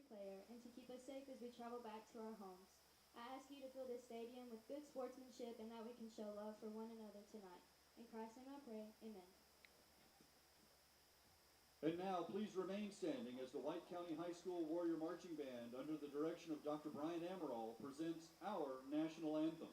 player and to keep us safe as we travel back to our homes. I ask you to fill this stadium with good sportsmanship and that we can show love for one another tonight. In Christ's name I pray, amen. And now, please remain standing as the White County High School Warrior Marching Band, under the direction of Dr. Brian Amaral, presents our national anthem.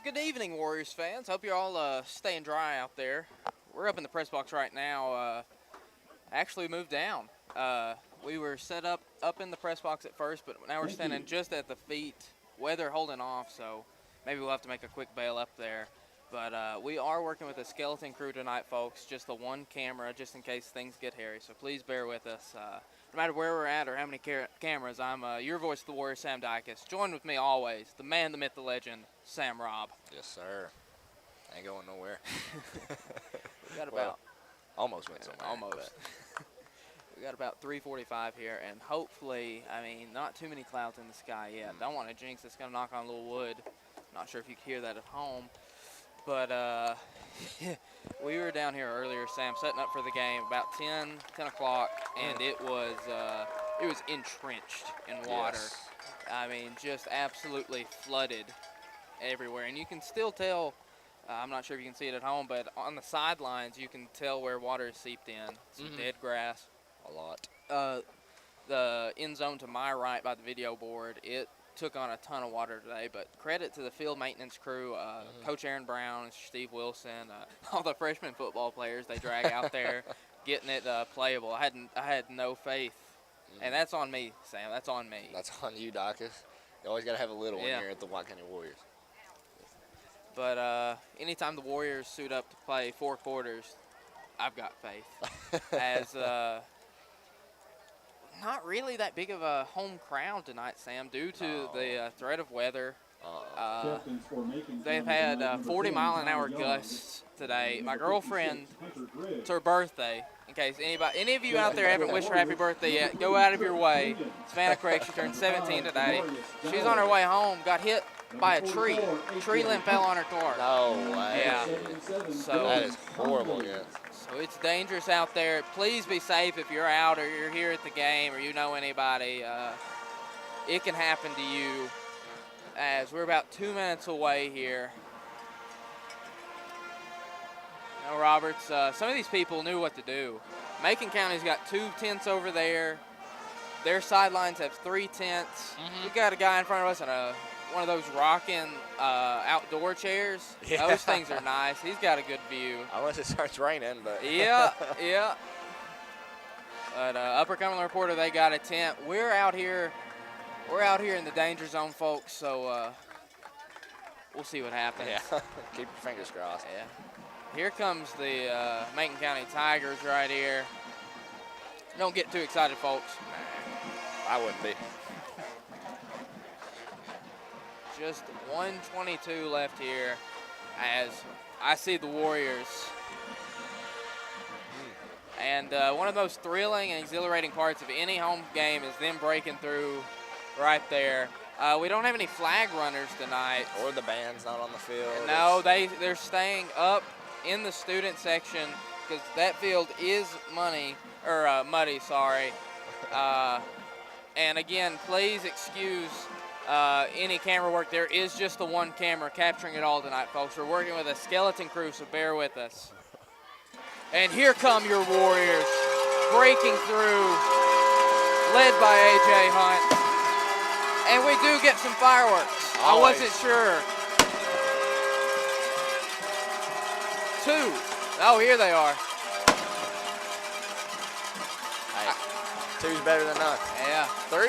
Good evening, Warriors fans. Hope you're all staying dry out there. We're up in the press box right now. Actually moved down. We were set up in the press box at first, but now we're standing just at the feet. Weather holding off, so maybe we'll have to make a quick bail up there. But we are working with a skeleton crew tonight, folks. Just the one camera, just in case things get hairy. So please bear with us. No matter where we're at or how many cameras, I'm your voice of the Warrior, Sam Dykes. Joined with me always, the man, the myth, the legend, Sam Robb. Yes, sir. Ain't going nowhere. We got about almost went somewhere. Almost. We got about 3:45 here, and hopefully, I mean, not too many clouds in the sky yet. Don't want to jinx. It's gonna knock on a little wood. Not sure if you can hear that at home, but we were down here earlier, Sam, setting up for the game about 10 o'clock, and it was entrenched in water. Yes. I mean, just absolutely flooded everywhere, and you can still tell. I'm not sure if you can see it at home, but on the sidelines, you can tell where water is seeped in. Some dead grass. A lot. The end zone to my right by the video board, it took on a ton of water today, but credit to the field maintenance crew, Coach Aaron Brown, Steve Wilson, all the freshman football players they drag out there, getting it playable. I had no faith, and that's on me, Sam. That's on me. That's on you, Dykes. You always got to have a little one Yeah. here at the White County Warriors. But anytime the Warriors suit up to play 4 quarters, I've got faith. As not really that big of a home crowd tonight, Sam, due to the threat of weather. They've had 40-mile-an-hour gusts today. My girlfriend, it's her birthday. In case any of you out there haven't wished her happy birthday yet, go out of your way. Savannah Craig, she turned 17 today. She's on her way home, got hit by a tree. Tree limb fell on her car. No way. Yeah. So that is horrible, yeah. So it's dangerous out there. Please be safe if you're out or you're here at the game or you know anybody. It can happen to you, as we're about 2 minutes away here. Now, Roberts, some of these people knew what to do. Macon County's got 2 tents over there. Their sidelines have 3 tents. We've got a guy in front of us in one of those rocking outdoor chairs. Yeah. Those things are nice. He's got a good view. Unless it starts raining, but. Yeah. But Upper Cumberland Reporter, they got a tent. We're out here in the danger zone, folks, so we'll see what happens. Yeah, keep your fingers crossed. Yeah. Here comes the Macon County Tigers right here. Don't get too excited, folks. I wouldn't be. Just 1:22 left here as I see the Warriors. And one of the most thrilling and exhilarating parts of any home game is them breaking through right there. We don't have any flag runners tonight. Or the band's not on the field. No, they're staying up in the student section because that field is muddy. Sorry. And again, please excuse any camera work. There is just the one camera capturing it all tonight, folks. We're working with a skeleton crew, so bear with us. And here come your Warriors, breaking through, led by A.J. Hunt. And we do get some fireworks. Always. I wasn't sure. 2. Oh, here they are. Hey, 2's better than none. Yeah. 3. I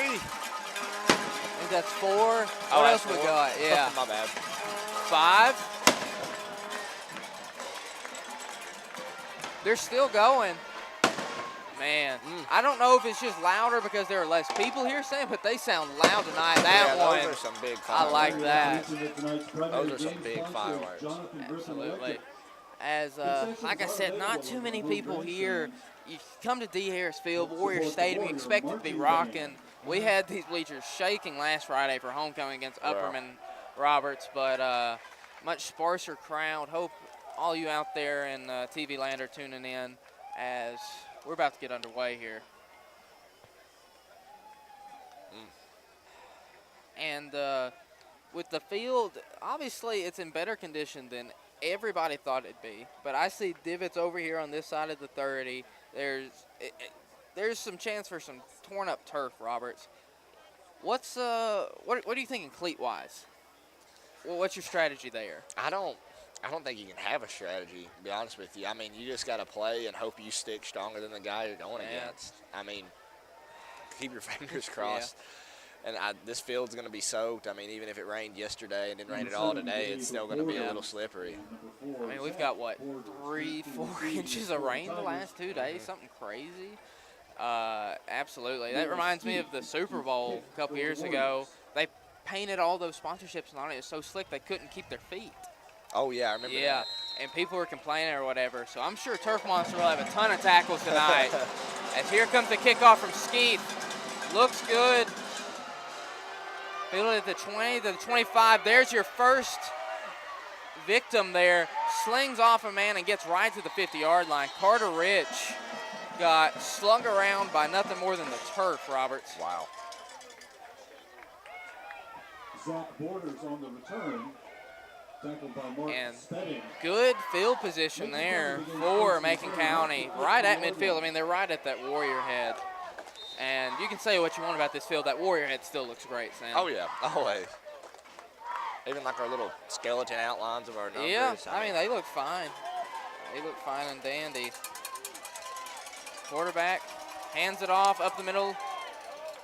think that's 4. What else that's we 4? got? Yeah. My bad. 5. They're still going. Man, I don't know if it's just louder because there are less people here, Sam, but they sound loud tonight. That one, those are some big I fireworks. like that. Those are some big fireworks. Absolutely. As, like I said, not too many people here. You come to D. Harris Field, Warrior Stadium, you expect it to be rocking. We had these bleachers shaking last Friday for homecoming against Upperman Roberts, but much sparser crowd. Hope all you out there in TV land are tuning in as we're about to get underway here. And with the field, obviously it's in better condition than everybody thought it'd be. But I see divots over here on this side of the 30. There's some chance for some torn up turf, Roberts. What are you thinking cleat-wise? Well, what's your strategy there? I don't think you can have a strategy, to be honest with you. I mean, you just got to play and hope you stick stronger than the guy you're going against. I mean, keep your fingers crossed. And this field's going to be soaked. I mean, even if it rained yesterday and didn't rain at all today, it's still going to be a little slippery. I mean, we've got, 3-4 inches of rain the last 2 days, something crazy. Absolutely. That reminds me of the Super Bowl a couple years ago. They painted all those sponsorships on it. It was so slick they couldn't keep their feet. Oh, yeah, I remember that. And people were complaining or whatever. So I'm sure Turf Monster will have a ton of tackles tonight. As here comes the kickoff from Skeet. Looks good. Field it at the 20 to the 25. There's your first victim there. Slings off a man and gets right to the 50-yard line. Carter Rich got slung around by nothing more than the turf, Roberts. Wow. Zach Borders on the return. Tackled by Mark Spedding. Good field position there for Macon County. Right at midfield. I mean, they're right at that Warrior head. And you can say what you want about this field. That Warrior head still looks great, Sam. Oh, yeah, always. Even like our little skeleton outlines of our numbers. Yeah, I mean, they look fine. They look fine and dandy. Quarterback hands it off up the middle.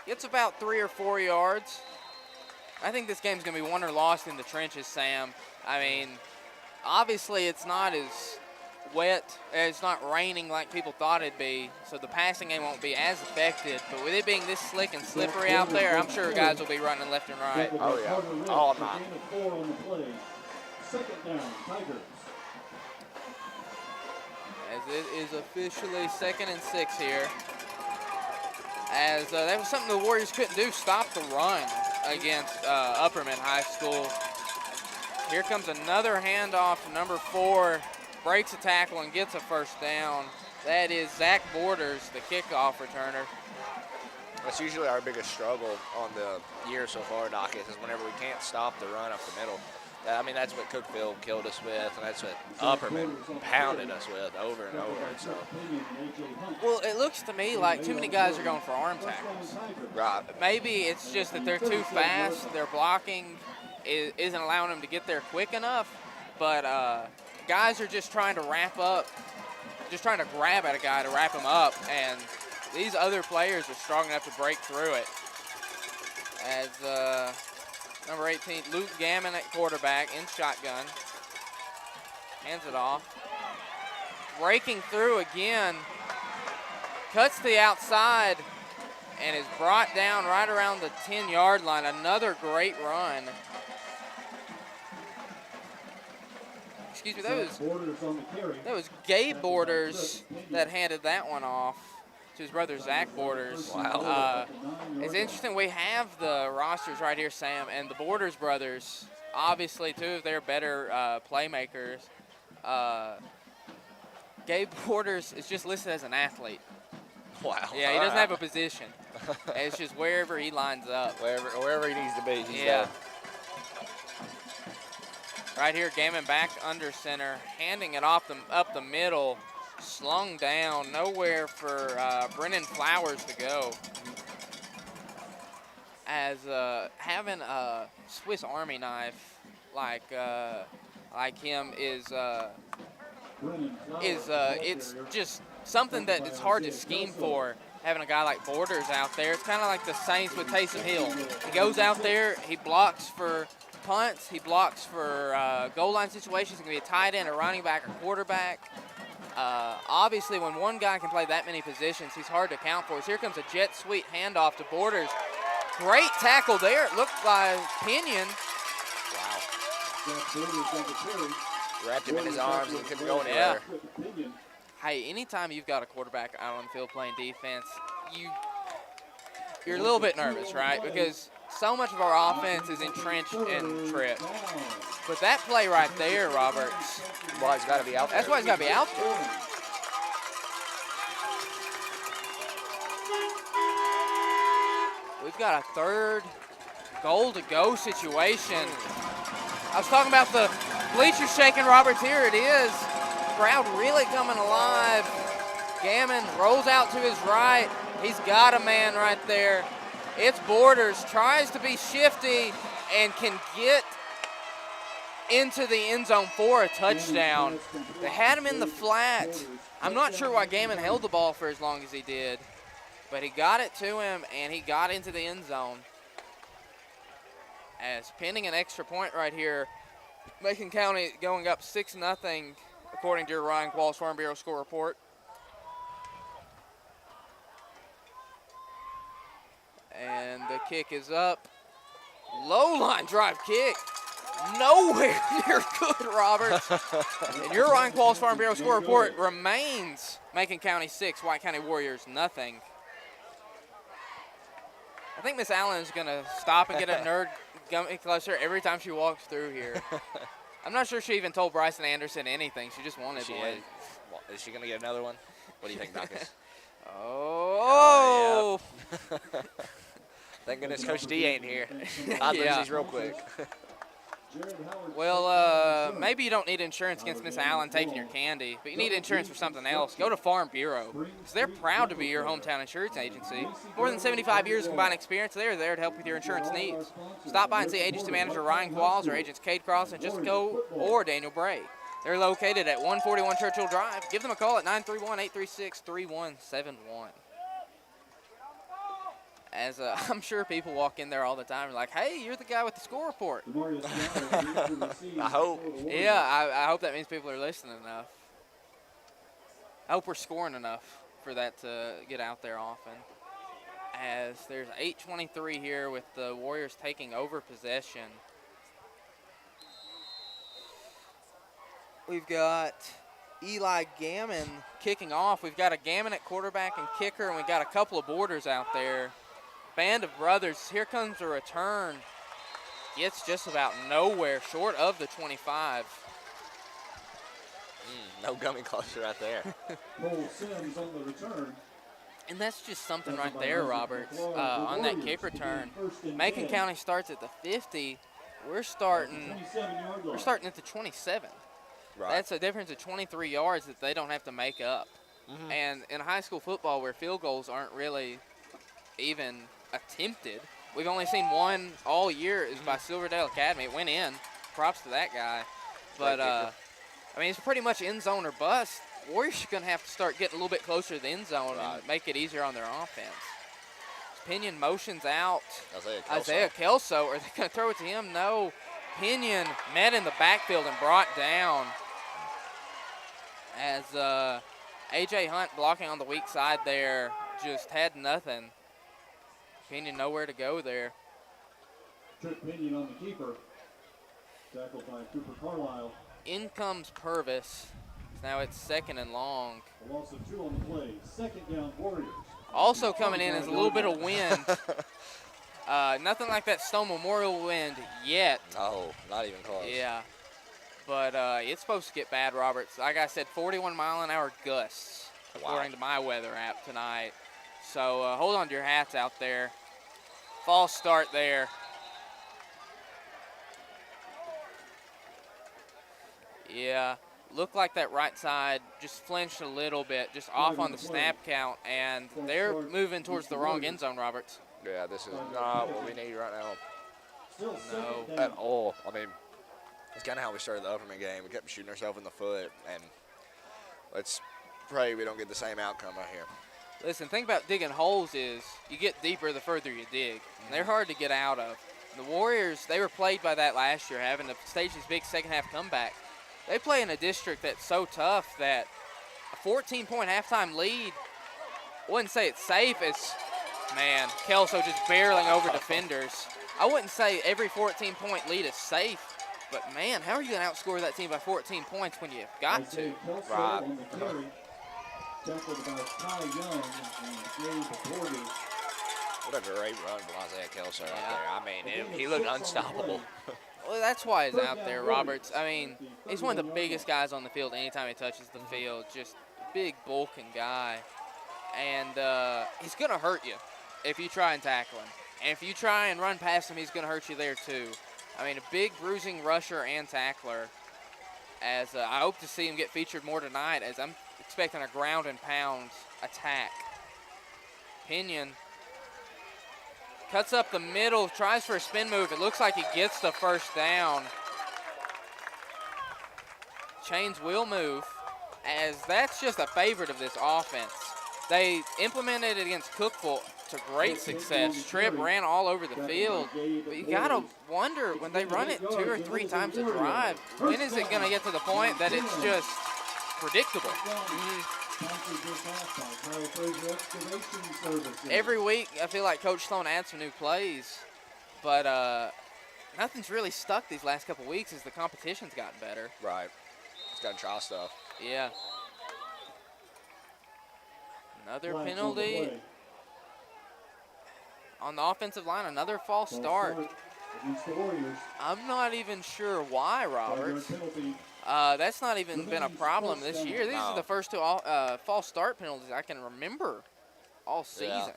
Gets about 3 or 4 yards. I think this game's going to be won or lost in the trenches, Sam. I mean, obviously it's not as wet. It's not raining like people thought it'd be, so the passing game won't be as affected. But with it being this slick and slippery out there, I'm sure guys will be running left and right. Oh, yeah. Oh, I'm not. Second down, Tigers. As it is officially 2nd and 6 here. As that was something the Warriors couldn't do, stop the run against Upperman High School. Here comes another handoff to number 4. Breaks a tackle and gets a first down. That is Zach Borders, the kickoff returner. That's usually our biggest struggle on the year so far, Doc, is whenever we can't stop the run up the middle. I mean, that's what Cookeville killed us with, and that's what Upperman pounded us with over and over. So. Well, it looks to me like too many guys are going for arm tackles. Right. Maybe it's just that they're too fast. Their blocking isn't allowing them to get there quick enough. But guys are just trying to wrap up, just trying to grab at a guy to wrap him up. And these other players are strong enough to break through it. As number 18, Luke Gammon at quarterback in shotgun. Hands it off. Breaking through again. Cuts to the outside and is brought down right around the 10-yard line. Another great run. Excuse me, that was Gabe Borders that handed that one off. to his brother Zach Borders. Wow. It's interesting. We have the rosters right here, Sam, and the Borders brothers, obviously two of their better playmakers. Gabe Borders is just listed as an athlete. Wow. Yeah, he doesn't have a position. It's just wherever he lines up. Wherever he needs to be, he's Yeah. there. Right here, Gammon back under center, handing it off up the middle, slung down, nowhere for Brennan Flowers to go. As having a Swiss Army knife like him is it's just something that it's hard to scheme for. Having a guy like Borders out there, it's kind of like the Saints with Taysom Hill. He goes out there, he blocks for punts, he blocks for goal line situations. He can be a tight end, a running back, or quarterback. Obviously, when one guy can play that many positions, he's hard to count for. So here comes a jet sweep handoff to Borders. Great tackle there. It looked by Pinion. Wow. Wrapped him in his arms and he couldn't go anywhere. Yeah. Hey, anytime you've got a quarterback out on the field playing defense, you're a little bit nervous, right? Because so much of our offense is entrenched in trip. But that play right there, Roberts. Well, he's got to be out there. That's why he's got to be out there. We've got a third goal-to-go situation. I was talking about the bleachers shaking, Roberts. Here it is. Crowd really coming alive. Gammon rolls out to his right. He's got a man right there. It's Borders, tries to be shifty and can get into the end zone for a touchdown. They had him in the flat. I'm not sure why Gammon held the ball for as long as he did, but he got it to him and he got into the end zone. As pending an extra point right here, Macon County going up 6-0 according to your Ryan Qualls Farm Bureau score report. And the kick is up. Low line drive kick. Nowhere near good, Roberts. And your Ryan Qualls Farm Bureau score report remains Macon County 6, White County Warriors nothing. I think Miss Allen is going to stop and get a nerd gummy closer every time she walks through here. I'm not sure she even told Bryson Anderson anything. She just wanted one. Is she going to get another one? What do you think, Bacchus? Oh. Yeah. Thank goodness Coach D ain't here. I'll lose these real quick. Well, maybe you don't need insurance against Miss Allen taking your candy, but you need insurance for something else. Go to Farm Bureau, because they're proud to be your hometown insurance agency. More than 75 years of combined experience, they're there to help with your insurance needs. Stop by and see agency manager Ryan Qualls or agents Cade Cross and Jessica or Daniel Bray. They're located at 141 Churchill Drive. Give them a call at 931-836-3171. As I'm sure people walk in there all the time and like, hey, you're the guy with the score report. I hope. Yeah, I hope that means people are listening enough. I hope we're scoring enough for that to get out there often. As there's 8:23 here with the Warriors taking over possession. We've got Eli Gammon kicking off. We've got a Gammon at quarterback and kicker, and we've got a couple of Borders out there. Band of brothers. Here comes a return. Gets just about nowhere, short of the 25. No gummy closer right there. Cole Sims on the return. And that's just something right there, Roberts, on that kick return. Macon County starts at the 50. We're starting at the 27. Right. That's a difference of 23 yards that they don't have to make up. And in high school football where field goals aren't really even attempted, we've only seen one all year is by Silverdale Academy. It went in. Props to that guy. But, I mean, it's pretty much end zone or bust. Warriors are going to have to start getting a little bit closer to the end zone and make it easier on their offense. Pinion motions out. Isaiah Kelso. Are they going to throw it to him? No. Pinion met in the backfield and brought down as A.J. Hunt blocking on the weak side there just had nothing. Pinion nowhere to go there. Trip Pinion on the keeper. Tackled by Cooper Carlisle. In comes Purvis. Now it's 2nd and long. A loss of 2 on the play. 2nd down, Warriors. Also coming in is a little bit of wind. Nothing like that Stone Memorial wind yet. Oh, not even close. Yeah. But it's supposed to get bad, Roberts. Like I said, 41-mile-an-hour gusts, according to my weather app tonight. So hold on to your hats out there. False start there. Yeah, looked like that right side just flinched a little bit, just off on the snap count, and they're moving towards the wrong end zone, Roberts. Yeah, this is not what we need right now. No. At all. I mean, it's kind of how we started the Upperman game. We kept shooting ourselves in the foot, and let's pray we don't get the same outcome right here. Listen, thing about digging holes is you get deeper the further you dig, and they're hard to get out of. The Warriors, they were plagued by that last year, having to stage these big second-half comebacks. They play in a district that's so tough that a 14-point halftime lead, I wouldn't say it's safe. It's, man, Kelso just barreling over defenders. I wouldn't say every 14-point lead is safe, but, man, how are you going to outscore that team by 14 points when you've got to? Right. What a great run from Isaiah Kelso out there. I mean, he looked unstoppable. Well, that's why he's out there, Roberts. I mean, he's one of the biggest guys on the field anytime he touches the field. Just a big, bulking guy. And he's going to hurt you if you try and tackle him. And if you try and run past him, he's going to hurt you there too. I mean, a big bruising rusher and tackler. As I hope to see him get featured more tonight, as I'm expecting a ground and pound attack. Pinion cuts up the middle, tries for a spin move. It looks like he gets the first down. Chains will move, as that's just a favorite of this offense. They implemented it against Cookville to great success. Tripp ran all over the field, but you gotta wonder when they run it 2 or 3 times a drive, when is it gonna get to the point that it's just predictable? Every week, I feel like Coach Sloan adds some new plays, but nothing's really stuck these last couple weeks as the competition's gotten better. Right. It's got to try stuff. Yeah. Another penalty on the offensive line, another false start. I'm not even sure why, Robert. That's not even been a problem this year. These are the first 2 false start penalties I can remember all season.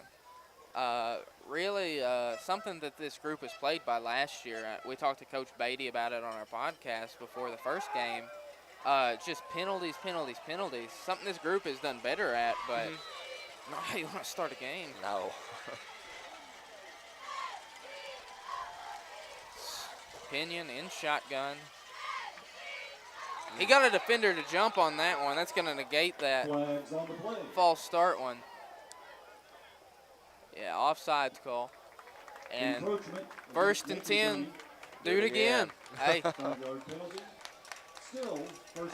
Really something that this group was plagued by last year. We talked to Coach Beatty about it on our podcast before the first game. Just penalties, penalties, penalties. Something this group has done better at, but not how you want to start a game. No. Pinion in shotgun. He got a defender to jump on that one. That's going to negate that false start one. Yeah, offsides call. And 1st and 10. Do it again. Hey.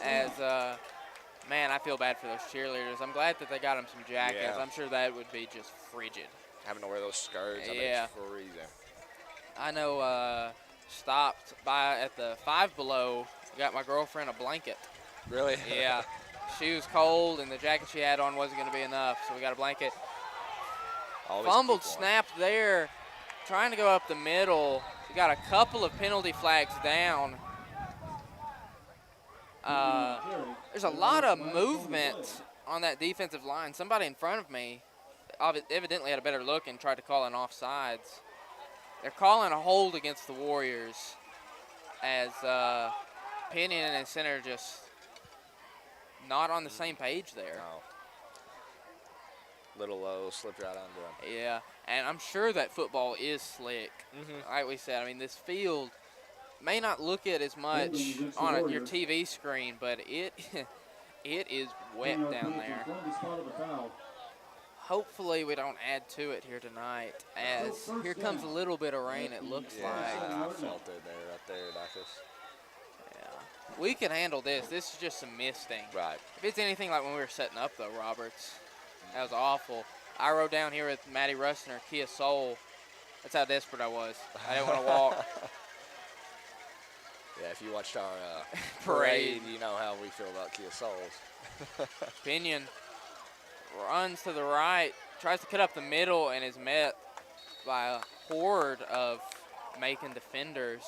As, man, I feel bad for those cheerleaders. I'm glad that they got them some jackets. Yeah. I'm sure that would be just frigid. Having to wear those skirts, I mean, Yeah. it's freezing. I know stopped by at the Five Below, got my girlfriend a blanket. Really? Yeah. She was cold, and the jacket she had on wasn't going to be enough, so we got a blanket. Always Fumbled keep one. snap there, trying to go up the middle. We got a couple of penalty flags down. There's a lot of movement on that defensive line. Somebody in front of me evidently had a better look and tried to call an offsides. They're calling a hold against the Warriors as Pinion and center just not on the same page there. No. Little low, slipped right under him. Yeah, and I'm sure that football is slick. Like we said, I mean, this field may not look it as much on your TV screen, but it is wet down there. Hopefully we don't add to it here tonight, as here comes a little bit of rain, it looks like. I felt it there, right there, Dacus. Yeah. We can handle this. This is just some misting. Right. If it's anything like when we were setting up, though, Roberts, that was awful. I rode down here with Maddie Rustner, Kia Soul. That's how desperate I was. I didn't want to walk. Yeah, if you watched our Parade. parade, you know how we feel about Kia Souls. Pinion runs to the right, tries to cut up the middle, and is met by a horde of Macon defenders.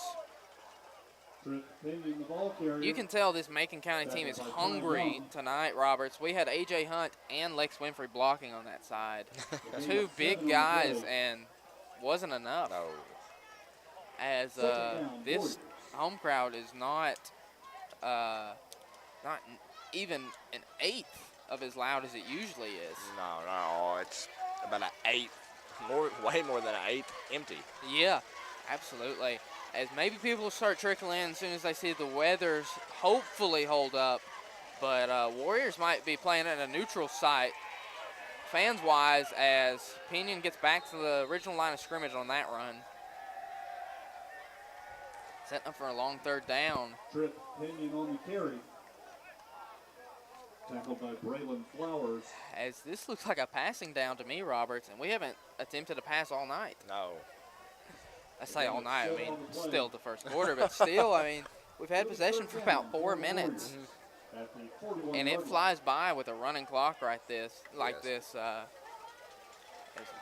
Pinion, the ball carrier. You can tell this Macon County team is hungry tonight, Roberts. We had A.J. Hunt and Lex Winfrey blocking on that side. Two big guys, and wasn't enough. No. As this home crowd is not even an eighth of as loud as it usually is. No, it's about an eighth, way more than an eighth empty. Yeah, absolutely. As maybe people will start trickling in as soon as they see the weather's hopefully hold up. But Warriors might be playing at a neutral site, fans-wise, as Pinion gets back to the original line of scrimmage on that run. Setting up for a long third down. Trip Pinion on the carry. Tackled by Braylon Flowers. As this looks like a passing down to me, Roberts, and we haven't attempted a pass all night. No. I say all night, I mean, still the first quarter, but still, I mean, we've had possession for about 4 minutes. And it flies by with a running clock like this. As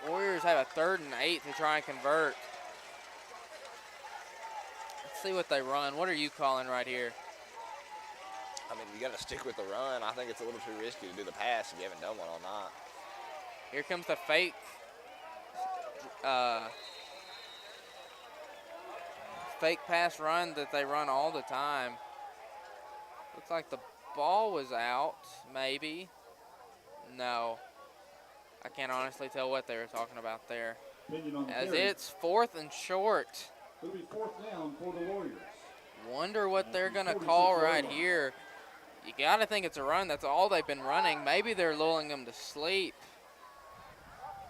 Warriors have a 3rd and 8 to try and convert. Let's see what they run. What are you calling right here? I mean, you got to stick with the run. I think it's a little too risky to do the pass if you haven't done one all night. Here comes the fake. Fake pass run that they run all the time. Looks like the ball was out, maybe. No. I can't honestly tell what they were talking about there. As it's 4th and short. It'll be 4th down for the Warriors. Wonder what they're going to call right here. You got to think it's a run. That's all they've been running. Maybe they're lulling them to sleep.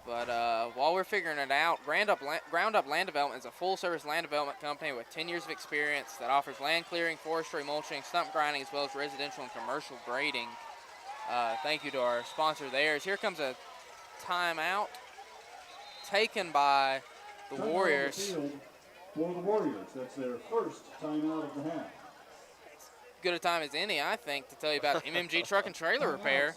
But while we're figuring it out, Ground Up Land Development is a full-service land development company with 10 years of experience that offers land clearing, forestry, mulching, stump grinding, as well as residential and commercial grading. Thank you to our sponsor there. Here comes a timeout taken by the Warriors. For the Warriors, that's their first timeout of the half. Good a time as any, I think, to tell you about MMG Truck and Trailer Repair.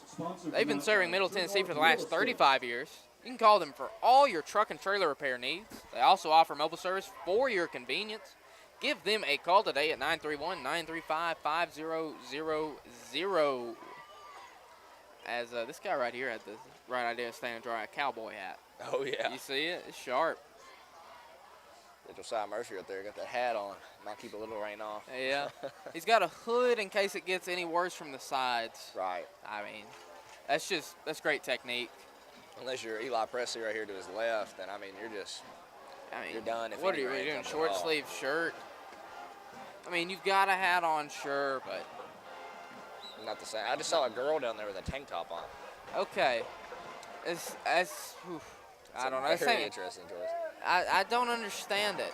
They've been serving Middle Tennessee for the last 35 years. You can call them for all your truck and trailer repair needs. They also offer mobile service for your convenience. Give them a call today at 931-935-5000. As this guy right here had the right idea of staying dry, a cowboy hat. Oh, yeah. You see it? It's sharp. Josiah Mercer up there got that hat on. Might keep a little rain off. Yeah. He's got a hood in case it gets any worse from the sides. Right. I mean, that's great technique. Unless you're Eli Presley right here to his left, then, I mean, you're done. If what are you doing, short sleeve shirt? I mean, you've got a hat on, sure, but. Not the same. I just saw a girl down there with a tank top on. Okay. I don't know. Very interesting choice. I don't understand it.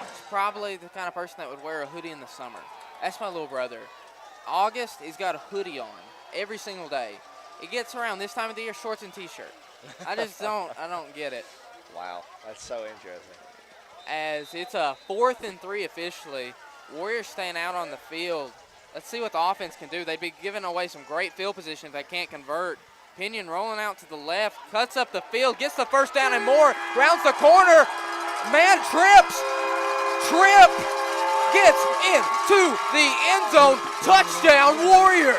It's probably the kind of person that would wear a hoodie in the summer. That's my little brother. August, he's got a hoodie on every single day. It gets around this time of the year, shorts and T-shirt. I don't get it. Wow, that's so interesting. As it's a 4th and 3 officially. Warriors staying out on the field. Let's see what the offense can do. They'd be giving away some great field position if they can't convert. Pinion rolling out to the left, cuts up the field, gets the first down and more, rounds the corner, man trips, gets into the end zone, touchdown Warriors.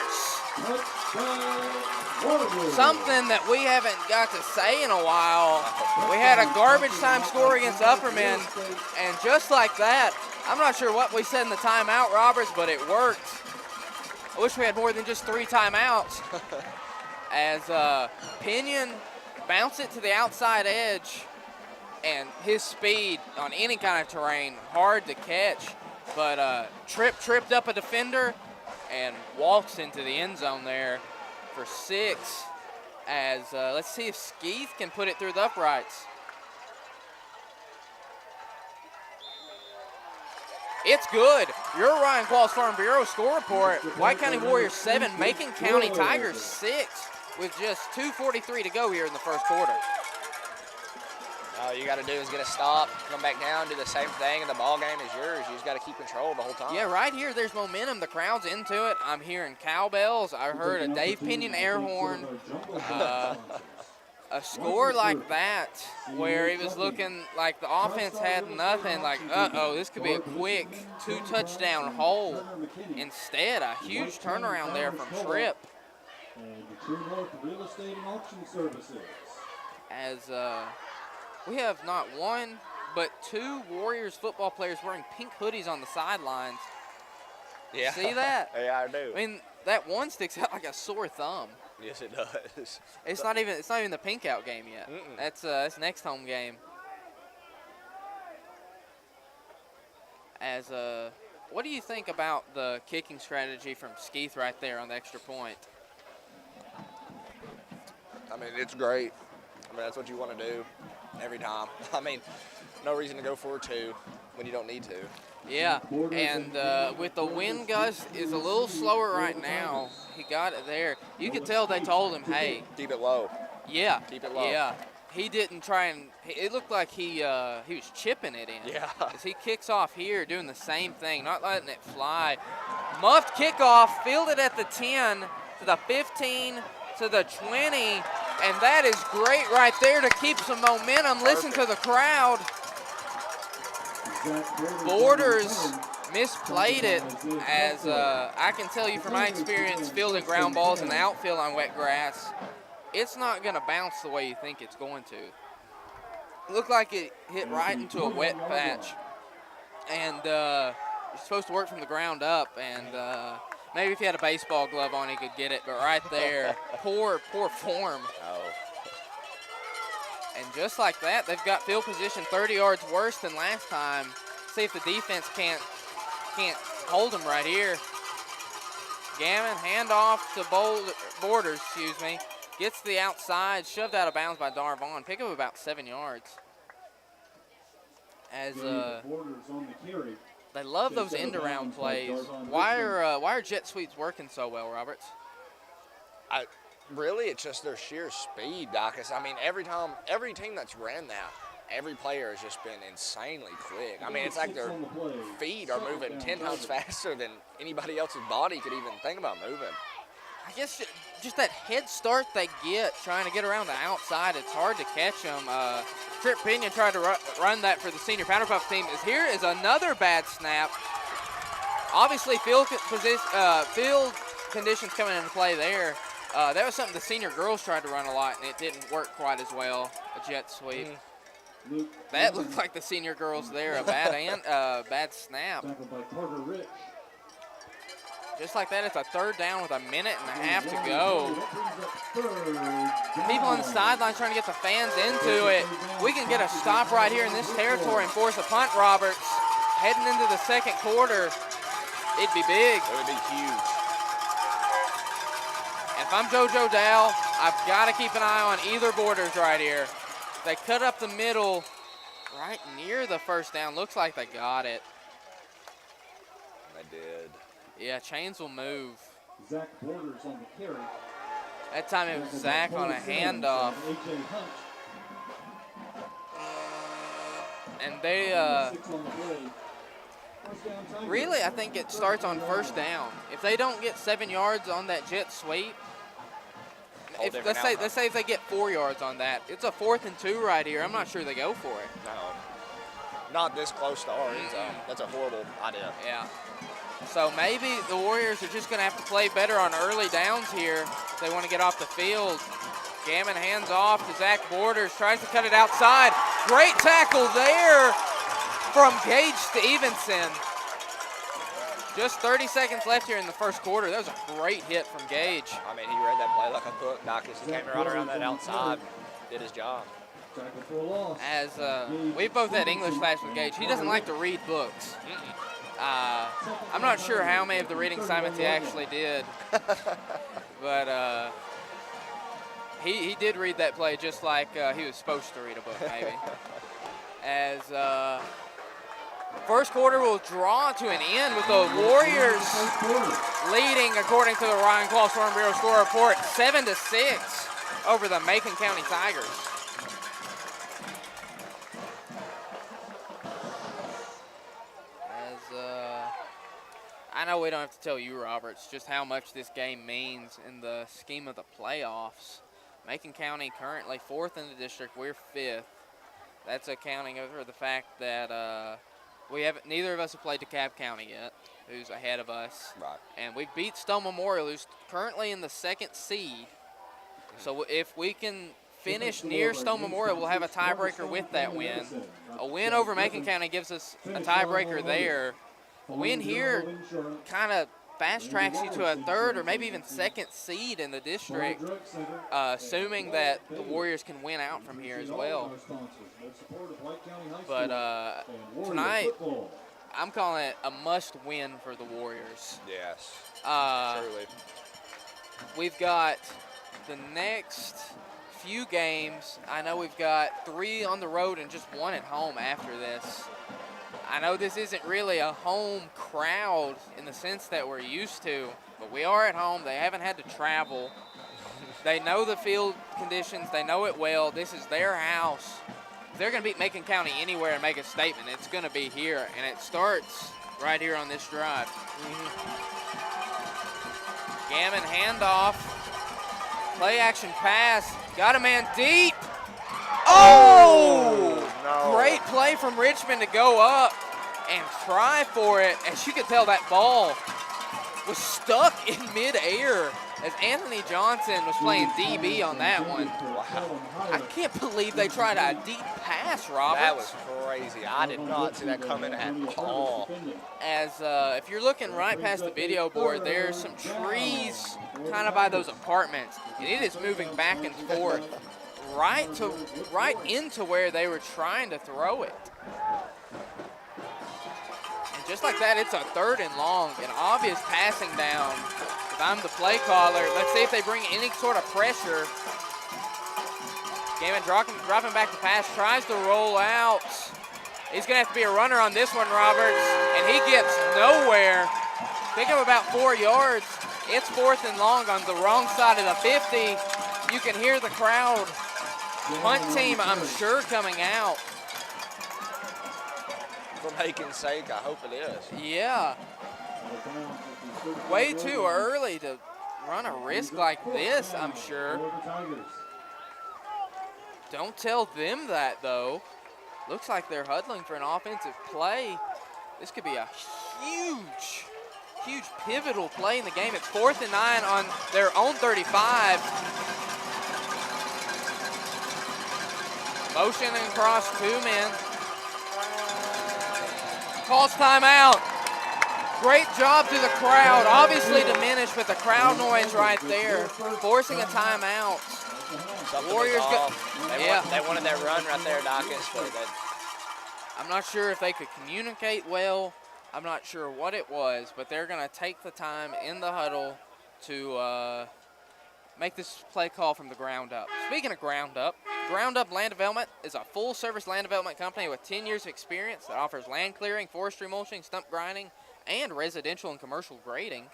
Something that we haven't got to say in a while. We had a garbage time score against Upperman, and just like that, I'm not sure what we said in the timeout, Roberts, but it worked. I wish we had more than just 3 timeouts. As Pinion bounced it to the outside edge, and his speed on any kind of terrain, hard to catch, but tripped up a defender and walks into the end zone there for 6. As let's see if Skeeth can put it through the uprights. It's good. Your Ryan Qualls Farm Bureau score report. White County Warriors 7, Macon County Tigers 6, with just 2:43 to go here in the first quarter. All you got to do is get a stop, come back down, do the same thing, and the ball game is yours. You just got to keep control the whole time. Yeah, right here, there's momentum. The crowd's into it. I'm hearing cowbells. I heard a Dave Pinion air horn. A score like that, where it was looking like the offense had nothing, like, uh-oh, this could be a quick 2-touchdown hole. Instead, a huge turnaround there from Tripp. And the True North Real Estate and Auction Services. As we have not one, but 2 Warriors football players wearing pink hoodies on the sidelines. Yeah. See that? Yeah, I do. I mean, that one sticks out like a sore thumb. Yes, it does. It's not even the pink out game yet. That's next home game. As what do you think about the kicking strategy from Skeeth right there on the extra point? I mean, it's great. I mean, that's what you want to do every time. I mean, no reason to go for 2 when you don't need to. Yeah, and with the wind gust is a little slower right now. He got it there. You could tell they told him, hey. Keep it low. Yeah. Keep it low. Yeah. He didn't try and – it looked like he was chipping it in. Yeah. As he kicks off here doing the same thing, not letting it fly. Muffed kickoff, fielded at the 10 to the 15 to the 20, and that is great right there to keep some momentum. Listen to the crowd. Borders misplayed it, as I can tell you from my experience fielding ground balls in the outfield on wet grass, it's not going to bounce the way you think it's going to. It looked like it hit right into a wet patch, and it's supposed to work from the ground up, and maybe if he had a baseball glove on he could get it, but right there, poor form. Oh. And just like that, they've got field position 30 yards worse than last time. See if the defense can't hold them right here. Gammon, handoff to Borders, Gets to the outside, shoved out of bounds by Darvon. Pick up about 7 yards. As they love those end-around plays. Why are jet sweeps working so well, Roberts? Really, it's just their sheer speed, Docus. I mean, every team that's ran that, every player has just been insanely quick. I mean, it's like their feet are moving 10 times faster than anybody else's body could even think about moving. I guess just that head start they get trying to get around the outside, it's hard to catch them. Tripp Pinion tried to run that for the senior Powder Puff team. Here is another bad snap. Obviously, field conditions coming into play there. That was something the senior girls tried to run a lot, and it didn't work quite as well, a jet sweep. That looked like the senior girls there, a bad snap. Just like that, it's a 3rd down with 1.5 minutes to go. People on the sidelines trying to get the fans into it. We can get a stop right here in this territory and force a punt, Roberts. Heading into the second quarter, it'd be big. It would be huge. If I'm JoJo Dow, I've got to keep an eye on either Borders right here. They cut up the middle right near the 1st down. Looks like they got it. They did. Yeah, chains will move. Zach Borders on the carry. That time it was Zach on a handoff. And they really, I think it starts on 1st down. If they don't get 7 yards on that jet sweep, let's say if they get 4 yards on that, it's a 4th and 2 right here. I'm not sure they go for it. No, not this close to our end zone. That's a horrible idea. Yeah. So maybe the Warriors are just going to have to play better on early downs here if they want to get off the field. Gammon hands off to Zach Borders, tries to cut it outside. Great tackle there from Gage Stevenson. Just 30 seconds left here in the 1st quarter. That was a great hit from Gage. I mean, he read that play like a book, Docus. He came right around that outside, did his job. As we both had English class with Gage, he doesn't like to read books. I'm not sure how many of the reading assignments he actually did, but he did read that play just like he was supposed to read a book, maybe. As 1st quarter will draw to an end with the Warriors leading, according to the Ryan Claw Storm Bureau score report, 7-6 over the Macon County Tigers. I know we don't have to tell you, Roberts, just how much this game means in the scheme of the playoffs. Macon County currently 4th in the district. We're 5th. That's accounting for the fact that neither of us have played DeKalb County yet, who's ahead of us. Right. And we beat Stone Memorial, who's currently in the 2nd seed. So if we can finish near Stone Memorial, we'll have a tiebreaker with that win. A win over Macon County gives us a tiebreaker there. A win here kind of fast tracks you to a 3rd or maybe even 2nd seed in the district, assuming that the Warriors can win out from here as well. But tonight, I'm calling it a must-win for the Warriors. Yes, truly. We've got the next few games. I know we've got 3 on the road and just 1 at home after this. I know this isn't really a home crowd in the sense that we're used to, but we are at home. They haven't had to travel. They know the field conditions. They know it well. This is their house. If they're going to beat Macon County anywhere and make a statement, it's going to be here, and it starts right here on this drive. Gammon handoff. Play action pass. Got a man deep. Oh! No. Great play from Richmond to go up and try for it. As you can tell, that ball was stuck in midair as Anthony Johnson was playing DB on that one. Wow. I can't believe they tried a deep pass, Robert. That was crazy. I did not see that coming at all. As if you're looking right past the video board, there's some trees kind of by those apartments, and it is moving back and forth right into where they were trying to throw it. And just like that, it's a 3rd and long, an obvious passing down. If I'm the play caller, let's see if they bring any sort of pressure. Gammon dropping back the pass, tries to roll out. He's going to have to be a runner on this one, Roberts, and he gets nowhere. Pick up about 4 yards. It's 4th and long on the wrong side of the 50. You can hear the crowd. Punt team, I'm sure, coming out. For Macon's sake, I hope it is. Yeah. Way too early to run a risk like this, I'm sure. Don't tell them that, though. Looks like they're huddling for an offensive play. This could be a huge pivotal play in the game. It's 4th and 9 on their own 35. Motioning across 2 men. Calls timeout. Great job to the crowd. Obviously diminished, but the crowd noise right there. Forcing a timeout. Warriors they wanted that run right there, Dawkins. But I'm not sure if they could communicate well. I'm not sure what it was, but they're going to take the time in the huddle to make this play call from the ground up. Speaking of ground up Land Development is a full-service land development company with 10 years of experience that offers land clearing, forestry mulching, stump grinding, and residential and commercial grading.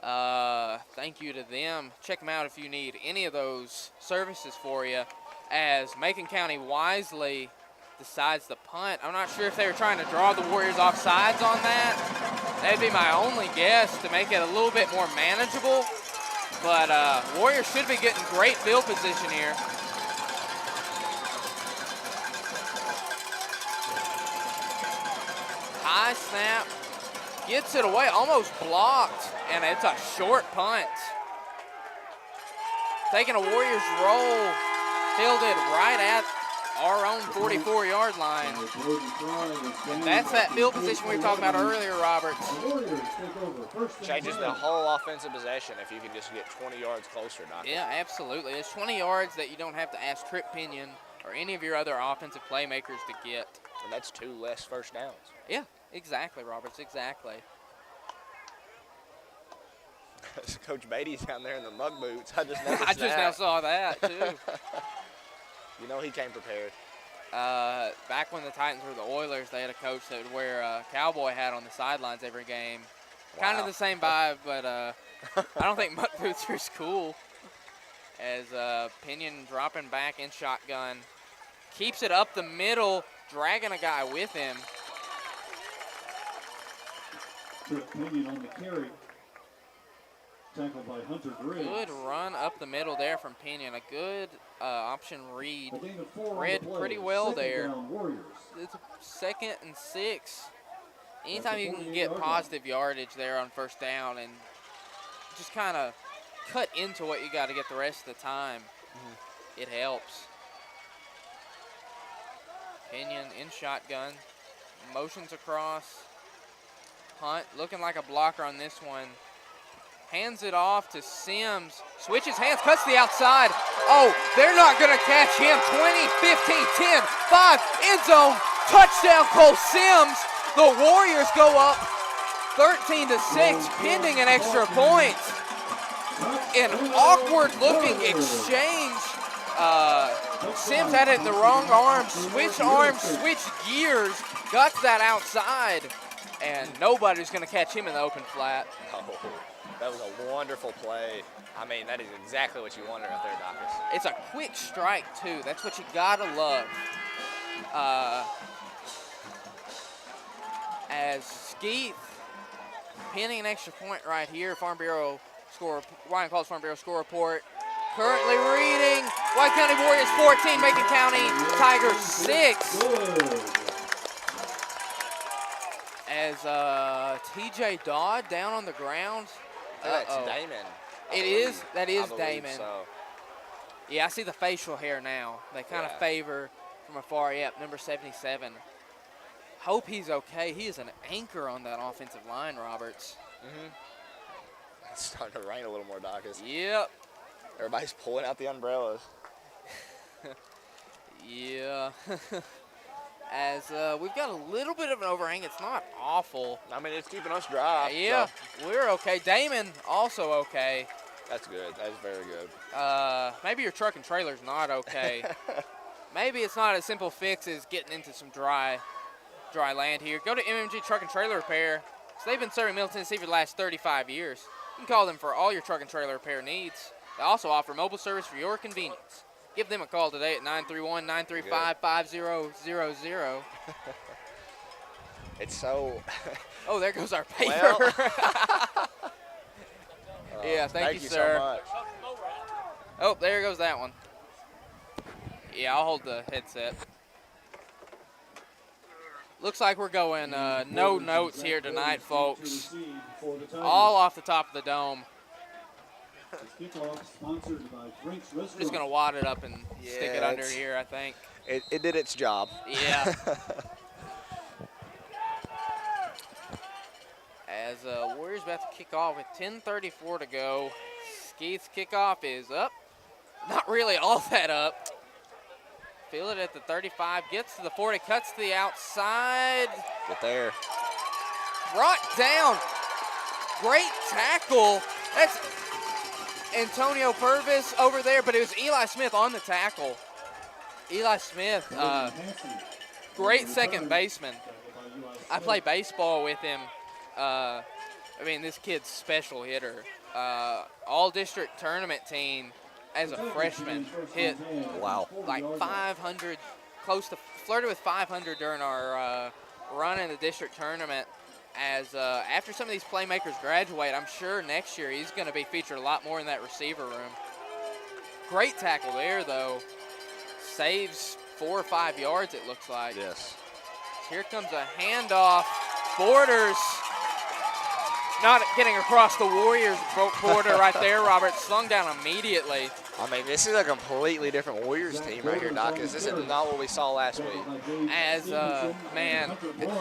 Thank you to them. Check them out if you need any of those services for you, as Macon County wisely decides to punt. I'm not sure if they were trying to draw the Warriors off sides on that. That'd be my only guess to make it a little bit more manageable. But Warriors should be getting great field position here. High snap, gets it away, almost blocked, and it's a short punt. Taking a Warriors roll, fielded right at our own 44-yard line. And that's that field position we were talking about earlier, Roberts. Changes the whole offensive possession if you can just get 20 yards closer. Yeah, absolutely. It's 20 yards that you don't have to ask Trip Pinion or any of your other offensive playmakers to get. And that's 2 less first downs. Yeah, exactly, Roberts, exactly. Coach Beatty's down there in the mug boots. I just now saw that, too. You know he came prepared. Back when the Titans were the Oilers, they had a coach that would wear a cowboy hat on the sidelines every game. Wow. Kind of the same vibe, but I don't think mug boots are as cool. As Pinion dropping back in shotgun. Keeps it up the middle, dragging a guy with him. Trip Pinion on the carry. Tackled by Hunter Griggs. Good run up the middle there from Pinion. A good option read. A gain of 4 on Read the play. pretty well Second there. down, Warriors. It's 2nd and 6. Anytime That's a you can 48-yard get positive yardage there on first down and just kind of cut into what you got to get the rest of the time, it helps. Pinion in shotgun, motions across. Hunt looking like a blocker on this one. Hands it off to Sims. Switches hands, cuts the outside. Oh, they're not going to catch him. 20, 15, 10, 5, end zone. Touchdown, Cole Sims. The Warriors go up 13-6, pending an extra point. An awkward-looking exchange. Sims had it in the wrong arm. Switch arms, switch gears. Got that outside. And nobody's going to catch him in the open flat. Oh, that was a wonderful play. I mean, that is exactly what you wanted right there, Dawkins. It's a quick strike, too. That's what you got to love. As Skeeth pinning an extra point right here. Farm Bureau score, Ryan calls Farm Bureau score report. Currently reading, White County Warriors 14, Macon County Tigers 6. As TJ Dodd down on the ground. That's Damon. That is I believe Damon. So. Yeah, I see the facial hair now. They kind of favor from afar. Yep, number 77. Hope he's okay. He is an anchor on that offensive line, Roberts. It's starting to rain a little more, Dawkins. Yep. Everybody's pulling out the umbrellas. Yeah. As we've got a little bit of an overhang. It's not awful. I mean, it's keeping us dry. Yeah, so. we're okay. Damon also okay. That's good. That's very good. Maybe your truck and trailer's not okay. Maybe it's not as simple fix as getting into some dry land here. Go to MMG Truck and Trailer Repair. So they've been serving Middle Tennessee for the last 35 years. You can call them for all your truck and trailer repair needs. They also offer mobile service for your convenience. Give them a call today at 931-935-5000. It's so... Oh, there goes our paper. Well, yeah, thank you, so sir. much. Oh, there goes that one. Yeah, I'll hold the headset. Looks like we're going no notes here tonight, folks. All off the top of the dome. I'm just going to wad it up and stick it under here, I think. It did its job. Yeah. As Warriors about to kick off with 10:34 to go. Skeeth's kickoff is up. Not really all that up. Feel it at the 35, gets to the 40, cuts to the outside. Get there. Brought down. Great tackle. That's Antonio Purvis over there, but it was Eli Smith on the tackle. Eli Smith, great second baseman. I play baseball with him. I mean, this kid's special hitter. All-district tournament team as a freshman hit like 500, flirted with 500 during our run in the district tournament. As after some of these playmakers graduate, I'm sure next year he's going to be featured a lot more in that receiver room. Great tackle there, though. Saves 4 or 5 yards, it looks like. Yes. Here comes a handoff. Borders not getting across the Warriors border right there, Robert. Slung down immediately. I mean, this is a completely different Warriors team right here, Doc, because this is not what we saw last week. As, man,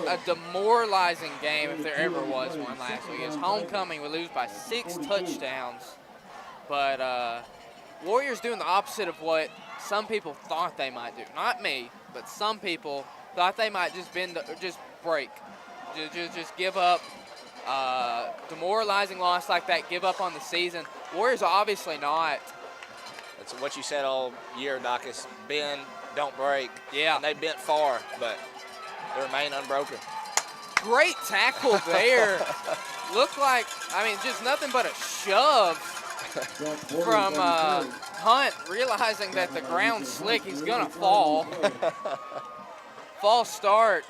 a demoralizing game if there ever was one last week. It's homecoming. We lose by 6 touchdowns. But Warriors doing the opposite of what some people thought they might do. Not me, but some people thought they might just break. Just give up. Demoralizing loss like that, give up on the season. Warriors obviously not. That's what you said all year, Doc, is bend, don't break. Yeah. And they bent far, but they remain unbroken. Great tackle there. Looked like, I mean, just nothing but a shove from Hunt, realizing that the ground's slick. He's going to fall. False start.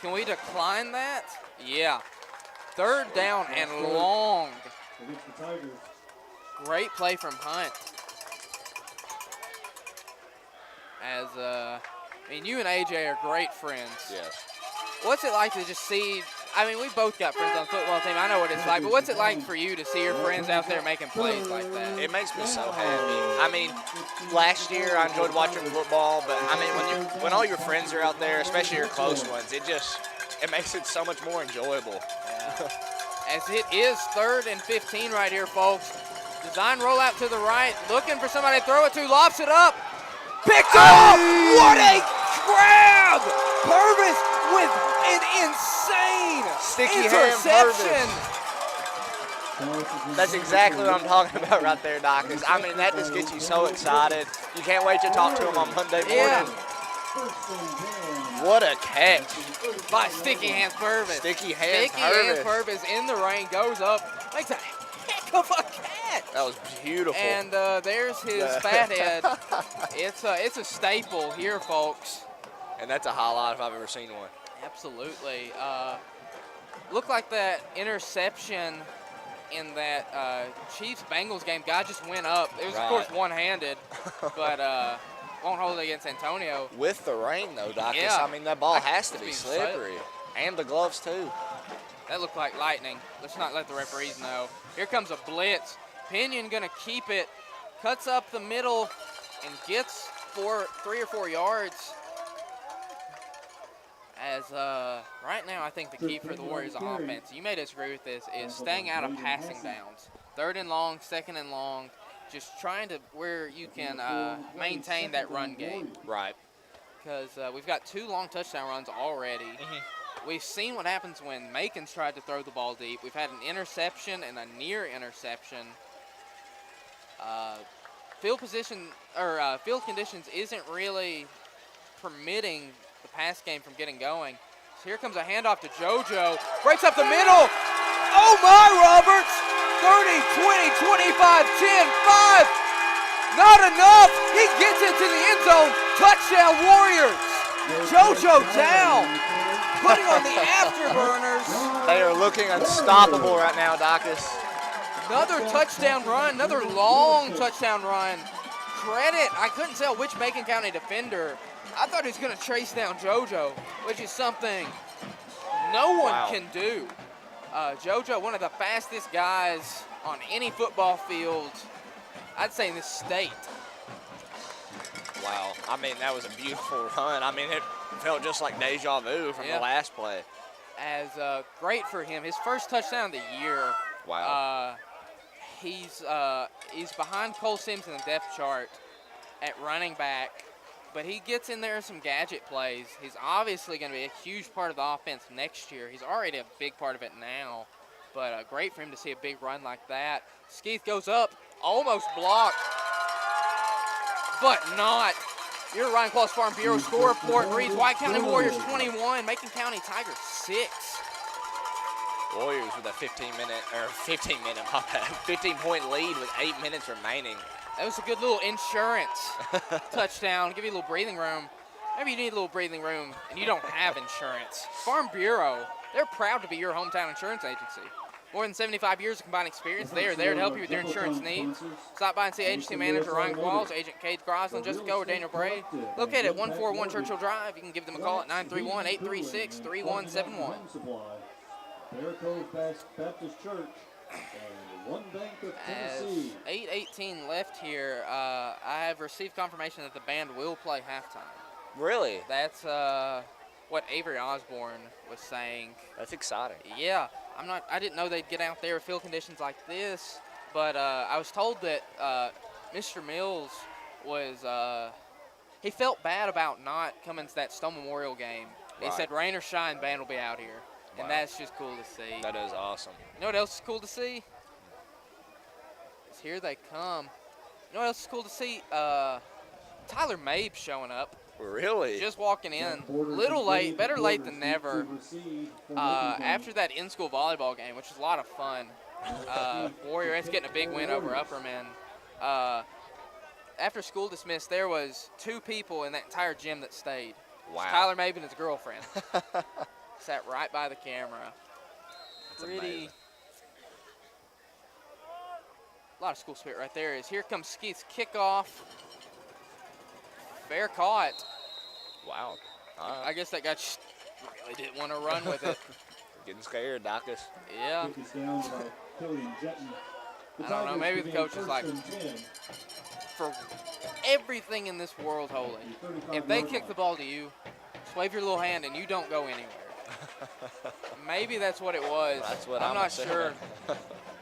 Can we decline that? Yeah. Third down and long. Against the Tigers. Great play from Hunt. As, I mean, you and AJ are great friends. Yes. What's it like to just see, I mean, we both got friends on the football team. I know what it's like, but what's it like for you to see your friends out there making plays like that? It makes me so happy. I mean, last year I enjoyed watching football, but I mean, when all your friends are out there, especially your close ones, it makes it so much more enjoyable. Yeah. As it is 3rd and 15 right here, folks. Design rollout to the right, looking for somebody to throw it to, lofts it up. Picked off! What a grab! Purvis with an insane Sticky interception. That's exactly what I'm talking about right there, Doc. I mean, that just gets you so excited. You can't wait to talk to him on Monday morning. Yeah. What a catch. By Sticky Hands Purvis. Sticky Hands Purvis in the rain, goes up, makes a heck of a catch. That was beautiful. And there's his fat head. It's a staple here, folks. And that's a highlight if I've ever seen one. Absolutely. Looked like that interception in that Chiefs-Bengals game. Guy just went up. It was, of course, one-handed, but won't hold it against Antonio. With the rain, though, Doc. Yeah. I mean, that ball has to be slippery. And the gloves, too. That looked like lightning. Let's not let the referees know. Here comes a blitz. Pinion going to keep it. Cuts up the middle and gets 3 or 4 yards. As right now, I think the key for the Warriors offense, you may disagree with this, is staying out of passing downs. 3rd and long, 2nd and long, just trying to where you can maintain that run game. Right. Because we've got 2 long touchdown runs already. We've seen what happens when Macon's tried to throw the ball deep. We've had an interception and a near interception. Field conditions isn't really permitting the pass game from getting going. So here comes a handoff to JoJo. Breaks up the middle. Oh my, Roberts! 30, 20, 25, 10, 5. Not enough. He gets into the end zone. Touchdown, Warriors. JoJo down. Putting on the afterburners. They are looking unstoppable right now, Docus. Another touchdown run, another long touchdown run. Credit, I couldn't tell which Macon County defender. I thought he was going to chase down JoJo, which is something no one can do. JoJo, one of the fastest guys on any football field, I'd say in this state. Wow. I mean, that was a beautiful run. I mean, it felt just like deja vu from the last play. As great for him. His first touchdown of the year. Wow. He's behind Cole Sims in the depth chart at running back, but he gets in there some gadget plays. He's obviously going to be a huge part of the offense next year. He's already a big part of it now, but great for him to see a big run like that. Skeeth goes up, almost blocked, but not. Your Ryan Claus Farm Bureau score report reads White County Warriors 21, Macon County Tigers 6. Warriors with a 15-point lead with 8 minutes remaining. That was a good little insurance touchdown. Give you a little breathing room. Maybe you need a little breathing room and you don't have insurance. Farm Bureau, they're proud to be your hometown insurance agency. More than 75 years of combined experience. They are there to help you with your insurance needs. Stop by and see agency manager Ryan Qualls, agent Cade Groslin, Jessica or Daniel Bray. Located at 141 Churchill Drive. You can give them a call at 931-836-3171. Bear Cove Baptist Church and One Bank of Tennessee. As 8:18 left here, I have received confirmation that the band will play halftime. Really? That's what Avery Osborne was saying. That's exciting. Yeah, I didn't know they'd get out there with field conditions like this, but I was told that Mr. Mills was he felt bad about not coming to that Stone Memorial game. He said rain or shine, band will be out here. And that's just cool to see. That is awesome. You know what else is cool to see? Is here they come. You know what else is cool to see? Tyler Mabe showing up. Really? Just walking in. Little late, better late than never. After that in-school volleyball game, which was a lot of fun. Warriors getting a big win over Upperman. After school dismissed, there was 2 people in that entire gym that stayed. Wow. Tyler Mabe and his girlfriend. Sat right by the camera. Pretty. A lot of school spirit right there. Here comes Skeeth's kickoff. Fair caught. Wow. I guess that guy just really didn't want to run with it. Getting scared, Dacus. Yeah. Kick is down by Killian Jetton. The I don't know, Tigers maybe the begin coach is first like, and 10. for everything in this world holy, if they kick the ball to you, just wave your little hand and you don't go anywhere. Maybe that's what it was. That's what I'm I'm not assuming. sure.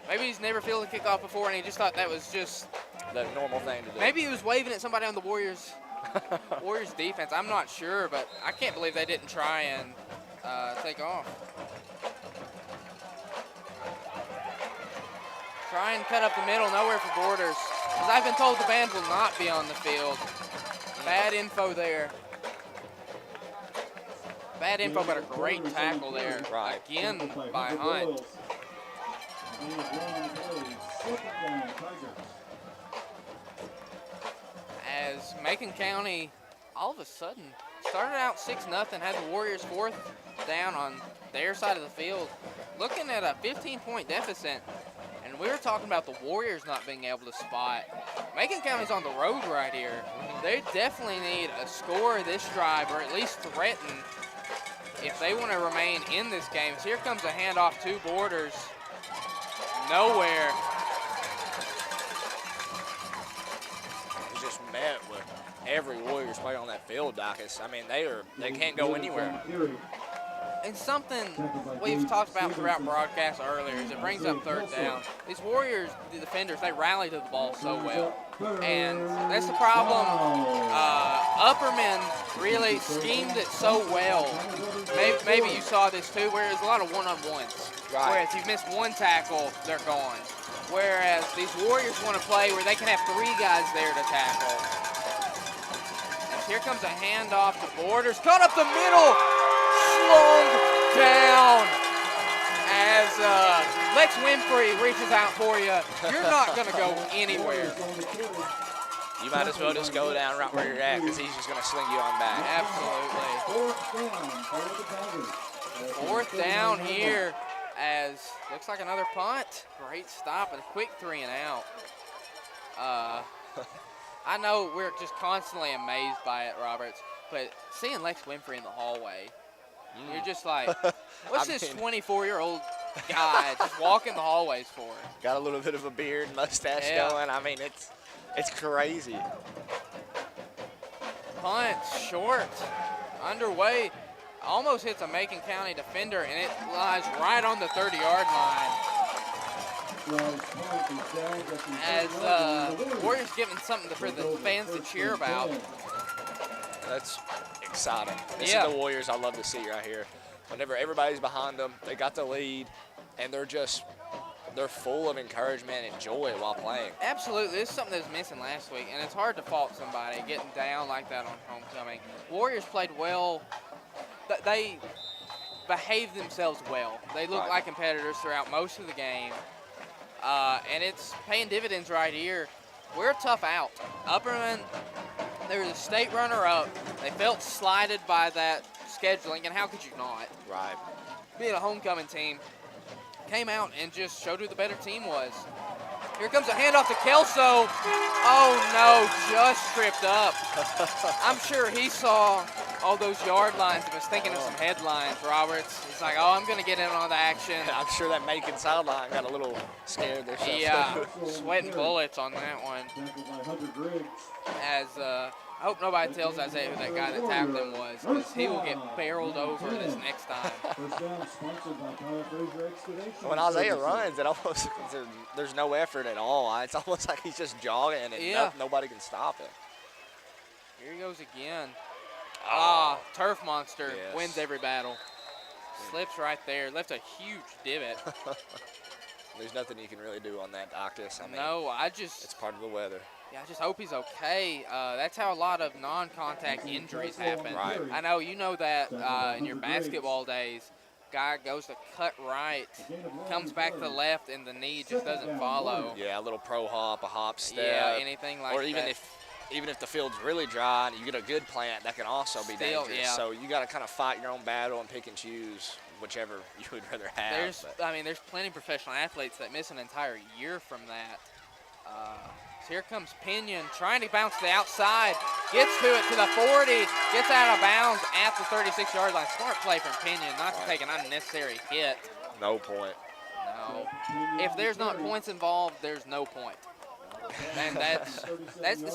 Maybe he's never fielded a kickoff before and he just thought that was just, The normal thing to do. maybe he was waving at somebody on the Warriors defense. I'm not sure, but I can't believe they didn't try and take off. Try and cut up the middle, nowhere for Borders. Because I've been told the band will not be on the field. Bad info there. Bad info, but a great tackle there. Right. Again by Hunt. As Macon County, all of a sudden, started out 6-0, had the Warriors 4th down on their side of the field, looking at a 15-point deficit. And we were talking about the Warriors not being able to spot. Macon County's on the road right here. They definitely need a score this drive, or at least threaten, if they want to remain in this game. So here comes a handoff to Borders. Nowhere. He just met with every Warriors player on that field, Dacus. I mean, they can't go anywhere. And something we've talked about throughout broadcast earlier is it brings up third down. These Warriors, the defenders, they rally to the ball so well. And that's the problem. Upperman really schemed it so well. Maybe you saw this too, where there's a lot of one-on-ones. Right. Where if you've missed one tackle, they're gone. Whereas these Warriors want to play where they can have 3 guys there to tackle. As here comes a handoff to Borders. Caught up the middle. Slowed down as Lex Winfrey reaches out for you. You're not going to go anywhere. You might as well just go down right where you're at because he's just going to sling you on back. Absolutely. 4th down here as looks like another punt. Great stop and a quick 3 and out. I know we're just constantly amazed by it, Roberts, but seeing Lex Winfrey in the hallway, you're just like, what's this 24-year-old guy just walking the hallways for? Got a little bit of a beard, mustache going. I mean, it's crazy. Punt, short, underway. Almost hits a Macon County defender, and it lies right on the 30-yard line. As Warriors giving something for the fans to cheer about. That's exciting. This is the Warriors I love to see right here. Whenever everybody's behind them, they got the lead, and they're full of encouragement and joy while playing. Absolutely. This is something that was missing last week, and it's hard to fault somebody getting down like that on homecoming. Warriors played well. They behaved themselves well. They looked like competitors throughout most of the game, and it's paying dividends right here. We're a tough out. Upperman, they were the state runner-up. They felt slighted by that scheduling, and how could you not? Right. Being a homecoming team, came out and just showed who the better team was. Here comes a handoff to Kelso. Oh no, just tripped up. I'm sure he saw all those yard lines and was thinking of some headlines, Roberts. He's like, oh, I'm going to get in on the action. I'm sure that Macon sideline got a little scared there. Yeah, sweating bullets on that one. As I hope nobody tells Isaiah who that guy that tackled him was, because he will get barreled over this next time. When Isaiah runs, it almost there's no effort at all. It's almost like he's just jogging and nobody can stop him. Here he goes again. Turf Monster wins every battle. Slips right there, left a huge divot. There's nothing you can really do on that, Doctus. I mean, no, it's part of the weather. Yeah, I just hope he's okay. That's how a lot of non-contact injuries happen. Right. I know you know that in your basketball days. Guy goes to cut right, comes back to the left, and the knee just doesn't follow. Yeah, a little pro hop, a hop step. Yeah, anything like that. Or even if even if the field's really dry and you get a good plant, that can also be dangerous. Yeah. So you got to kind of fight your own battle and pick and choose whichever you would rather have. There's plenty of professional athletes that miss an entire year from that. So here comes Pinion trying to bounce to the outside, gets to it to the 40, gets out of bounds at the 36-yard line. Smart play from Pinion not to take an unnecessary hit. No point. No. If there's not points involved, there's no point. And that's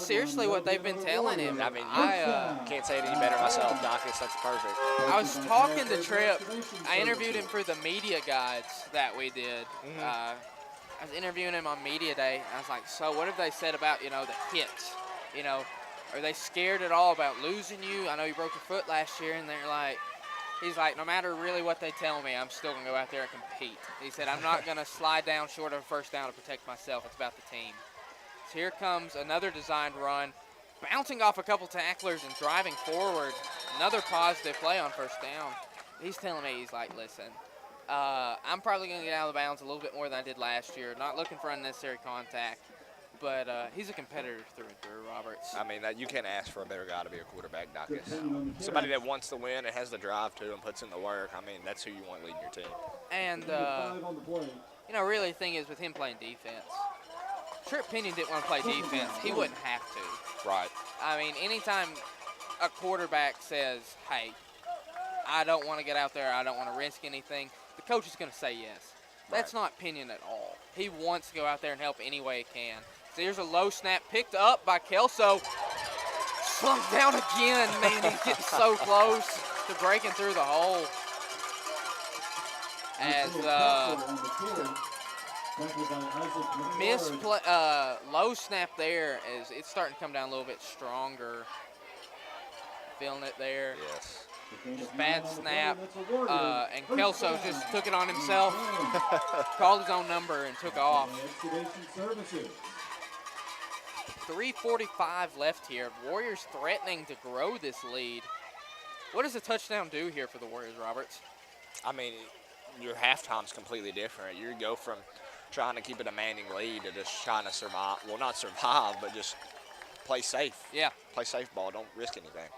seriously what they've been telling him. I mean, I can't say it any better myself, Docus. That's perfect. I was talking to Tripp. I interviewed him for the media guides that we did. I was interviewing him on media day. And I was like, so what have they said about, the hits? Are they scared at all about losing you? I know you broke your foot last year, and he's like, no matter really what they tell me, I'm still going to go out there and compete. He said, I'm not going to slide down short of a first down to protect myself. It's about the team. So here comes another designed run, bouncing off a couple tacklers and driving forward. Another positive play on first down. He's telling me, he's like, listen, I'm probably going to get out of the bounds a little bit more than I did last year. Not looking for unnecessary contact. But he's a competitor through and through, Roberts. I mean, you can't ask for a better guy to be a quarterback, Docus. Somebody that wants to win and has the drive to and puts in the work. I mean, that's who you want leading your team. And, really the thing is with him playing defense, Tripp Pinion didn't want to play defense. He wouldn't have to. Right. I mean, anytime a quarterback says, hey, I don't want to get out there, I don't want to risk anything, the coach is going to say yes. That's not Pinion at all. He wants to go out there and help any way he can. So here's a low snap picked up by Kelso. Slumps down again. Man, he's getting so close to breaking through the hole. As low snap there, as it's starting to come down a little bit stronger. Feeling it there. Yes. Just bad snap, and Kelso just took it on himself, called his own number, and took off. 3:45 left here. Warriors threatening to grow this lead. What does a touchdown do here for the Warriors, Roberts? I mean, your halftime's completely different. You go from trying to keep a demanding lead to just trying to survive. Well, not survive, but just play safe. Yeah. Play safe ball. Don't risk anything.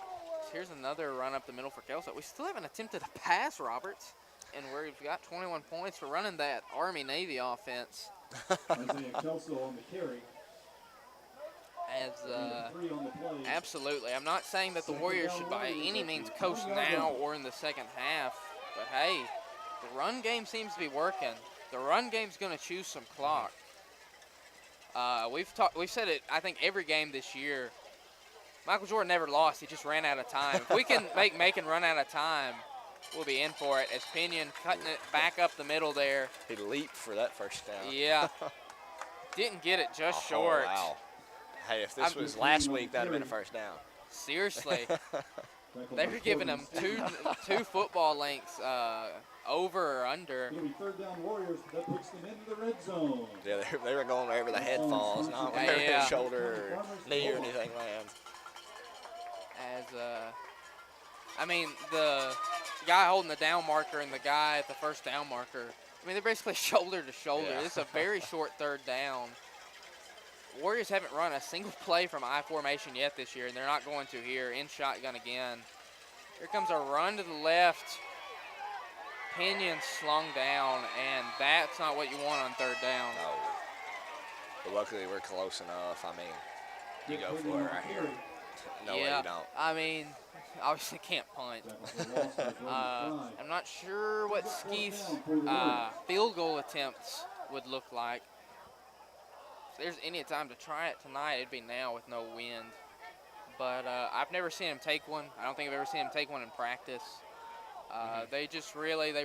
Here's another run up the middle for Kelso. We still haven't attempted a pass, Roberts, and we've got 21 points for running that Army-Navy offense. Kelso on the carry. Absolutely. I'm not saying that the Warriors should by any means coast now or in the second half, but hey, the run game seems to be working. The run game's going to choose some clock. We've said it, I think, every game this year. Michael Jordan never lost. He just ran out of time. If we can make Macon run out of time, we'll be in for it. As Pinion cutting it back up the middle there. He leaped for that first down. Yeah. Didn't get it just short. Wow. Hey, if this was last week, that would have been a first down. Seriously. They were giving him two football lengths over or under. It'll be third down Warriors. That puts them into the red zone. Yeah, they were going wherever the head falls, not wherever the shoulder or knee or anything lands. The guy holding the down marker and the guy at the first down marker, they're basically shoulder to shoulder. Yeah. This is a very short third down. Warriors haven't run a single play from I formation yet this year, and they're not going to here. In shotgun again. Here comes a run to the left. Pinion slung down, and that's not what you want on third down. No. But luckily, we're close enough. You go for it right here. No way you don't. Obviously can't punt. I'm not sure what Skeef's field goal attempts would look like. If there's any time to try it tonight, it'd be now with no wind. But I've never seen him take one. I don't think I've ever seen him take one in practice. They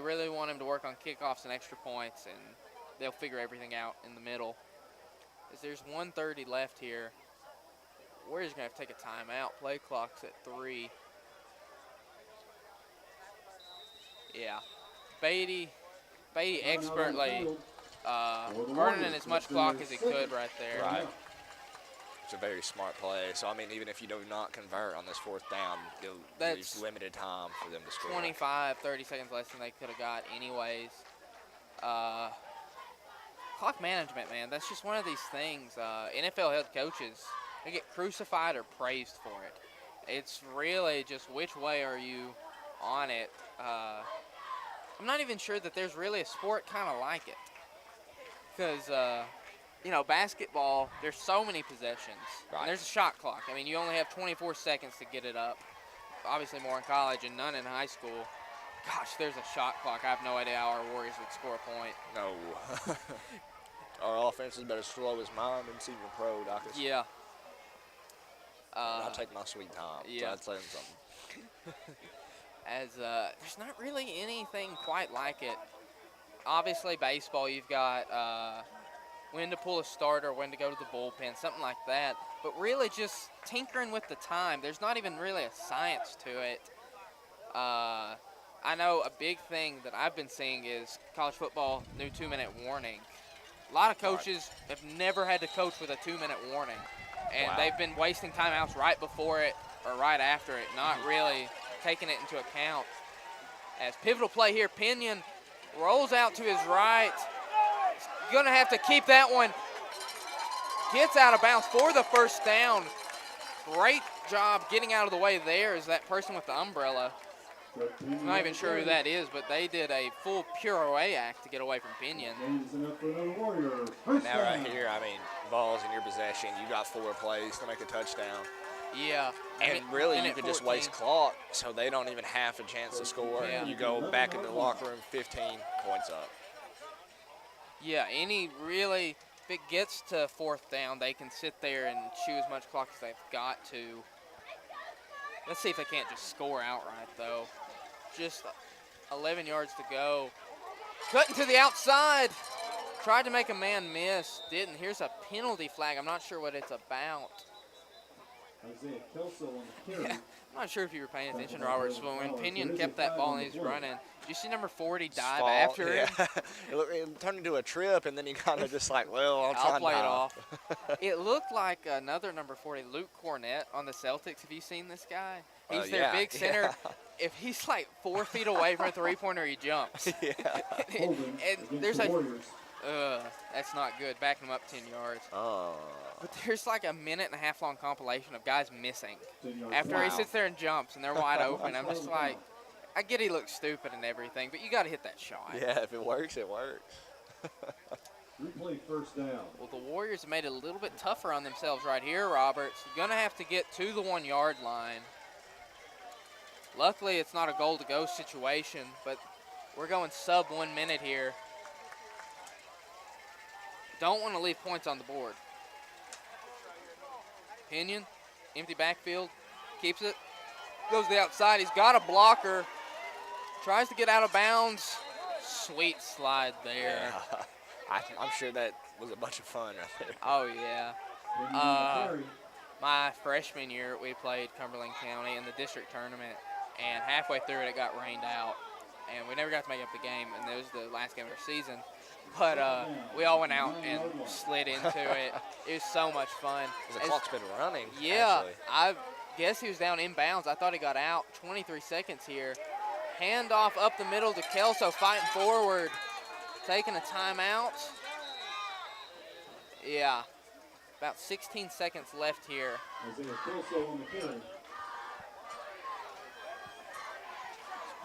really want him to work on kickoffs and extra points, and they'll figure everything out in the middle. As there's 1:30 left here. Warriors going to have to take a timeout. Play clock's at 3. Yeah. Beatty expertly burning as much clock as he could right there. Right. It's a very smart play. So, even if you do not convert on this fourth down, there's limited time for them to score. 25, 30 seconds less than they could have got anyways. Clock management, man, that's just one of these things. NFL head coaches They get crucified or praised for it. It's really just which way are you on it. I'm not even sure that there's really a sport kind of like it. Because, you know, basketball, there's so many possessions. Right. And there's a shot clock. I mean, you only have 24 seconds to get it up. Obviously more in college and none in high school. Gosh, there's a shot clock. I have no idea how our Warriors would score a point. No. Our offense is about as slow as mine in senior pro, Docus. Yeah. I'll take my sweet time. Yeah. So I'd say something. As there's not really anything quite like it. Obviously, baseball, you've got when to pull a starter, when to go to the bullpen, something like that. But really just tinkering with the time. There's not even really a science to it. I know a big thing that I've been seeing is college football, new 2-minute warning. A lot of coaches have never had to coach with a 2-minute warning. And they've been wasting timeouts right before it or right after it, not really taking it into account. As pivotal play here, Pinion rolls out to his right. He's going to have to keep that one. Gets out of bounds for the first down. Great job getting out of the way there is that person with the umbrella. I'm not even sure who that is, but they did a full pirouette act to get away from Pinion. Now right here, I mean, ball's in your possession. You got 4 plays to make a touchdown. Yeah. And really, you could just waste clock, so they don't even have a chance to score. Yeah. You go back into the locker room, 15 points up. Yeah, if it gets to 4th down, they can sit there and chew as much clock as they've got to. Let's see if they can't just score outright, though. Just 11 yards to go. Cutting to the outside. Tried to make a man miss. Didn't. Here's a penalty flag. I'm not sure what it's about. Isaiah Kelso on the carry. I'm not sure if you were paying attention, Roberts, but when Pinion kept that ball and he's running, did you see number 40 dive after him? It turned into a trip, and then he kind of just like, well, I'll play it off. It looked like another number 40, Luke Cornett on the Celtics. Have you seen this guy? He's their big center. Yeah. If he's like 4 feet away from a three-pointer, he jumps. Yeah. and there's that's not good. Backing him up 10 yards. Oh. But there's like a 1.5-minute long compilation of guys missing after he sits there and jumps and they're wide open. I'm just like, I get he looks stupid and everything, but you got to hit that shot. Yeah, if it works, it works. Replay first down. Well, the Warriors made it a little bit tougher on themselves right here, Roberts. You're going to have to get to the 1-yard line. Luckily, it's not a goal-to-go situation, but we're going sub 1 minute here. Don't want to leave points on the board. Pinion, empty backfield, keeps it, goes to the outside. He's got a blocker, tries to get out of bounds. Sweet slide there. Yeah. I'm sure that was a bunch of fun right there. Oh, yeah. My freshman year, we played Cumberland County in the district tournament, and halfway through it got rained out, and we never got to make up the game, and it was the last game of our season. But we all went out and slid into it. It was so much fun. The clock's been running. Yeah, actually. I guess he was down inbounds. I thought he got out. 23 seconds here. Handoff up the middle to Kelso, fighting forward. Taking a timeout. Yeah, about 16 seconds left here. Isaiah Kelso on the carry.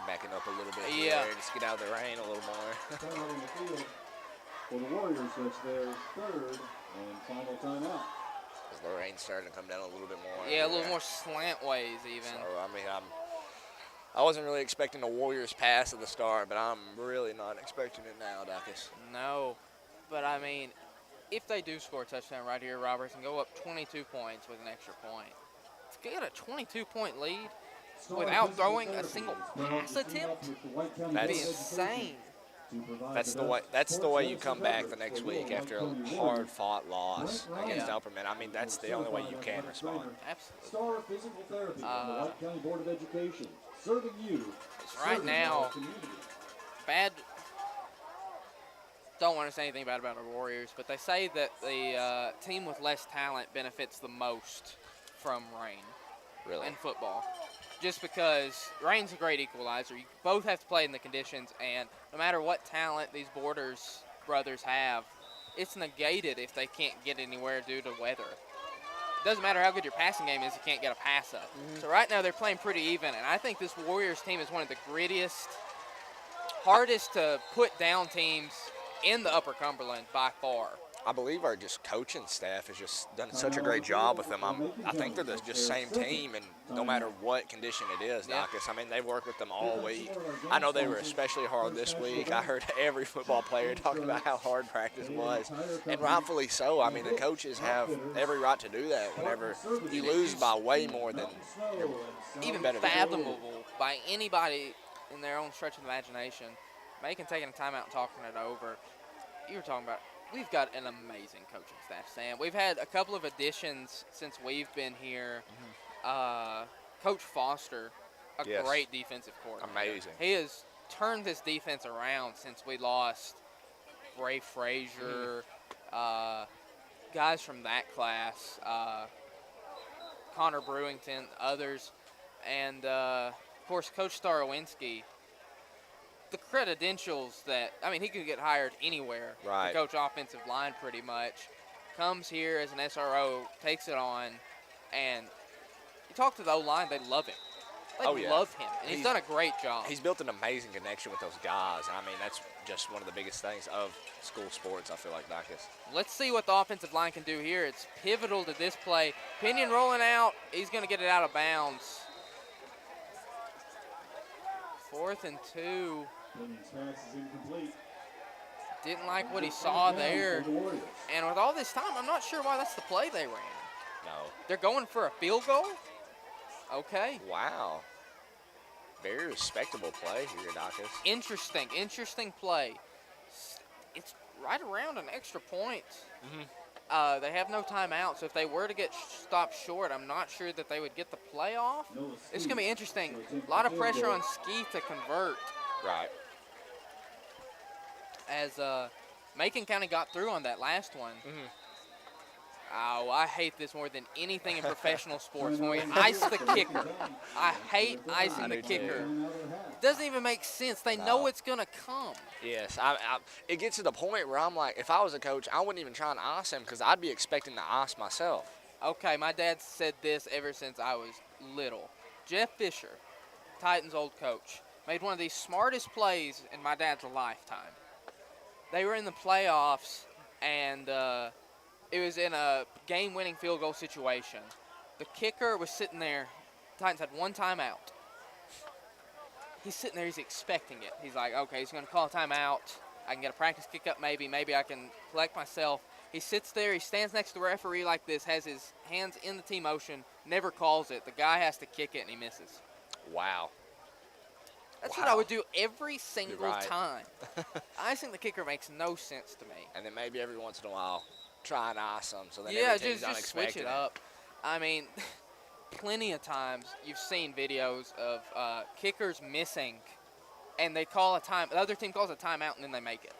Backing up a little bit Yeah. here, just get out of the rain a little more. Timeout on the field for the Warriors. That's their 3rd and final timeout. As the rain's starting to come down a little bit more. Yeah, a little more slant ways even. So, I mean, I wasn't really expecting a Warriors pass at the start, but I'm really not expecting it now, Dacus. No, but I mean, if they do score a touchdown right here, Roberts, and go up 22 points with an extra point, to get a 22-point lead without throwing a single pass attempt, that'd be insane. That's the way you come back the next week after a hard-fought loss against Upperman. I mean, that's the only way you can respond. Absolutely. Star Physical Therapy from the White County Board of Education, serving you. Right now, don't want to say anything bad about our Warriors, but they say that the team with less talent benefits the most from rain in football. Just because rain's a great equalizer. You both have to play in the conditions, and no matter what talent these brothers have, it's negated if they can't get anywhere due to weather. doesn't matter how good your passing game is, you can't get a pass up. So right now they're playing pretty even, and I think this Warriors team is one of the grittiest, hardest to put down teams in the Upper Cumberland by far. I believe our just coaching staff has just done such a great job with them. I think they're the just same team, and no matter what condition it is, Dacus. I mean, they've worked with them all week. I know they were especially hard this week. I heard every football player talking about how hard practice was, and rightfully so. I mean, the coaches have every right to do that whenever you lose by way more than even better. fathomable by anybody in their own stretch of imagination. Macon taking a timeout and talking it over. You were talking about, we've got an amazing coaching staff, Sam. We've had a couple of additions since we've been here. Coach Foster, a great defensive coordinator. Amazing. He has turned this defense around since we lost Ray Frazier, guys from that class, Connor Brewington, others, and, of course, Coach Starowinski. The credentials that, I mean, he could get hired anywhere to coach offensive line pretty much. Comes here as an SRO, takes it on, and you talk to the O-line, they love him. They love him, and he's done a great job. He's built an amazing connection with those guys. I mean, that's just one of the biggest things of school sports, I feel like, Dacus. Let's see what the offensive line can do here. It's pivotal to this play. Pinion rolling out. He's going to get it out of bounds. 4th and 2. Didn't like what he saw there. And with all this time, I'm not sure why that's the play they ran. No. They're going for a field goal? Okay. Wow. Very respectable play here, Dacus. Interesting play. It's right around an extra point. They have no timeout, so if they were to get stopped short, I'm not sure that they would get the play off. It's going to be interesting. A lot of pressure on Ski to convert. Right. As Macon County got through on that last one. Oh, I hate this more than anything in professional sports. When we ice the kicker, I hate icing the kicker. It doesn't even make sense. They know it's going to come. Yes. It gets to the point where I'm like, if I was a coach, I wouldn't even try and ice him because I'd be expecting to ice myself. Okay, my dad said this ever since I was little. Jeff Fisher, Titans' old coach, made one of the smartest plays in my dad's lifetime. They were in the playoffs, and it was in a game-winning field goal situation. The kicker was sitting there. The Titans had one timeout. He's sitting there. He's expecting it. He's like, okay, he's going to call a timeout. I can get a practice kick up maybe. Maybe I can collect myself. He sits there. He stands next to the referee like this, has his hands in the T-motion, never calls it. The guy has to kick it, and he misses. Wow. That's what I would do every single time. Icing the kicker makes no sense to me. And then maybe every once in a while, try and ice them so then just switch it up. I mean, plenty of times you've seen videos of kickers missing, and they call a time. The other team calls a timeout, and then they make it.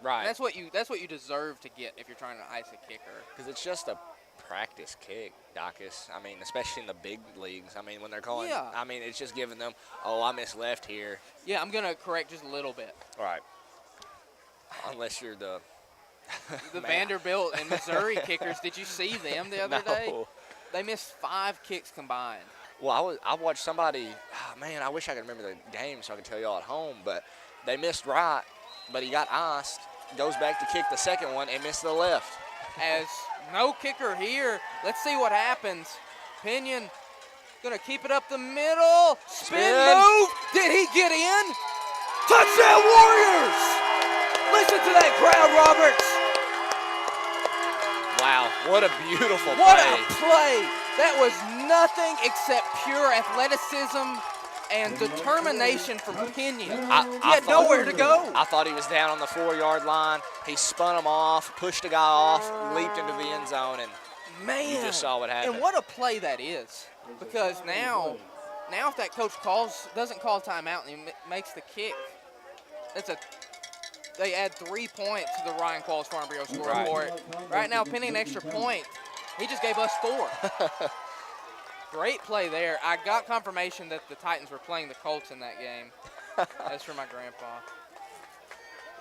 Right. And that's what you deserve to get if you're trying to ice a kicker. Because it's just a practice kick, Dacus. I mean, especially in the big leagues. I mean, when they're calling, I mean, it's just giving them, oh, I missed left here. Yeah, I'm going to correct just a little bit. All right. Unless you're the Vanderbilt and Missouri kickers. Did you see them the other day? They missed 5 kicks combined. Well, I watched somebody, man, I wish I could remember the game so I could tell y'all at home, but they missed right, but he got iced, goes back to kick the second one and missed the left. As no kicker here. Let's see what happens. Pinion gonna keep it up the middle. Spin move. Did he get in? Touchdown Warriors! Listen to that crowd, Roberts. Wow, what a beautiful play. What a play. That was nothing except pure athleticism and determination from Pinion. He had nowhere to go. I thought he was down on the 4-yard line. He spun him off, pushed the guy off, leaped into the end zone, and you just saw what happened. And what a play that is. Because now if that coach doesn't call timeout and he makes the kick, they add 3 points to the Ryan Qualls Farm Bureau score report. Right now, Penny an extra point. He just gave us 4. Great play there. I got confirmation that the Titans were playing the Colts in that game. That's for my grandpa.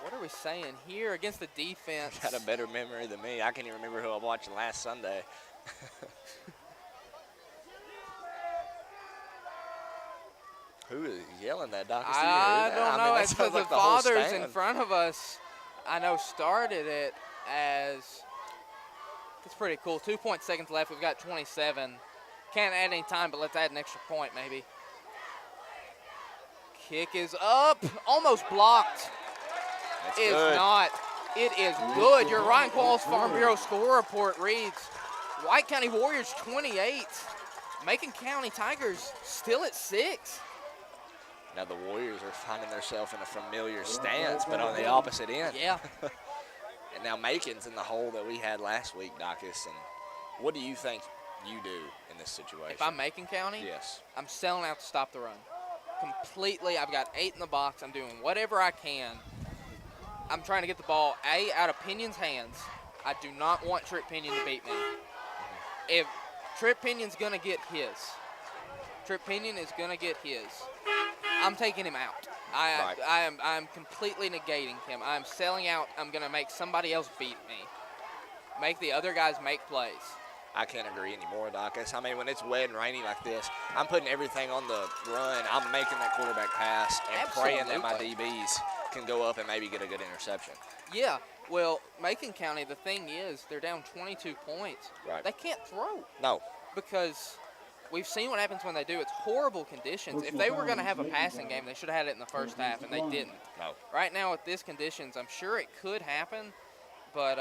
What are we saying here against the defense? Got a better memory than me. I can't even remember who I watched last Sunday. Who is yelling that, Doc? I don't know. It's because the whole fathers stand. in front of us, I know, started it as it's pretty cool. 2 seconds left. We've got 27. Can't add any time, but let's add an extra point maybe. Kick is up, almost blocked. That's Is good. not. It is good. Your Ryan Qualls Farm Bureau score report reads: White County Warriors 28, Macon County Tigers still at 6. Now the Warriors are finding themselves in a familiar stance, but on the opposite end. Yeah. And now Macon's in the hole that we had last week, Dacus. And what do you think you do in this situation? If I'm Macon County, yes, I'm selling out to stop the run. Completely. I've got 8 in the box. I'm doing whatever I can. I'm trying to get the ball, out of Pinion's hands. I do not want Trip Pinion to beat me. If Trip Pinion's going to get his, I'm taking him out. I'm completely negating him. I'm selling out. I'm going to make somebody else beat me. Make the other guys make plays. I can't agree anymore, Dacus. I mean, when it's wet and rainy like this, I'm putting everything on the run. I'm making that quarterback pass and praying that my DBs can go up and maybe get a good interception. Yeah. Well, Macon County, the thing is, they're down 22 points. Right. They can't throw. No. Because we've seen what happens when they do. It's horrible conditions. If they were going to have a passing game, they should have had it in the first half, and they didn't. No. Right now with these conditions, I'm sure it could happen, but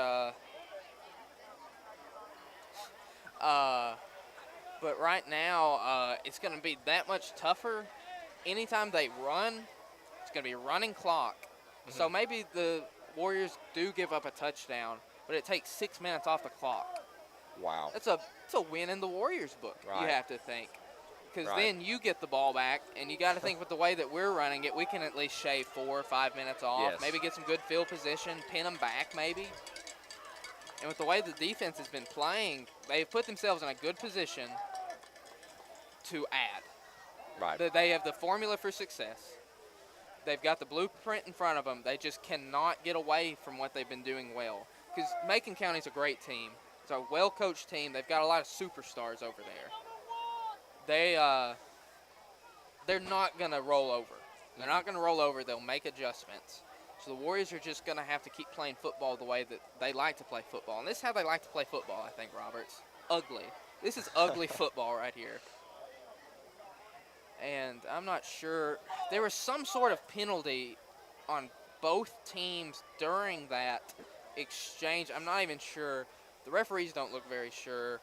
right now it's going to be that much tougher. Anytime they run, it's going to be a running clock. Mm-hmm. So maybe the Warriors do give up a touchdown, but it takes 6 minutes off the clock. Wow. It's a win in the Warriors book, Right. you have to think. Because Right. then you get the ball back, and you got to think with the way that we're running it, we can at least shave 4 or 5 minutes off, Yes. maybe get some good field position, pin them back maybe. And with the way the defense has been playing, they've put themselves in a good position to add. Right. They have the formula for success. They've got the blueprint in front of them. They just cannot get away from what they've been doing well. Because Macon County's a great team. It's a well-coached team. They've got a lot of superstars over there. They're not going to roll over. They're not going to roll over. They'll make adjustments. So the Warriors are just going to have to keep playing football the way that they like to play football. And this is how they like to play football, I think, Roberts. Ugly. This is ugly football right here. And I'm not sure. There was some sort of penalty on both teams during that exchange. I'm not even sure. The referees don't look very sure.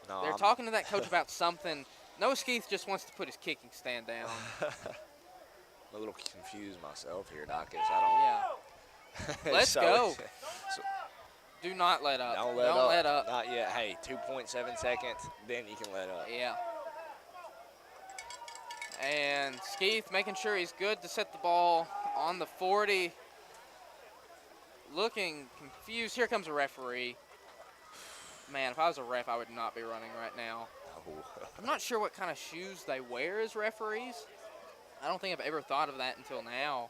No, They're talking to that coach about something. Noah Skeeth just wants to put his kicking stand down. I'm a little confused myself here, Dacus. I don't. Yeah. Let's So- go. so Do not let up. don't let up. Not yet. Hey, 2.7 seconds, then you can let up. Yeah. And Skeeth making sure he's good to set the ball on the 40. Looking confused. Here comes a referee. Man, if I was a ref, I would not be running right now. Oh. I'm not sure what kind of shoes they wear as referees. I don't think I've ever thought of that until now.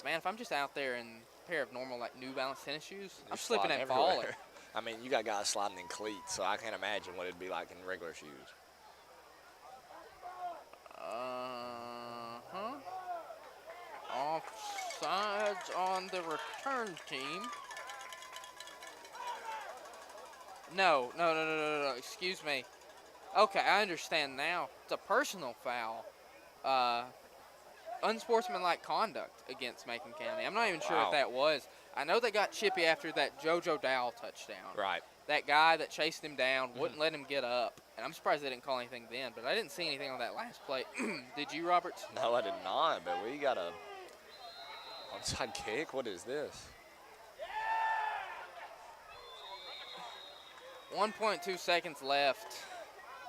Man, if I'm just out there in a pair of normal, like, New Balance tennis shoes, I'm slipping Sliding and falling. everywhere. I mean, you got guys sliding in cleats, so I can't imagine what it'd be like in regular shoes. Offsides on the return team. No. Excuse me. Okay, I understand now. It's a personal foul. Unsportsmanlike conduct against Macon County. I'm not even sure Wow. what that was. I know they got chippy after that JoJo Dowell touchdown. Right. That guy that chased him down wouldn't let him get up. And I'm surprised they didn't call anything then, but I didn't see anything on that last play. Did you, Roberts? No, I did not, but we got a onside kick. What is this? 1.2 seconds left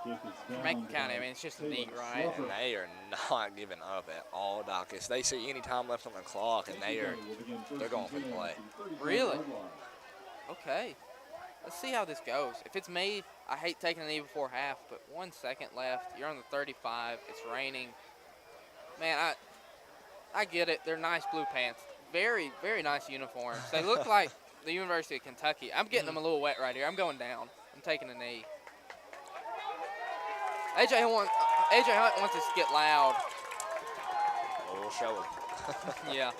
for Macon County. I mean, it's just a knee, right? And they are not giving up at all, Dacus. They see any time left on the clock, and they're going for the play. Really? Okay. Let's see how this goes. If it's me, I hate taking a knee before half, but 1 second left. You're on the 35. It's raining. Man, I get it. They're nice blue pants. Very, very nice uniforms. They look like the University of Kentucky. I'm getting them a little wet right here. I'm going down. I'm taking a knee. AJ Hunt wants us to get loud. Well, we'll show him. Yeah.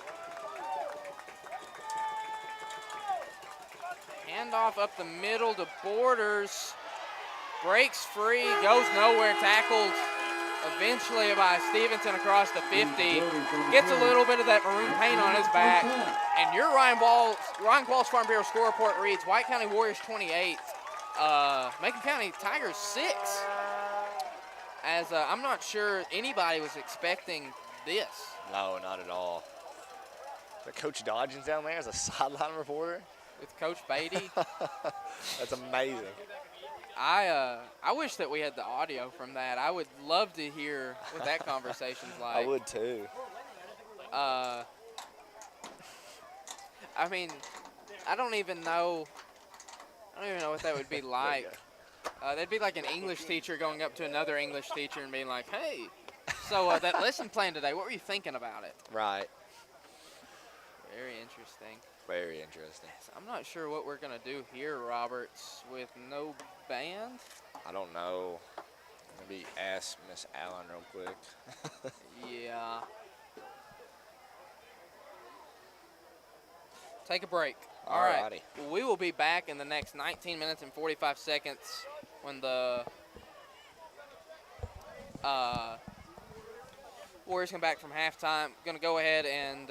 Handoff up the middle to Borders. Breaks free, goes nowhere, tackled eventually by Stevenson across the 50. Gets a little bit of that maroon paint on his back. And your Ryan Qualls Farm Bureau score report reads White County Warriors 28, Macon County Tigers 6. As I'm not sure anybody was expecting this. No, not at all. But Coach Dodgens down there as a sideline reporter. With Coach Beatty. That's amazing. I wish that we had the audio from that. I would love to hear what that conversation's like. I would too. I mean, I don't even know what that would be like. That'd be like an English teacher going up to another English teacher and being like, "Hey, so that lesson plan today, what were you thinking about it?" Right. Very interesting. Very interesting. So I'm not sure what we're gonna do here, Roberts, with no band. I don't know. Maybe ask Miss Allen real quick. Yeah. Take a break. All right. Alrighty. We will be back in the next 19 minutes and 45 seconds when the Warriors come back from halftime. Going to go ahead and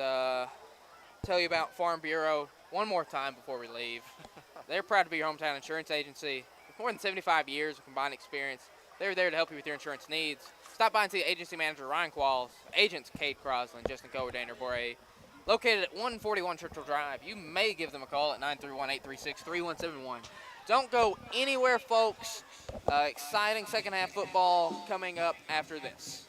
tell you about Farm Bureau one more time before we leave. They're proud to be your hometown insurance agency. With more than 75 years of combined experience, they're there to help you with your insurance needs. Stop by and see agency manager Ryan Qualls, agents Cade Crosland, Justin Coe, Daniel Bore. Located at 141 Churchill Drive, you may give them a call at 931-836-3171. Don't go anywhere, folks. Exciting second half football coming up after this.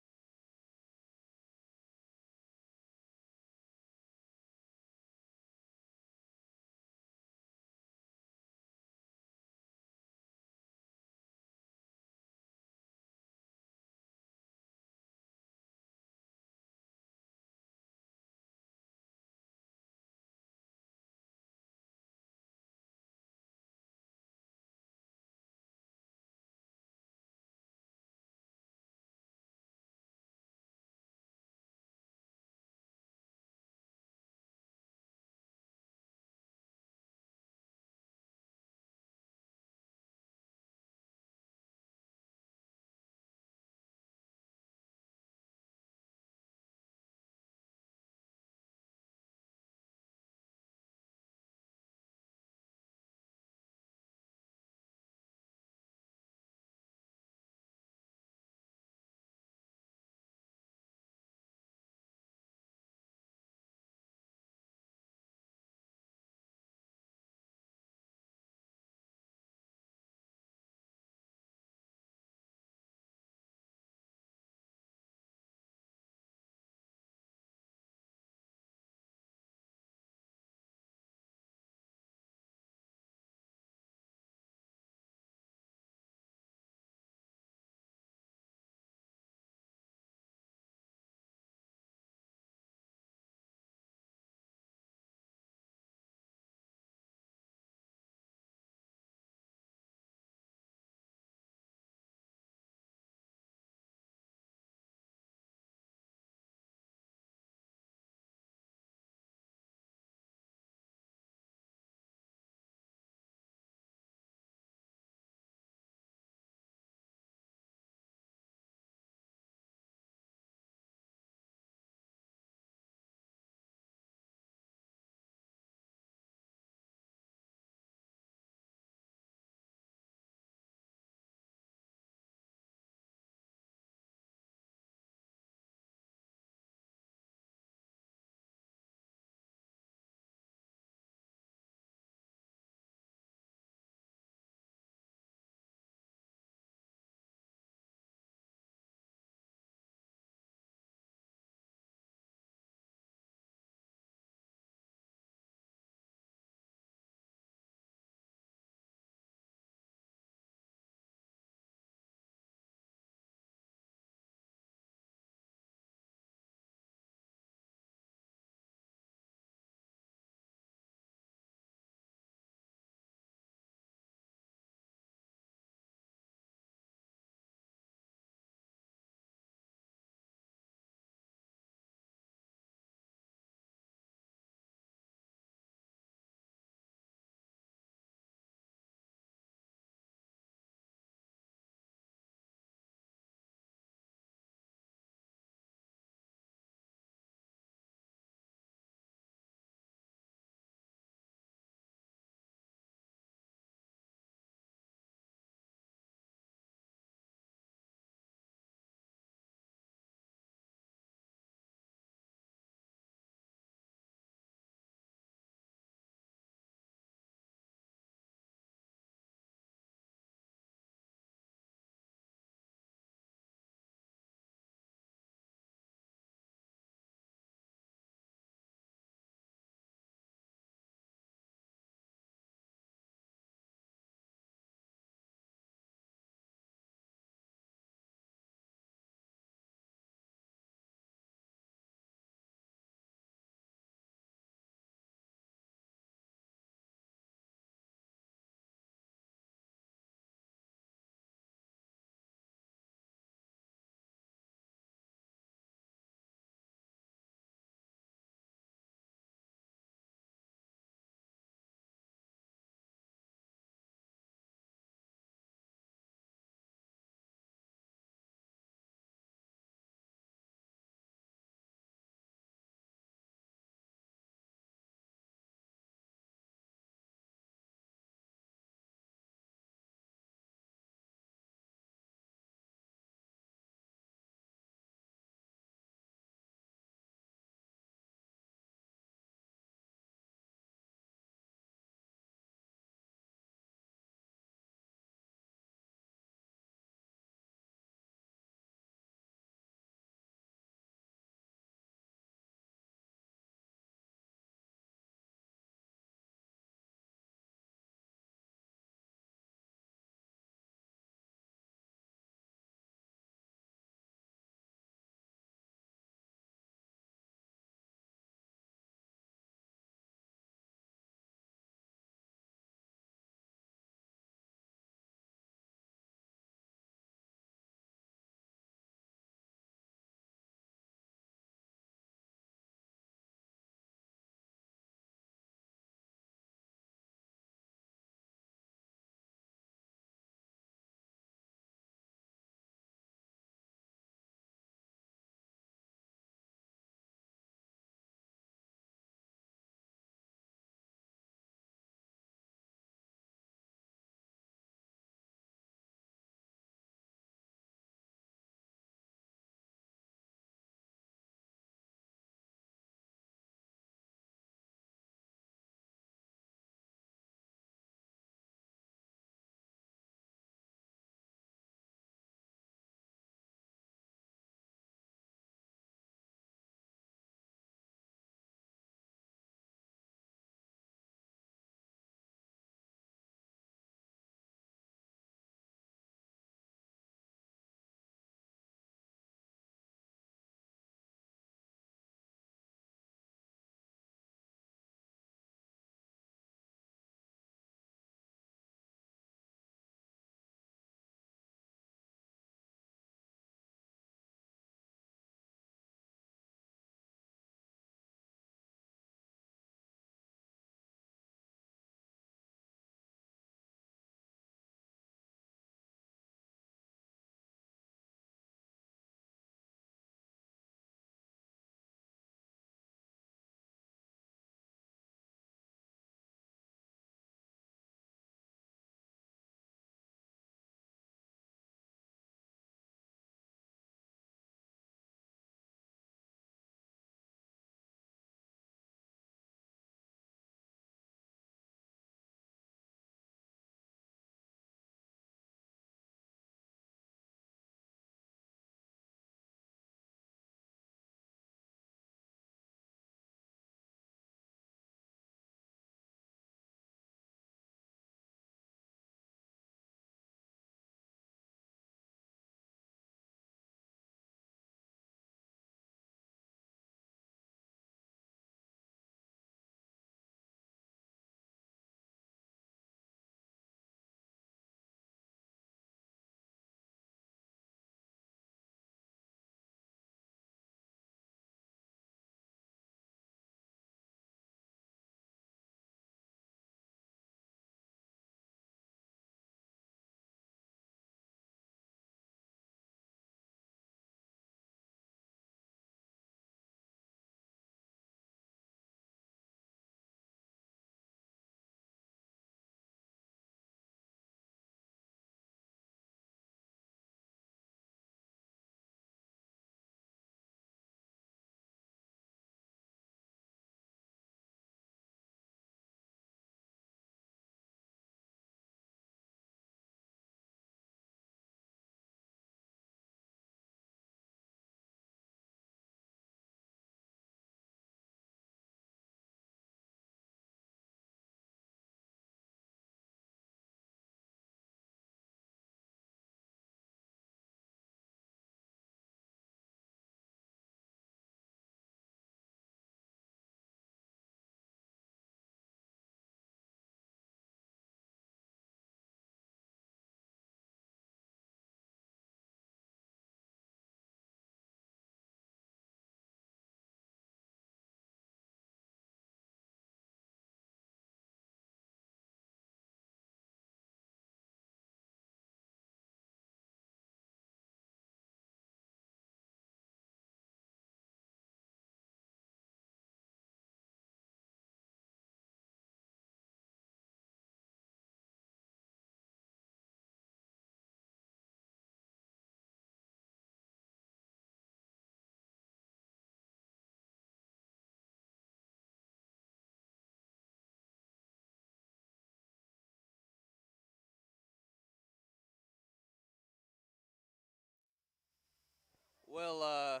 Well,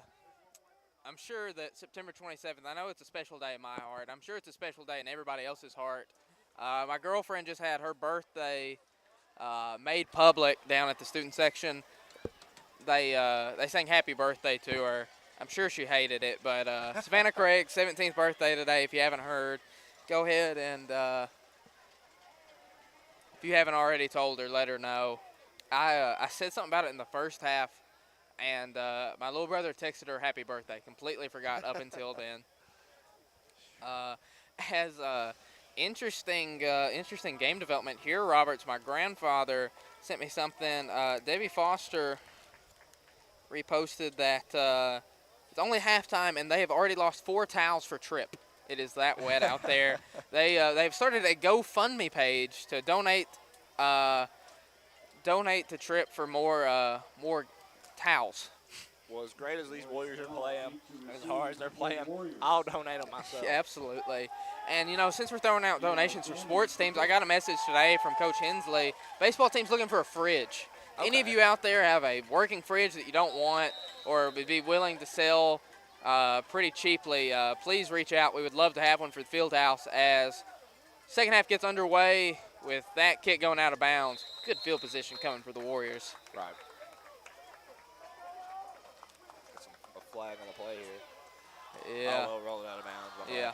I'm sure that September 27th, I know it's a special day in my heart. I'm sure it's a special day in everybody else's heart. My girlfriend just had her birthday made public down at the student section. They sang happy birthday to her. I'm sure she hated it, but Savannah Craig's 17th birthday today. If you haven't heard, go ahead and if you haven't already told her, let her know. I said something about it in the first half, and my little brother texted her happy birthday. Completely forgot up until then. As interesting game development here, Roberts. My grandfather sent me something. Debbie Foster reposted that it's only halftime, and they have already lost 4 towels for Tripp. It is that wet out there. They've started a GoFundMe page to donate to Tripp for more towels. Well, as great as these Warriors are playing, as hard as they're playing, I'll donate them myself. Yeah, absolutely. And, you know, since we're throwing out donations for sports teams, I got a message today from Coach Hensley. Baseball team's looking for a fridge. Okay. Any of you out there have a working fridge that you don't want or would be willing to sell pretty cheaply, please reach out. We would love to have one for the field house as second half gets underway with that kick going out of bounds. Good field position coming for the Warriors. Right. A flag on the play here. Yeah. Oh, roll it out of bounds. Yeah.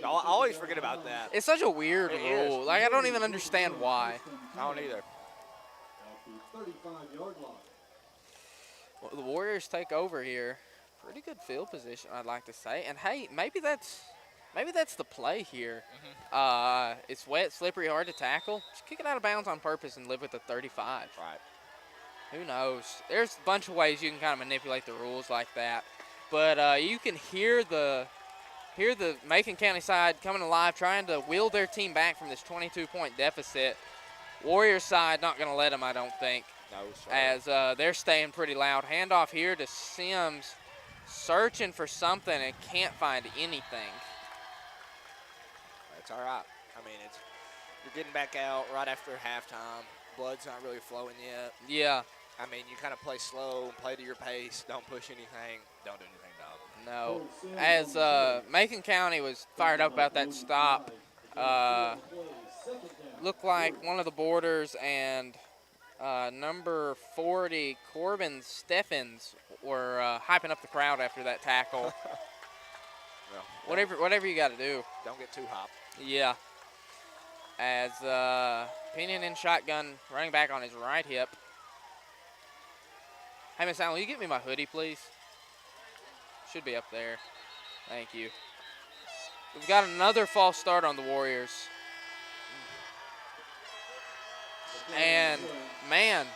I always forget about that. It's such a weird rule. Is. Like, I don't even understand why. I don't either. At the 35-yard line. Well, the Warriors take over here. Pretty good field position, I'd like to say. And, hey, maybe that's the play here. Mm-hmm. It's wet, slippery, hard to tackle. Just kick it out of bounds on purpose and live with the 35. Right. Who knows? There's a bunch of ways you can kind of manipulate the rules like that. But you can hear the Macon County side coming alive, trying to wheel their team back from this 22-point deficit. Warriors side not going to let them, I don't think. No, sir. As they're staying pretty loud. Handoff here to Sims, searching for something and can't find anything. It's all right. I mean, you're getting back out right after halftime. Blood's not really flowing yet. Yeah. I mean, you kind of play slow, play to your pace, don't push anything, don't do anything, dog. No. As Macon County was fired up about that stop, looked like one of the boarders and number 40, Corbin Steffens, were hyping up the crowd after that tackle. Well, Whatever you got to do. Don't get too hot. Yeah. As Pinion in shotgun, running back on his right hip. Hey, Miss Allen, will you get me my hoodie, please? Should be up there. Thank you. We've got another false start on the Warriors. And, man,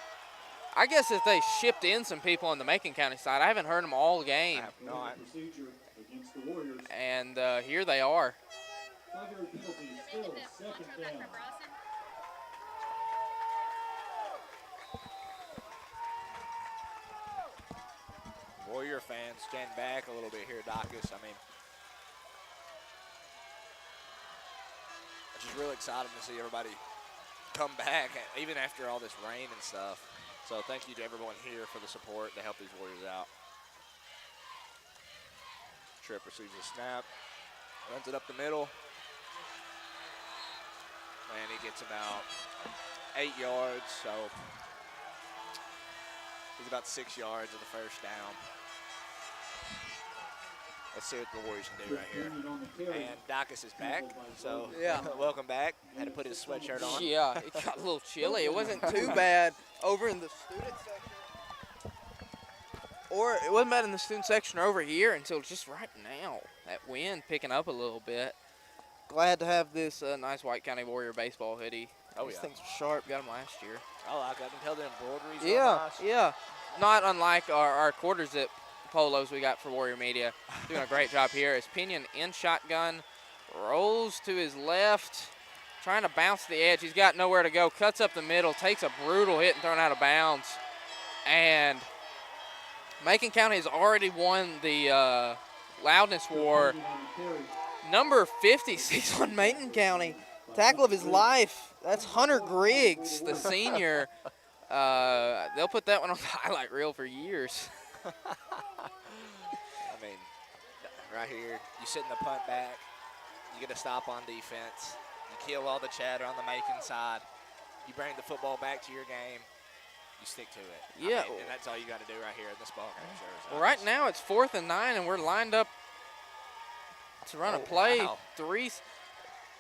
I guess if they shipped in some people on the Macon County side, I haven't heard them all game. And here they are. 5-yard penalty, still second down. Warrior fans stand back a little bit here, Dacus. I mean, it's just really exciting to see everybody come back, even after all this rain and stuff. So thank you to everyone here for the support to help these Warriors out. Tripp receives a snap, runs it up the middle, and he gets about 8 yards, so he's about 6 yards of the first down. Let's see what the Warriors can do right here. And Dacus is back, so yeah. Welcome back. Had to put his sweatshirt on. Yeah, it got a little chilly. It wasn't too bad over in the student section. Or it wasn't bad in the student section over here until just right now. That wind picking up a little bit. Glad to have this nice White County Warrior baseball hoodie. Oh, These yeah. things are sharp. Got them last year. Oh, I can tell the embroidery's Yeah, nice. yeah. Not unlike our quarter zip polos we got for Warrior Media. Doing a great job here as Pinion in shotgun, rolls to his left, trying to bounce the edge. He's got nowhere to go, cuts up the middle, takes a brutal hit and thrown out of bounds. And Macon County has already won the loudness war. Number 50 sees on Macon County. Tackle of his life. That's Hunter Griggs, the senior. They'll put that one on the highlight reel for years. I mean, right here, you sit in the punt back, you get a stop on defense, you kill all the chatter on the Macon side, you bring the football back to your game, you stick to it. Yeah. I mean, and that's all you got to do right here in this ball game. Sure, Well, right now it's 4th and 9, and we're lined up to run a play. Wow.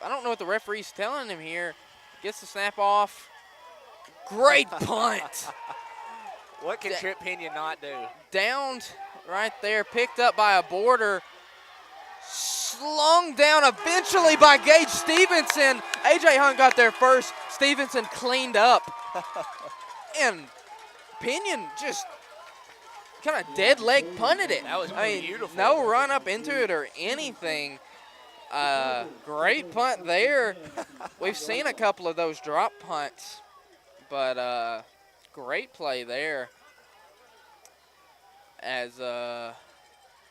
I don't know what the referee's telling him here. Gets the snap off. Great punt. What can Trip Pinion not do? Downed right there, picked up by a border. Slung down eventually by Gage Stevenson. A.J. Hunt got there first. Stevenson cleaned up. And Pinion just kind of dead leg punted it. That was beautiful. No run up into it or anything. Great punt there. We've seen a couple of those drop punts, but great play there. As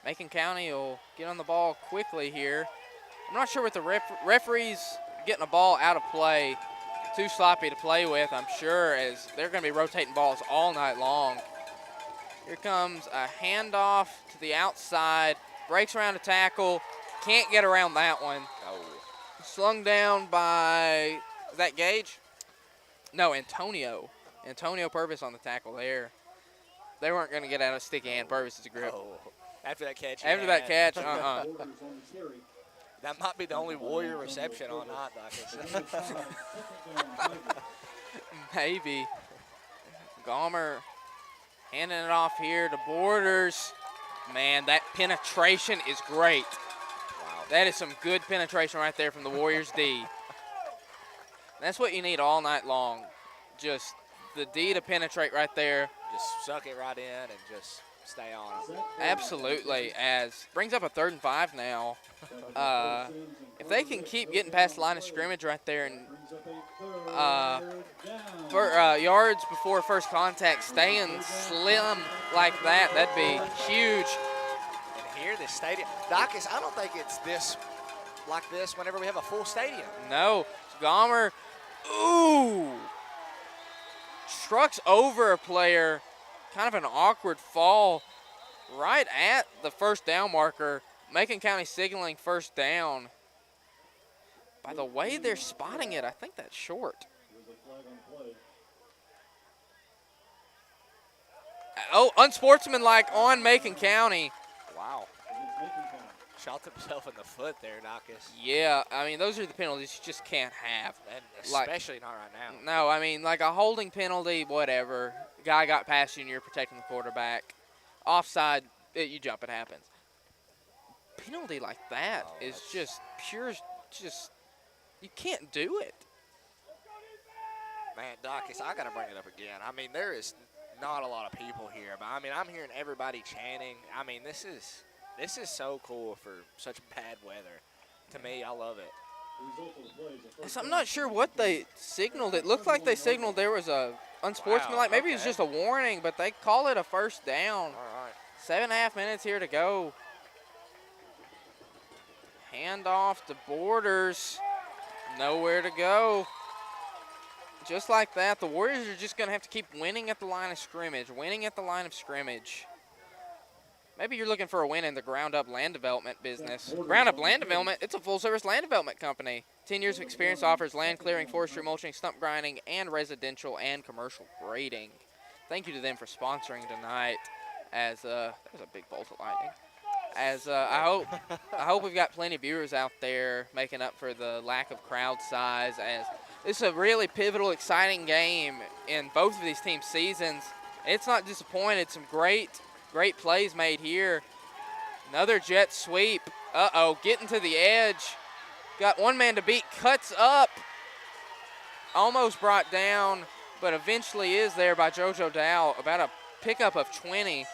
Macon County will get on the ball quickly here. I'm not sure what the referees getting a ball out of play. Too sloppy to play with, I'm sure, as they're going to be rotating balls all night long. Here comes a handoff to the outside. Breaks around a tackle. Can't get around that one. Oh. Slung down by, is that Gage? No, Antonio. Antonio Purvis on the tackle there. They weren't going to get out of sticky hand. Purvis's grip. Oh. After that catch. After that catch, That might be the only Warrior reception all night, Dawkins. Maybe. Gomer handing it off here to Borders. Man, that penetration is great. Wow. That is some good penetration right there from the Warriors D. That's what you need all night long. Just the D to penetrate right there. Just suck it right in and just stay on it. Absolutely. As brings up a 3rd and 5 now. If they can keep getting past the line of scrimmage right there and for yards before first contact, staying slim like that, that'd be huge. And here, this stadium, Dawkins, I don't think it's like this whenever we have a full stadium. No, Gomer, ooh, trucks over a player, kind of an awkward fall right at the first down marker. Macon County signaling first down. By the way they're spotting it, I think that's short. Oh, unsportsmanlike on Macon County. Wow. Shot himself in the foot there, Dawkins. Yeah, I mean, those are the penalties you just can't have. And especially not right now. No, I mean, like a holding penalty, whatever. Guy got past you and you're protecting the quarterback. Offside, you jump, it happens. Penalty like that is just pure, you can't do it. Man, Dawkins, I got to bring it up again. I mean, there is not a lot of people here, but I mean, I'm hearing everybody chanting. I mean, this is so cool for such bad weather. To me, I love it. So I'm not sure what they signaled. It looked like they signaled there was a unsportsmanlike. Maybe it was just a warning, but they call it a first down. All right. 7.5 minutes here to go. Handoff to Borders. Nowhere to go. Just like that, the Warriors are just going to have to keep winning at the line of scrimmage, Maybe you're looking for a win in the ground-up land development business. Ground-up land development, it's a full-service land development company. 10 years of experience, offers land clearing, forestry, mulching, stump grinding, and residential and commercial grading. Thank you to them for sponsoring tonight. As that was a big bolt of lightning. As I hope we've got plenty of viewers out there making up for the lack of crowd size. As this is a really pivotal, exciting game in both of these teams' seasons. It's not disappointed. Some great plays made here. Another jet sweep. Getting to the edge. Got one man to beat. Cuts up. Almost brought down, but eventually is there by JoJo Dow. About a pickup of 20.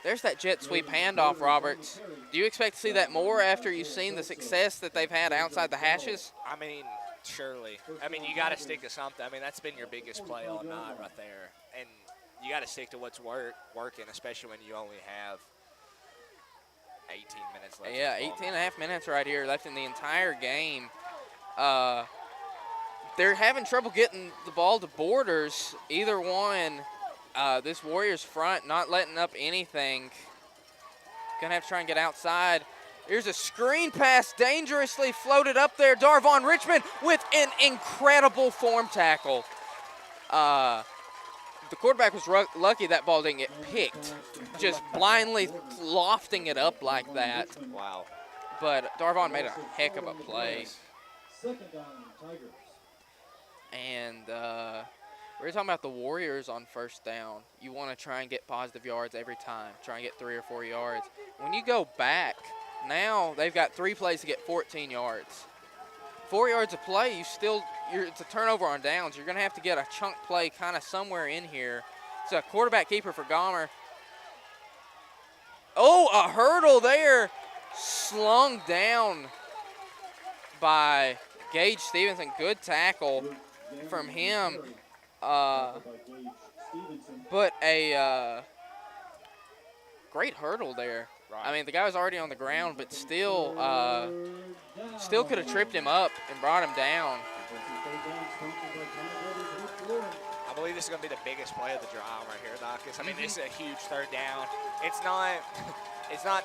There's that jet sweep handoff, Roberts. Do you expect to see that more after you've seen the success that they've had outside the hashes? I mean, surely. I mean, you got to stick to something. I mean, that's been your biggest play all night right there. And you got to stick to what's working, especially when you only have 18 minutes left. Yeah, 18 and a half minutes right here left in the entire game. They're having trouble getting the ball to Borders. Either one This Warriors front not letting up anything. Gonna have to try and get outside. Here's a screen pass, dangerously floated up there. Darvon Richmond with an incredible form tackle. The quarterback was lucky that ball didn't get picked, just blindly lofting it up like that. Wow. But Darvon made a heck of a play. Second down, Tigers. And we're talking about the Warriors on first down. You want to try and get positive yards every time. Try and get 3 or 4 yards. When you go back, now they've got 3 plays to get 14 yards. 4 yards of play, it's a turnover on downs. You're going to have to get a chunk play kind of somewhere in here. It's a quarterback keeper for Gomer. Oh, a hurdle there. Slung down by Gage Stevenson. Good tackle from him. But a great hurdle there. I mean, the guy was already on the ground, but still could have tripped him up and brought him down. I believe this is going to be the biggest play of the drive right here, Dawkins. I mean, this is a huge third down. It's not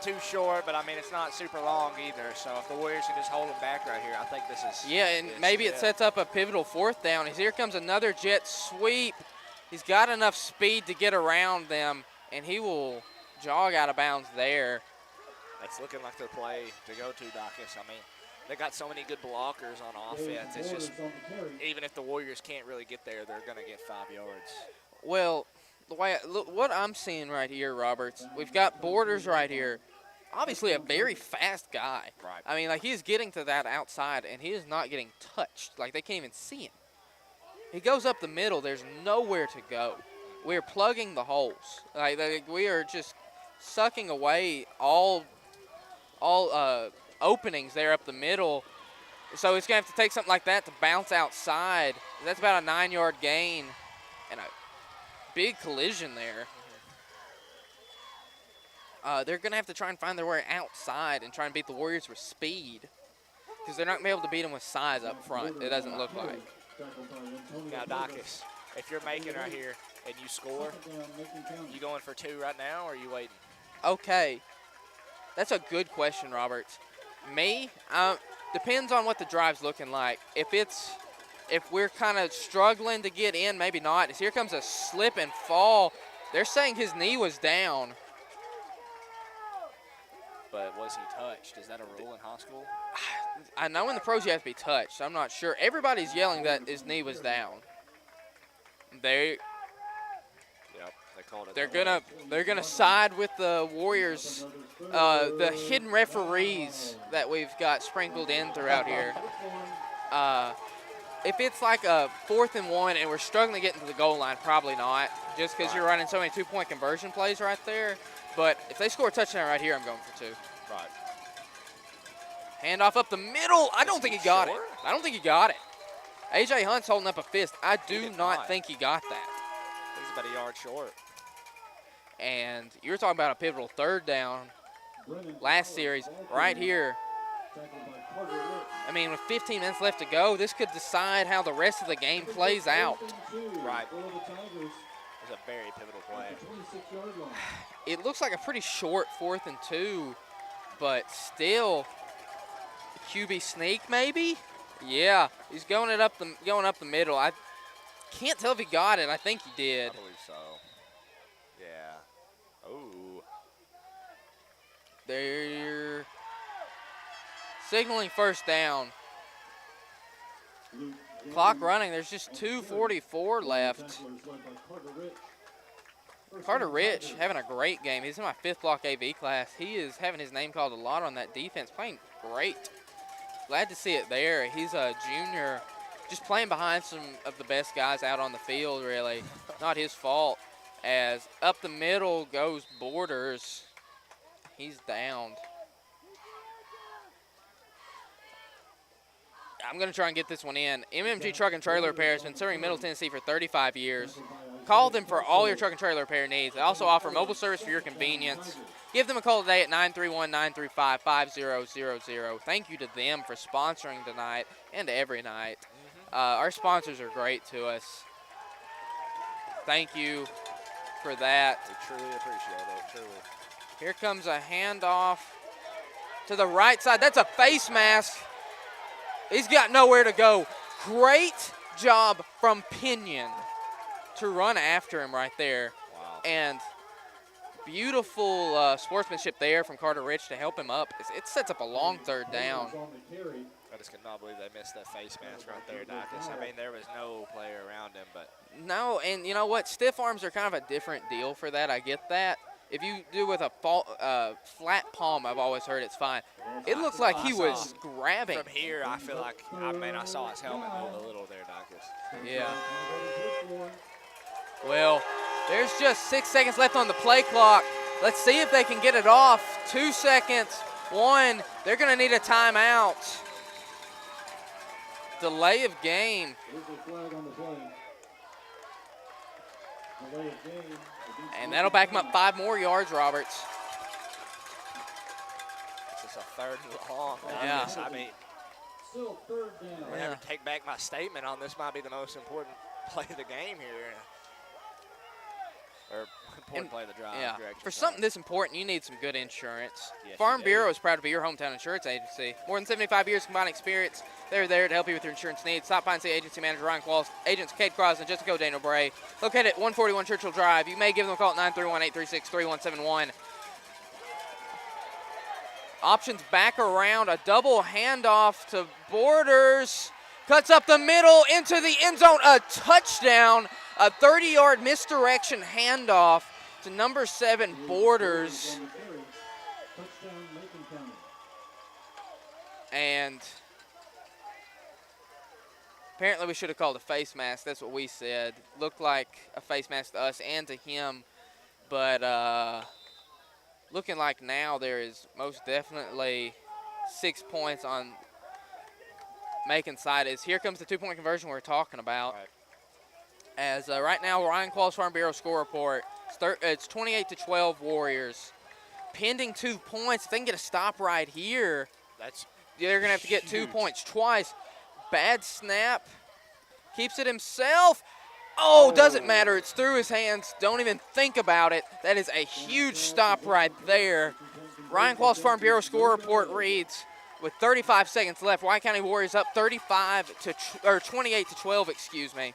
too short, but I mean, it's not super long either. So if the Warriors can just hold them back right here, I think this is. Yeah, and maybe it sets up a pivotal fourth down. As here comes another jet sweep. He's got enough speed to get around them, and he will jog out of bounds there. It's looking like the play to go to, Dawkins. I mean, they got so many good blockers on offense. It's just, even if the Warriors can't really get there, they're going to get 5 yards. Well, the way look, what I'm seeing right here, Roberts, we've got Borders right here. Obviously a very fast guy. Right. I mean, like, he's getting to that outside, and he is not getting touched. Like, they can't even see him. He goes up the middle. There's nowhere to go. We're plugging the holes. Like we are just sucking away all openings there up the middle. So it's going to have to take something like that to bounce outside. That's about a 9-yard gain and a big collision there. They're going to have to try and find their way outside and try and beat the Warriors with speed, because they're not going to be able to beat them with size up front, it doesn't look like. Now, Dawkins, if you're Macon right here and you score, you going for 2 right now, or are you waiting? Okay. That's a good question, Roberts. Me, depends on what the drive's looking like. If we're kind of struggling to get in, maybe not. As here comes a slip and fall. They're saying his knee was down. But was he touched? Is that a rule in high school? I know in the pros you have to be touched. I'm not sure. Everybody's yelling that his knee was down. They called it. They're gonna side with the Warriors, the hidden referees that we've got sprinkled in throughout here. If it's like a 4th and 1 and we're struggling to get into the goal line, probably not, just because you're running so many 2-point conversion plays right there. But if they score a touchdown right here, I'm going for 2. Right. Handoff up the middle. I don't think he got it. I don't think he got it. A.J. Hunt's holding up a fist. I do not think he got that. He's about a yard short. And you're talking about a pivotal 3rd down last series right here. I mean, with 15 minutes left to go, this could decide how the rest of the game plays out. Right. It's a very pivotal play. It looks like a pretty short 4th and 2, but still, QB sneak maybe? Yeah, he's going up the middle. I can't tell if he got it. I think he did. I believe so. Yeah. Ooh. They're signaling first down. Clock running. There's just 2:44 left. Carter Rich having a great game. He's in my 5th block AV class. He is having his name called a lot on that defense, playing great. Glad to see it there. He's a junior, just playing behind some of the best guys out on the field, really. Not his fault. As up the middle goes Borders. He's downed. I'm going to try and get this one in. MMG Truck and Trailer Repair has been serving Middle Tennessee for 35 years. Call them for all your truck and trailer repair needs. They also offer mobile service for your convenience. Give them a call today at 931-935-5000. Thank you to them for sponsoring tonight and every night. Our sponsors are great to us. Thank you for that. We truly appreciate it, truly. Here comes a handoff to the right side. That's a face mask. He's got nowhere to go. Great job from Pinion to run after him right there. Wow. And beautiful sportsmanship there from Carter Rich to help him up. It sets up a long third down. I just cannot believe they missed that face mask right there, Dacus. I mean, there was no player around him, but. No, and you know what? Stiff arms are kind of a different deal for that. I get that. If you do with a flat palm, I've always heard it's fine. It looks like he was grabbing. From here, I feel like, I saw his helmet move a little there, Dacus. Yeah. Well, there's just 6 seconds left on the play clock. Let's see if they can get it off. 2 seconds. 1. They're going to need a timeout. Delay of game. And that'll back him up 5 more yards, Roberts. This is a 3rd and long. Yeah. I mean, Still 3rd down. I'm going to take back my statement on this might be the most important play of the game here. Or important play of the drive. Yeah. Direction. For something this important, you need some good insurance. Yes, Farm you do. Bureau is proud to be your hometown insurance agency. More than 75 years combined experience. They're there to help you with your insurance needs. Stop by and see agency manager Ryan Qualls, agents Kate Cross and Jessica Daniel Bray. Located at 141 Churchill Drive. You may give them a call at 931-836-3171. Options back around. A double handoff to Borders. Cuts up the middle into the end zone. A touchdown. A 30-yard misdirection handoff to number 7 Borders. And apparently we should have called a face mask. That's what we said. Looked like a face mask to us and to him. But looking like now there is most definitely 6 points on Macon's side. Here comes the 2-point conversion we were talking about. Right. As right now, Ryan Qualls Farm Bureau score report. It's 28-12 Warriors. Pending 2 points. If they can get a stop right here, they're going to have to get 2 points twice. Bad snap. Keeps it himself. Oh, doesn't matter. It's through his hands. Don't even think about it. That is a huge stop right there. Ryan Qualls Farm Bureau score report reads, with 35 seconds left, White County Warriors up 28-12, excuse me.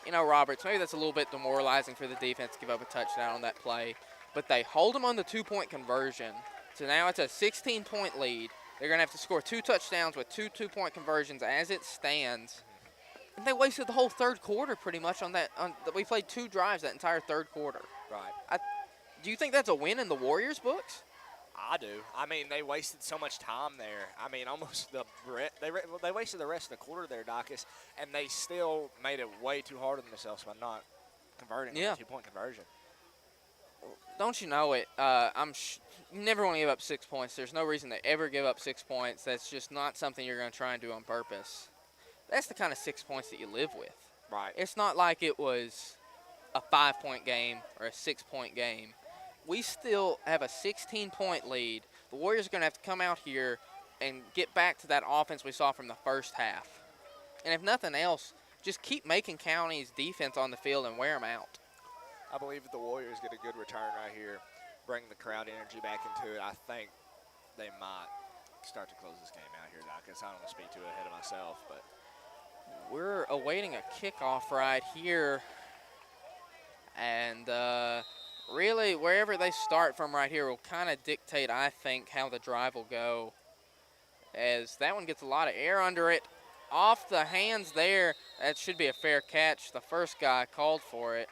You know, Roberts, maybe that's a little bit demoralizing for the defense to give up a touchdown on that play. But they hold them on the 2-point conversion. So now it's a 16-point lead. They're going to have to score 2 touchdowns with 2 2-point conversions as it stands. And they wasted the whole third quarter pretty much on that. We played 2 drives that entire third quarter. Right. Do you think that's a win in the Warriors' books? I do. I mean, they wasted so much time there. I mean, almost they wasted the rest of the quarter there, Dacus, and they still made it way too hard on themselves by not converting on the 2-point conversion. Don't you know it? You never want to give up 6 points. There's no reason to ever give up 6 points. That's just not something you're going to try and do on purpose. That's the kind of 6 points that you live with. Right. It's not like it was a 5-point game or a 6-point game. We still have a 16-point lead. The Warriors are going to have to come out here and get back to that offense we saw from the first half. And if nothing else, just keep Macon County's defense on the field and wear them out. I believe if the Warriors get a good return right here, bring the crowd energy back into it, I think they might start to close this game out here, Dacus. I don't want to speak too ahead of myself, but we're awaiting a kickoff right here. And really, wherever they start from right here will kind of dictate, I think, how the drive will go. As that one gets a lot of air under it. Off the hands there, that should be a fair catch. The first guy called for it.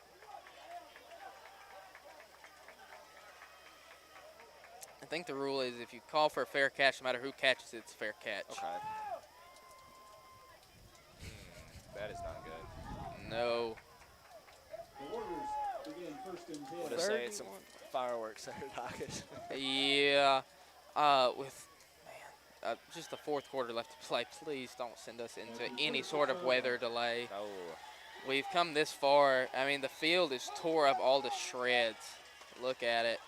I think the rule is if you call for a fair catch, no matter who catches it, it's a fair catch. okay. That is not good. No. The Warriors begin 1st and 10. What to say? It's some fireworks there, Dacus. Yeah. Just the 4th quarter left to play. Please don't send us into any sort of weather delay. Oh. We've come this far. I mean, the field is tore up all to shreds. Look at it.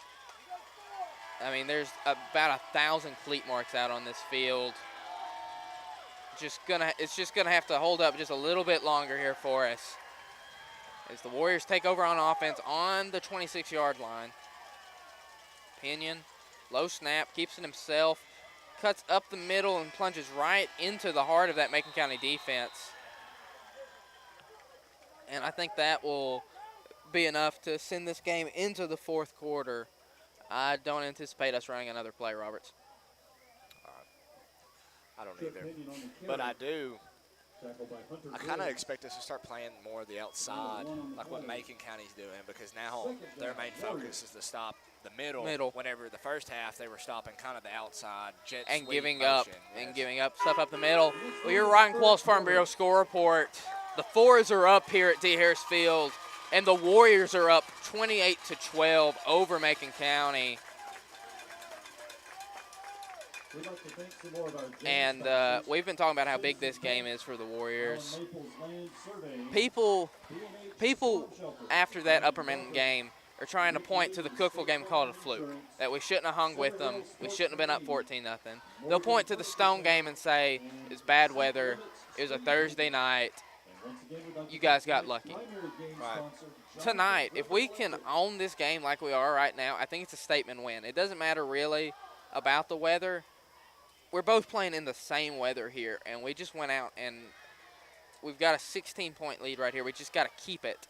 I mean, there's about 1,000 cleat marks out on this field. It's just gonna have to hold up just a little bit longer here for us. as the Warriors take over on offense on the 26-yard line. Pinion, low snap, keeps it himself, cuts up the middle and plunges right into the heart of that Macon County defense. And I think that will be enough to send this game into the fourth quarter. I don't anticipate us running another play, Roberts. I don't either. But I do. I kind of expect us to start playing more of the outside, like what Macon County's doing, because now their main focus is to stop the middle. Whenever the first half they were stopping kind of the outside, jet and sweep giving motion. up Yes. and giving up stuff up the middle. Well, your Ryan Qualls Farm Bureau score report. The Fours are up here at D. Harris Field, and the Warriors are up 28-12 over Macon County. And we've been talking about how big this game is for the Warriors. People after that Upper Minden game are trying to point to the Cookeville game and call it a fluke, that we shouldn't have hung with them. We shouldn't have been up 14-0. They'll point to the Stone game and say it's bad weather. It was a Thursday night. You guys got lucky. Right. Tonight, if we can own this game like we are right now, I think it's a statement win. It doesn't matter really about the weather. We're both playing in the same weather here, and we just went out and we've got a 16-point lead right here. We just got to keep it.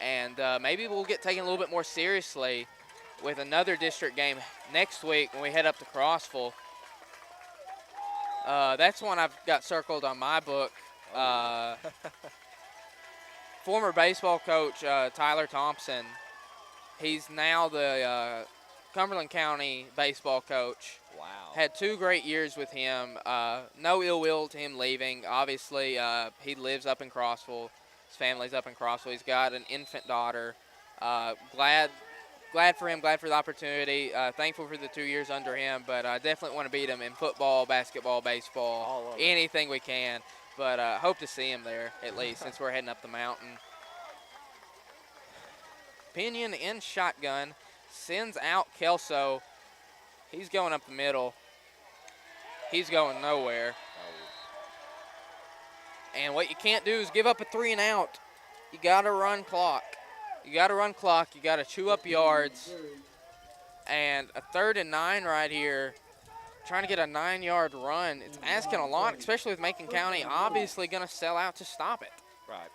And maybe we'll get taken a little bit more seriously with another district game next week when we head up to Crossville. That's one I've got circled on my book. Former baseball coach Tyler Thompson, he's now the Cumberland County baseball coach. Wow. Had 2 great years with him. No ill will to him leaving. Obviously, he lives up in Crossville. His family's up in Crossville. He's got an infant daughter. Glad for him, glad for the opportunity. Thankful for the 2 years under him, but I definitely want to beat him in football, basketball, baseball, anything we can. But hope to see him there at least since we're heading up the mountain. Pinion in shotgun, sends out Kelso. He's going up the middle. He's going nowhere. And what you can't do is give up a 3 and out. You got to run clock. You got to run clock. You got to chew up yards. And a 3rd and 9 right here. Trying to get a 9-yard run. It's asking a lot, especially with Macon County obviously going to sell out to stop it. Right.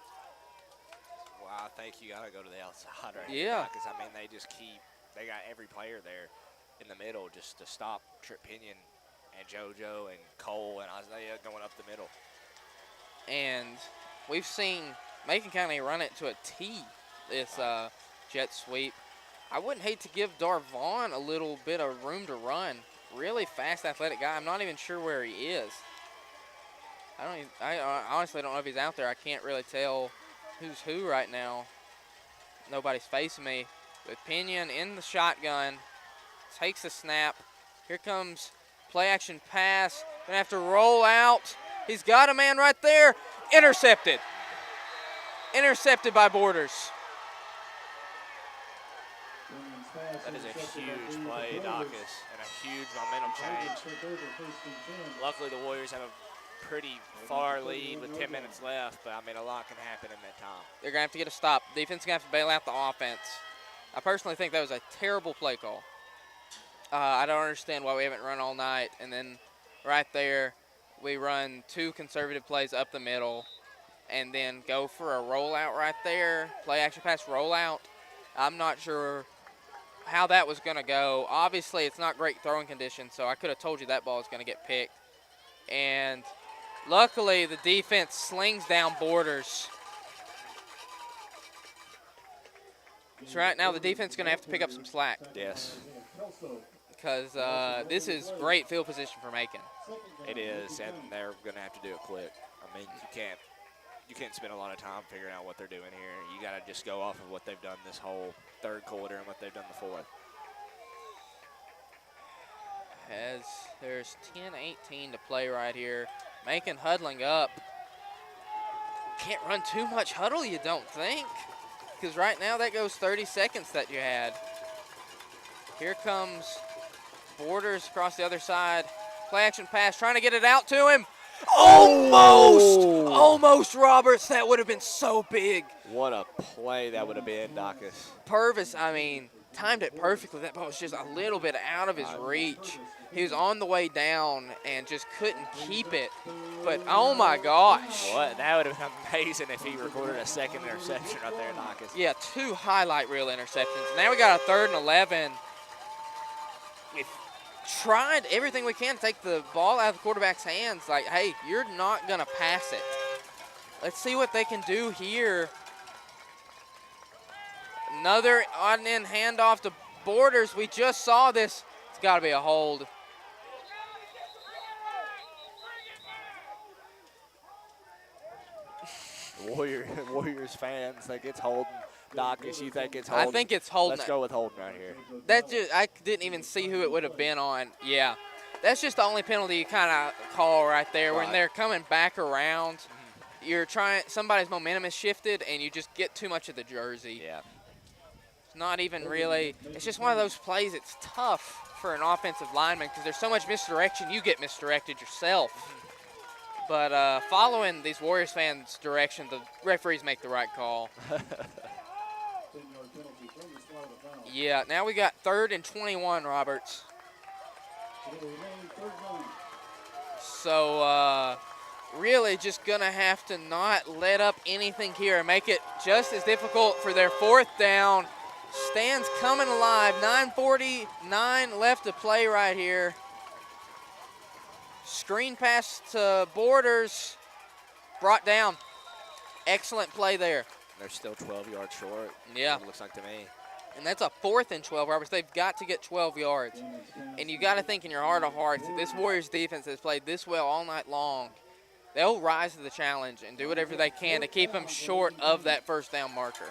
Well, I think you got to go to the outside right Yeah. Because, I mean, they got every player there in the middle just to stop Trip Pinion and JoJo and Cole and Isaiah going up the middle. And we've seen Macon County run it to a T, this jet sweep. I wouldn't hate to give Darvon a little bit of room to run. Really fast, athletic guy. I'm not even sure where he is. I honestly don't know if he's out there. I can't really tell who's who right now. Nobody's facing me. With Pinion in the shotgun, takes the snap. Here comes play action pass. Gonna have to roll out. He's got a man right there. Intercepted. Intercepted by Borders. That is a huge play, Dawkins, and a huge momentum change. Luckily, the Warriors have a pretty far lead with 10 minutes left, but, I mean, a lot can happen in that time. They're going to have to get a stop. Defense is going to have to bail out the offense. I personally think that was a terrible play call. I don't understand why we haven't run all night. And then right there, we run 2 conservative plays up the middle and then go for a rollout right there, play action pass rollout. I'm not sure how that was going to go. Obviously, it's not great throwing conditions, so I could have told you that ball was going to get picked. And luckily, the defense slings down Borders. So right now, the defense is going to have to pick up some slack. Yes. Because this is great field position for Macon. It is, and they're going to have to do it quick. I mean, you can't spend a lot of time figuring out what they're doing here. You got to just go off of what they've done this whole 3rd quarter and what they've done the 4th. As there's 10:18 to play right here. Macon huddling up. Can't run too much huddle, you don't think? Because right now that goes 30 seconds that you had. Here comes Borders across the other side. Play action pass, trying to get it out to him. Almost, Roberts. That would have been so big. What a play that would have been, Dacus. Purvis, I mean, timed it perfectly. That ball was just a little bit out of his reach. He was on the way down and just couldn't keep it. But, oh, my gosh. What? That would have been amazing if he recorded a second interception right there, Dacus. Yeah, 2 highlight reel interceptions. Now we got a 3rd and 11. We've tried everything we can to take the ball out of the quarterback's hands. Like, hey, you're not going to pass it. Let's see what they can do here. Another odd-end handoff to Borders. We just saw this. It's got to be a hold. Warriors fans think it's holding. Dacus, you think it's holding? I think it's holding. Let's go with holding right here. I didn't even see who it would have been on. Yeah, that's just the only penalty you kind of call right there. When they're coming back around, you're trying. Somebody's momentum is shifted, and you just get too much of the jersey. Yeah. It's not even really. It's just one of those plays. It's tough for an offensive lineman because there's so much misdirection. You get misdirected yourself. But following these Warriors fans' direction, the referees make the right call. Yeah, now we got 3rd and 21, Roberts. So really just going to have to not let up anything here and make it just as difficult for their 4th down. Stands coming alive, 9:49 left to play right here. Screen pass to Borders, brought down. Excellent play there. They're still 12 yards short. Yeah. It looks like to me. And that's a 4th and 12, Roberts. They've got to get 12 yards. And you got to think in your heart of hearts that this Warriors defense has played this well all night long. They'll rise to the challenge and do whatever they can to keep them short of that 1st down marker.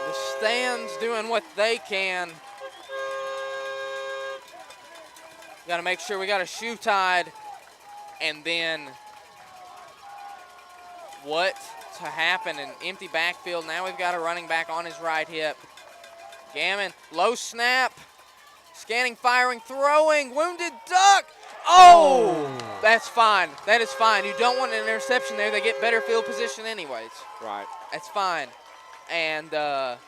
The stands doing what they can. Got to make sure we got a shoe tied. And then what to happen? An empty backfield. Now we've got a running back on his right hip. Gammon, low snap. Scanning, firing, throwing. Wounded duck. Oh, that's fine. That is fine. You don't want an interception there. They get better field position anyways. Right. That's fine. And this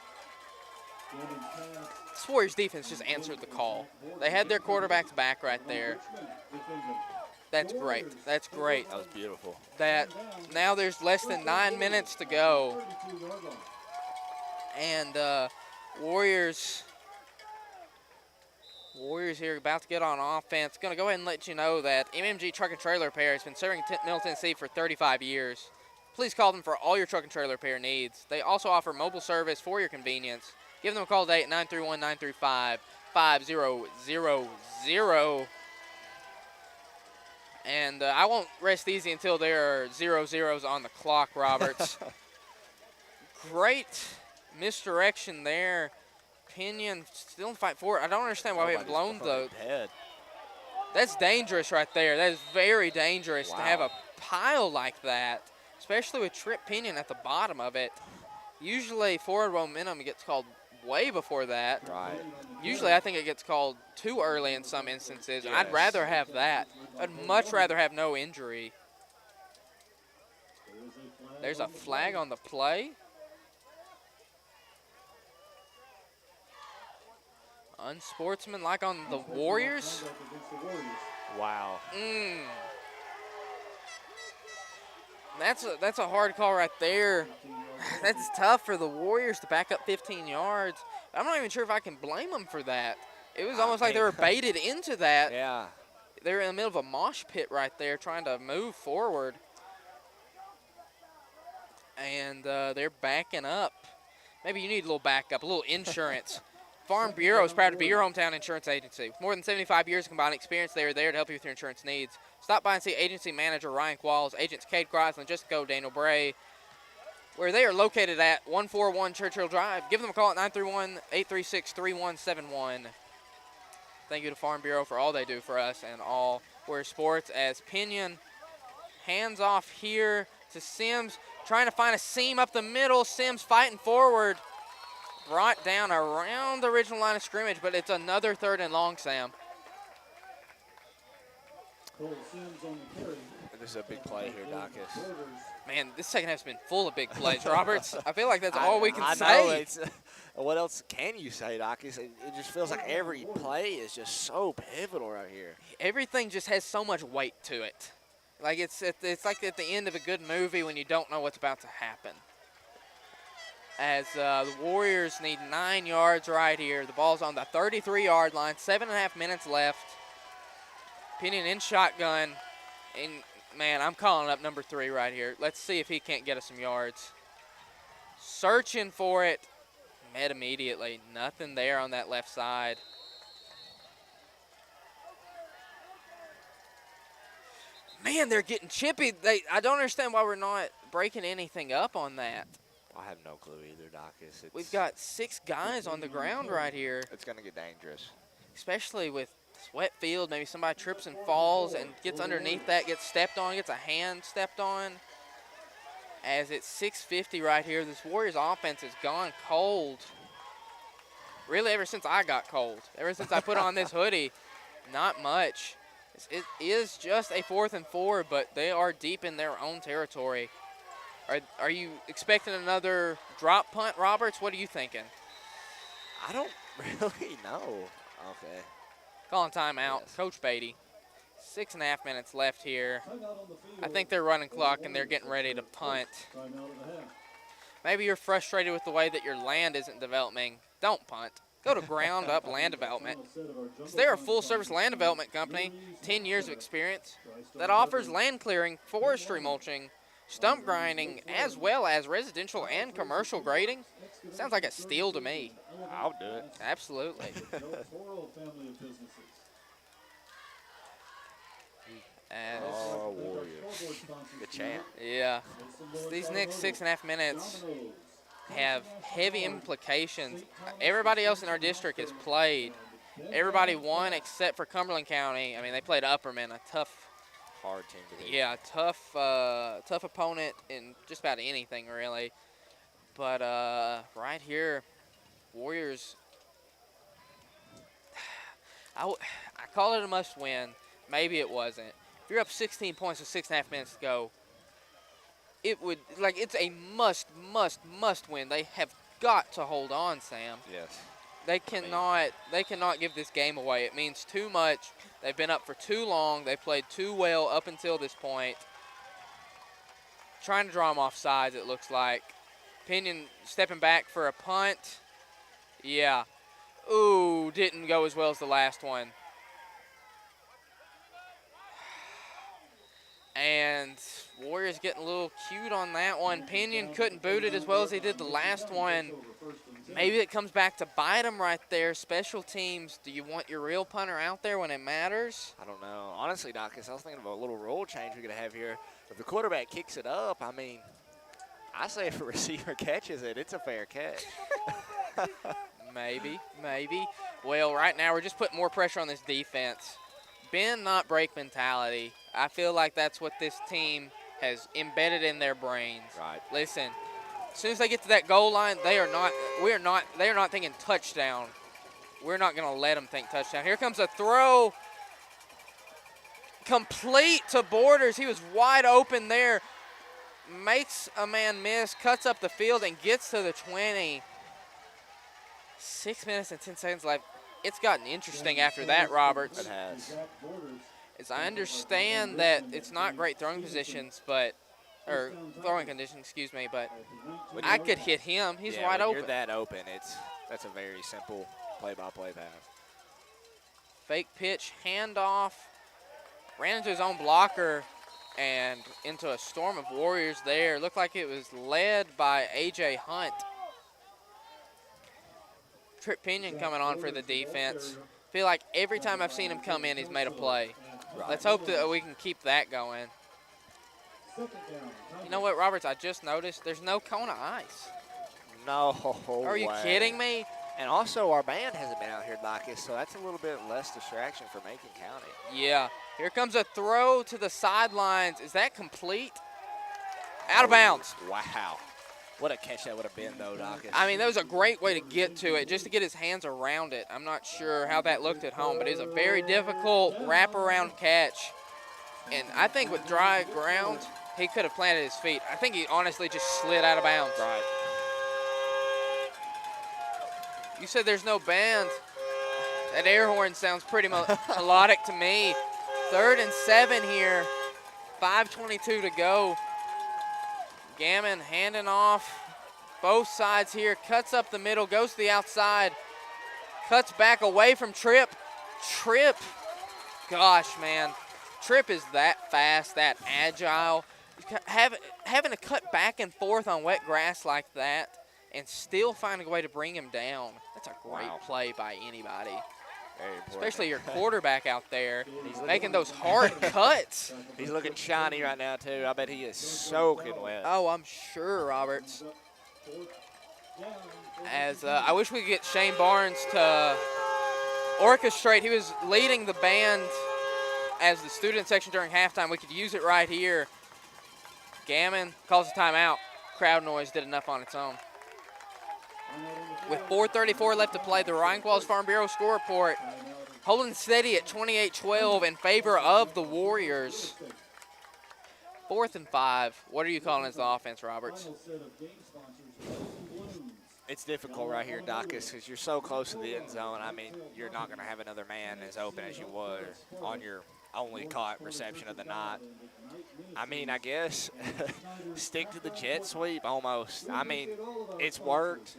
Warriors defense just answered the call. They had their quarterbacks back right there. That's great. That's great. That was beautiful. That now there's less than 9 minutes to go. And Warriors here about to get on offense. Going to go ahead and let you know that MMG Truck and Trailer Repair has been serving Middle Tennessee for 35 years. Please call them for all your truck and trailer repair needs. They also offer mobile service for your convenience. Give them a call today at 931-935-5000. And I won't rest easy until there are 0 zeros on the clock, Roberts. Great misdirection there. Pinion still in the fight for it. I don't understand why we haven't blown the head. That's dangerous right there. That is very dangerous to have a pile like that, especially with Trip Pinion at the bottom of it. Usually forward momentum gets called way before that. Right. Usually I think it gets called too early in some instances. Yes. I'd rather have that. I'd much rather have no injury. There's a flag on the play. Unsportsmanlike on the Warriors. Wow. That's a hard call right there. That's tough for the Warriors to back up 15 yards. I'm not even sure if I can blame them for that. It was almost like they were baited into that. Yeah. They were in the middle of a mosh pit right there trying to move forward. And they're backing up. Maybe you need a little backup, a little insurance. Farm Bureau is proud to be your hometown insurance agency. With more than 75 years of combined experience, they are there to help you with your insurance needs. Stop by and see agency manager Ryan Qualls, agents Cade Chrysler, and Just Go Daniel Bray, where they are located at 141 Churchill Drive. Give them a call at 931-836-3171. Thank you to Farm Bureau for all they do for us and all Warrior sports. As Pinion hands off here to Sims, trying to find a seam up the middle. Sims fighting forward. Brought down around the original line of scrimmage, but it's another 3rd and long, Sam. Cole Sims on the carry. This is a big play here, Dawkins. Man, this second half's been full of big plays, Roberts. I feel like that's all we can I say. know, it's, what else can you say, Dawkins? It just feels like every play is just so pivotal right here. Everything just has so much weight to it. Like it's like at the end of a good movie when you don't know what's about to happen. As the Warriors need 9 yards right here. The ball's on the 33-yard line, 7.5 minutes left. Pinion in shotgun, and man, I'm calling up number 3 right here. Let's see if he can't get us some yards. Searching for it, met immediately. Nothing there on that left side. Man, they're getting chippy. I don't understand why we're not breaking anything up on that. I have no clue either, Dawkins. We've got 6 guys on the ground right here. It's going to get dangerous. Especially with this wet field. Maybe somebody trips and falls and gets underneath that, gets stepped on, gets a hand stepped on. As it's 6:50 right here, this Warriors offense has gone cold. Really, ever since I got cold. Ever since I put on this hoodie, not much. It is just a 4th and 4, but they are deep in their own territory. Are you expecting another drop punt, Roberts? What are you thinking? I don't really know. Okay. Calling timeout. Yes. Coach Beatty. 6.5 minutes left here. I think they're running clock and they're getting ready to punt. Maybe you're frustrated with the way that your land isn't developing. Don't punt. Go to ground up land development. They're a full service land development company, 10 years of experience, that offers land clearing, forestry mulching, stump grinding, as well as residential and commercial grading. Sounds like a steal to me. I'll do it. Absolutely. Warriors. The champ. Yeah. These next 6.5 minutes have heavy implications. Everybody else in our district has played. Everybody won except for Cumberland County. I mean, they played Upperman, a tough, hard team to beat. yeah, tough opponent in just about anything, really. But right here, Warriors, I call it a must-win. Maybe it wasn't. If you're up 16 points with 6.5 minutes to go, it would, like, it's a must win. They have got to hold on, Sam. Yes. They cannot give this game away. It means too much. They've been up for too long. They played too well up until this point. Trying to draw them off sides, it looks like. Pinion stepping back for a punt. Yeah. Ooh, didn't go as well as the last one. And Warriors getting a little cute on that one. Pinion couldn't boot it as well as he did the last one. Maybe it comes back to bite him right there. Special teams, do you want your real punter out there when it matters? I don't know. Honestly, Doc, I was thinking of a little rule change we're going to have here. If the quarterback kicks it up, I mean, I say if a receiver catches it, it's a fair catch. Maybe. Well, right now we're just putting more pressure on this defense. Bend, not break mentality. I feel like that's what this team has embedded in their brains. Right. Listen, as soon as they get to that goal line, they are not thinking touchdown. We're not going to let them think touchdown. Here comes a throw. Complete to Borders. He was wide open there. Makes a man miss, cuts up the field, and gets to the 20. 6 minutes and 10 seconds left. It's gotten interesting after that, Roberts. It has. As I understand that it's not great throwing positions, but throwing conditions, excuse me, but I could hit him. He's wide when open. You're that open. That's a very simple play-by-play pass. Fake pitch, handoff, ran into his own blocker and into a storm of Warriors there. Looked like it was led by A.J. Hunt. Trip Pinion coming on for the defense. Feel like every time I've seen him come in, he's made a play. Right. Let's hope that we can keep that going. You know what, Roberts? I just noticed there's no cone of ice. No Are you way. kidding me? And also, our band hasn't been out here like this, so that's a little bit less distraction for Macon County. Yeah. Here comes a throw to the sidelines. Is that complete? Out of bounds. Wow. What a catch that would have been, though, Dawkins. I mean, that was a great way to get to it, just to get his hands around it. I'm not sure how that looked at home, but it was a very difficult wraparound catch And I think with dry ground, he could have planted his feet. I think he honestly just slid out of bounds. Right. You said there's no band. That air horn sounds pretty melodic to me. 3rd and 7 here. 5:22 to go. Gammon handing off both sides here. Cuts up the middle, goes to the outside. Cuts back away from Tripp. Tripp, gosh, man. Tripp is that fast, that agile. Having to cut back and forth on wet grass like that and still finding a way to bring him down. That's a great play by anybody. Very important. Especially your quarterback out there making those hard cuts. He's looking shiny right now, too. I bet he is soaking wet. Oh, I'm sure, Roberts. As I wish we could get Shane Barnes to orchestrate. He was leading the band as the student section during halftime. We could use it right here. Gammon calls a timeout. Crowd noise did enough on its own. With 4:34 left to play, the Ryan Qualls Farm Bureau score report holding steady at 28-12 in favor of the Warriors. 4th and 5. What are you calling as the offense, Roberts? It's difficult right here, Dacus, because you're so close to the end zone. I mean, you're not going to have another man as open as you were on your only caught reception of the night. I mean, I guess stick to the jet sweep almost. I mean, it's worked.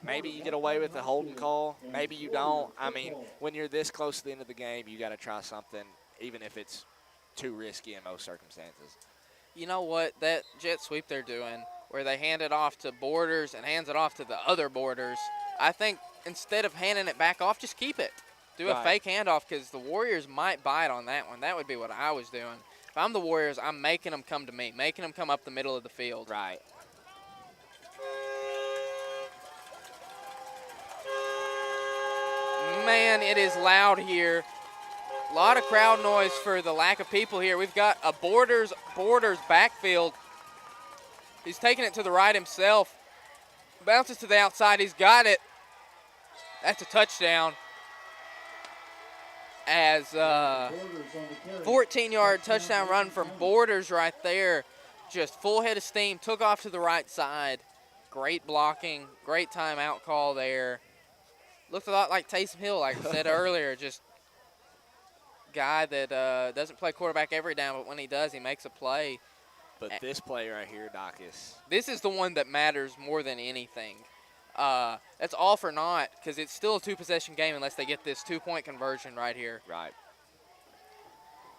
Maybe you get away with the holding call. Maybe you don't. I mean, when you're this close to the end of the game, you got to try something, even if it's too risky in most circumstances. You know what? That jet sweep they're doing, where they hand it off to Borders and hands it off to the other Borders, I think instead of handing it back off, just keep it. Do a fake handoff because the Warriors might bite on that one. That would be what I was doing. If I'm the Warriors, I'm making them come to me, making them come up the middle of the field. Right. Man, it is loud here. A lot of crowd noise for the lack of people here. We've got a Borders backfield. He's taking it to the right himself. Bounces to the outside. He's got it. That's a touchdown. As 14-yard touchdown run from Borders right there. Just full head of steam. Took off to the right side. Great blocking. Great timeout call there. Looked a lot like Taysom Hill, like I said earlier. Just guy that doesn't play quarterback every down, but when he does, he makes a play. But this play right here, Dacus. This is the one that matters more than anything. That's all for naught because it's still a 2-possession game unless they get this 2-point conversion right here. Right.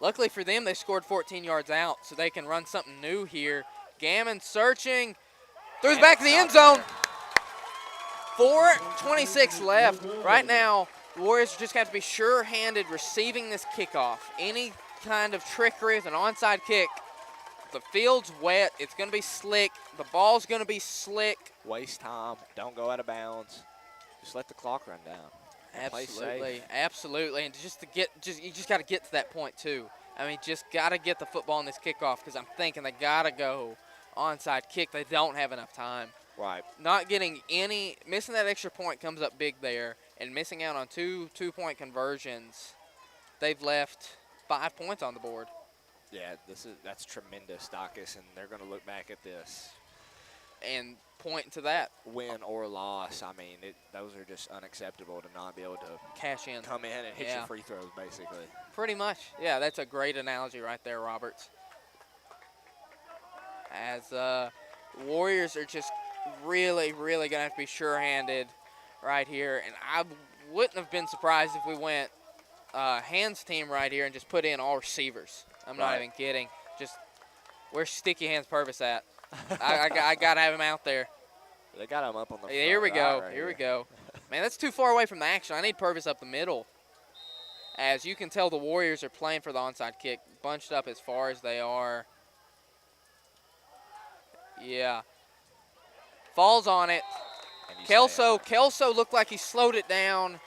Luckily for them, they scored 14 yards out, so they can run something new here. Gammon searching. Through the back of the end zone. 4:26 left. Right now, the Warriors are just going to have to be sure-handed receiving this kickoff. Any kind of trickery with an onside kick. The field's wet. It's going to be slick. The ball's going to be slick. Waste time. Don't go out of bounds. Just let the clock run down. Absolutely, absolutely. And you just got to get to that point too. I mean, just got to get the football in this kickoff because I'm thinking they got to go onside kick. They don't have enough time. Right. Not getting missing that extra point comes up big there, and missing out on two-point conversions. They've left 5 points on the board. Yeah, that's tremendous, Dacus, and they're going to look back at this and point to that. Win or loss, I mean, those are just unacceptable to not be able to cash in, come in and hit your free throws, basically. Pretty much, yeah. That's a great analogy right there, Roberts. As Warriors are just really, really going to have to be sure-handed right here, and I wouldn't have been surprised if we went hands team right here and just put in all receivers. I'm not even kidding. Just where's Sticky Hands Purvis at? I got to have him out there. They got him up on the front. Here we go. Right here we go. Man, that's too far away from the action. I need Purvis up the middle. As you can tell, the Warriors are playing for the onside kick, bunched up as far as they are. Yeah. Falls on it. Kelso looked like he slowed it down.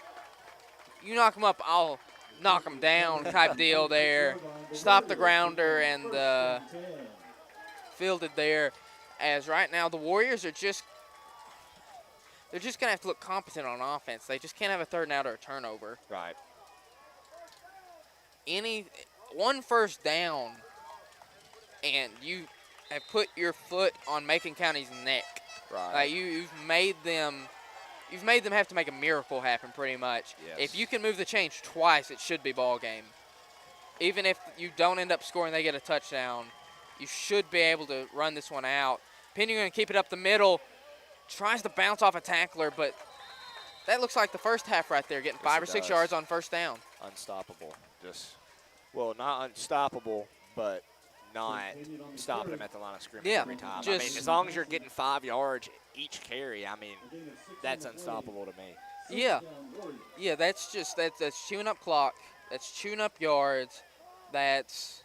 You knock him up, I'll knock him down type deal there. Stop the grounder and fielded there. As right now the Warriors are they're just going to have to look competent on offense. They just can't have a 3rd and out or a turnover. Right. one first down, and you have put your foot on Macon County's neck. Right. Like you've made them have to make a miracle happen pretty much. Yes. If you can move the chains twice, it should be ball game. Even if you don't end up scoring, they get a touchdown, you should be able to run this one out. Pinion going to keep it up the middle, tries to bounce off a tackler, but that looks like the first half right there, getting 5 or 6 yards on first down. Unstoppable. Well, not unstoppable, but not stopping them at the line of scrimmage every time. I mean, as long as you're getting 5 yards each carry, I mean, that's unstoppable to me. Yeah, that's chewing up clock. That's chewing up yards. That's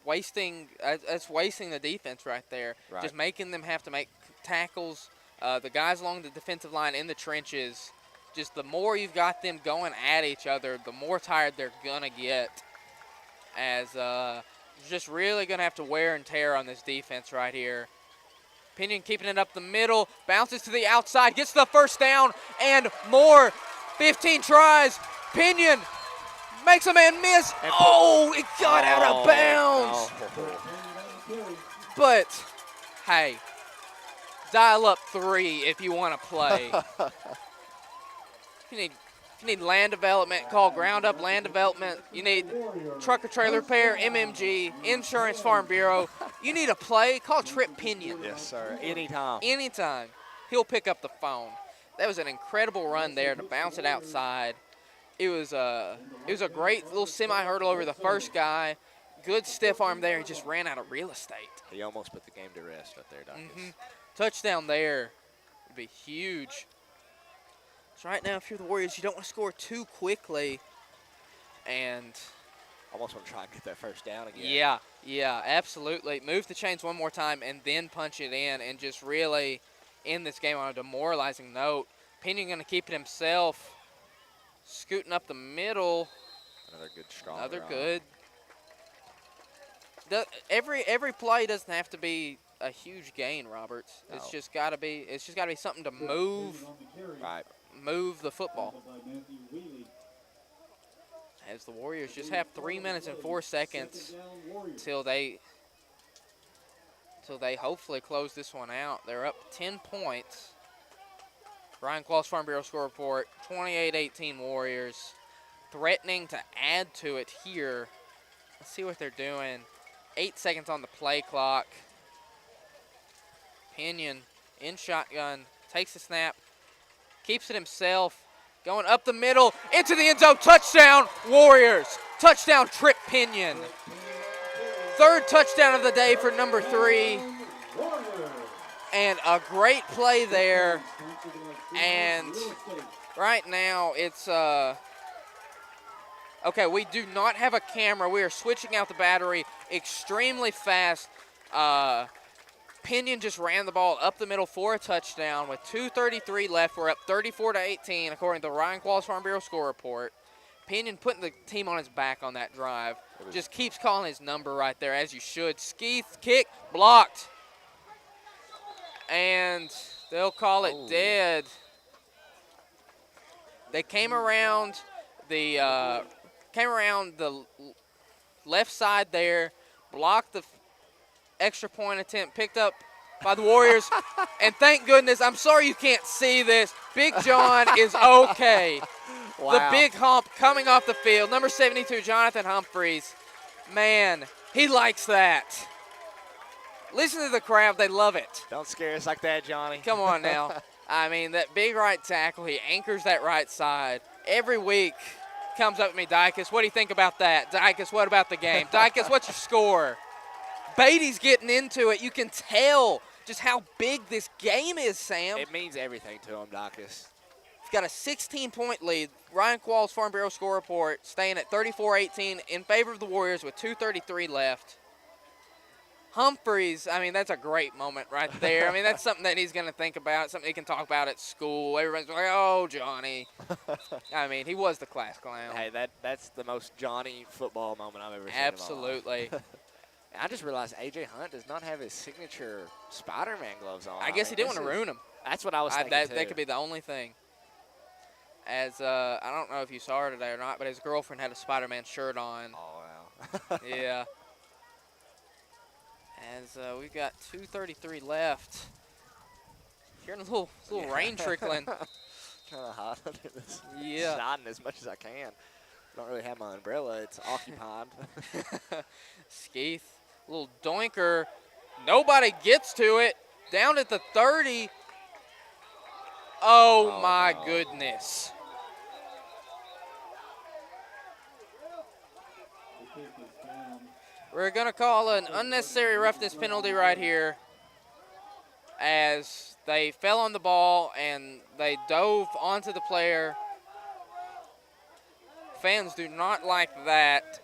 wasting the defense right there. Right. Just making them have to make tackles. The guys along the defensive line in the trenches, just the more you've got them going at each other, the more tired they're going to get. As just really going to have to wear and tear on this defense right here. Pinion keeping it up the middle, bounces to the outside, gets the first down, and more. 15 tries. Pinion makes a man miss. Oh, it got out of bounds. But, hey, dial up 3 if you want to play. If you need land development, call Ground Up Land Development. You need trucker trailer repair, MMG, Insurance Farm Bureau. You need a play, call Trip Pinion. Yes, sir. Anytime. Anytime. He'll pick up the phone. That was an incredible run there to bounce it outside. It was a great little semi-hurdle over the first guy. Good stiff arm there. He just ran out of real estate. He almost put the game to rest right there, Dawkins. Touchdown there would be huge. So right now, if you're the Warriors, you don't want to score too quickly. And almost want to try and get that first down again. Yeah, absolutely. Move the chains one more time and then punch it in and just really end this game on a demoralizing note. Pinion going to keep it himself. Scooting up the middle. Another good strong Another run. good. Every play doesn't have to be a huge gain, Roberts. No. It's just got to be something to move the football. As the Warriors just have 3 minutes and 4 seconds till they hopefully close this one out. They're up 10 points. Ryan Qualls Farm Bureau score report, 28-18 Warriors. Threatening to add to it here. Let's see what they're doing. 8 seconds on the play clock. Pinion in shotgun, takes the snap, keeps it himself, going up the middle, into the end zone, touchdown, Warriors. Touchdown, Trip Pinion. Third touchdown of the day for number 3. And a great play there. And right now it's, okay, we do not have a camera. We are switching out the battery extremely fast. Pinion just ran the ball up the middle for a touchdown with 2:33 left. We're up 34-18 according to Ryan Qualls Farm Bureau score report. Pinion putting the team on his back on that drive. Just keeps calling his number right there, as you should. Skeeth kick, blocked. And they'll call it dead. They came around the left side there, blocked the extra point attempt, picked up by the Warriors. And thank goodness, I'm sorry you can't see this, Big John is okay. Wow. The big hump coming off the field. Number 72, Jonathan Humphreys. Man, he likes that. Listen to the crowd. They love it. Don't scare us like that, Johnny. Come on now. I mean, that big right tackle, he anchors that right side. Every week comes up to me, Dykus, what do you think about that? Dykus, what about the game? Dykus, what's your score? Beatty's getting into it. You can tell just how big this game is, Sam. It means everything to him, Dykus. He's got a 16-point lead. Ryan Qualls Farm Bureau score report staying at 34-18 in favor of the Warriors with 2:33 left. Humphreys, I mean, that's a great moment right there. I mean, that's something that he's going to think about, something he can talk about at school. Everybody's like, oh, Johnny. I mean, he was the class clown. Hey, that's the most Johnny football moment I've ever seen. Absolutely. I just realized A.J. Hunt does not have his signature Spider-Man gloves on. I guess he didn't want to ruin them. That's what I was thinking, that could be the only thing. As I don't know if you saw her today or not, but his girlfriend had a Spider-Man shirt on. Oh, Yeah. As we've got 2:33 left. Hearing a little rain trickling. Kind of hot under this. Yeah. Shining as much as I can. Don't really have my umbrella. It's occupied. Skeeth, little doinker. Nobody gets to it. Down at the 30. Oh my no. goodness. The kick is down. We're going to call an unnecessary roughness penalty right here, as they fell on the ball and they dove onto the player. Fans do not like that.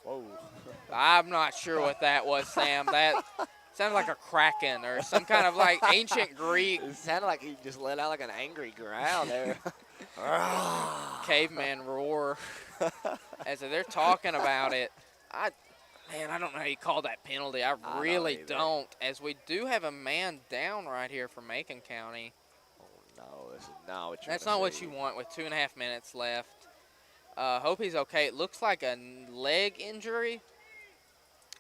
Whoa. I'm not sure what that was, Sam. That sounded like a kraken or some kind of like ancient Greek It sounded like he just let out like an angry growl there. caveman roar. As they're talking about it. I don't know how you call that penalty. I don't really either. don't. As we do have a man down right here for Macon County. Oh, no, this is not what you That's wanna not what see. you want with 2.5 minutes left. Hope he's okay. It looks like a leg injury.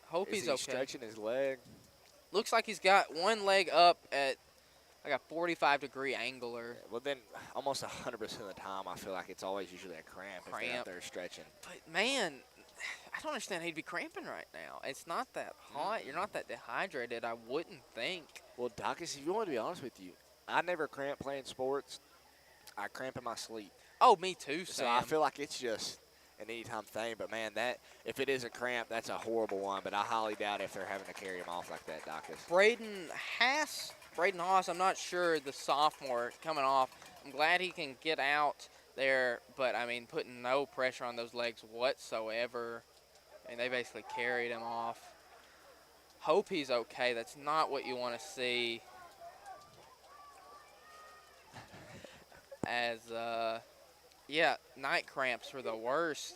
Hope Is he's he okay. stretching his leg? Looks like he's got one leg up at like a 45-degree angle or. Well, then almost 100% of the time, I feel like it's always usually a cramp if they're Cramp. out there stretching. But man, I don't understand how he'd be cramping right now. It's not that hot. You're not that dehydrated. I wouldn't think. Well, Docus, if you want to be honest with you, I never cramp playing sports. I cramp in my sleep. Oh, me too, So Sam. I feel like it's just an anytime thing. But, man, that if it is a cramp, that's a horrible one. But I highly doubt if they're having to carry him off like that, Docus. Braden Haas, I'm not sure, the sophomore coming off. I'm glad he can get out there, but, I mean, putting no pressure on those legs whatsoever. And they basically carried him off. Hope he's okay. That's not what you want to see. As, yeah, night cramps were the worst.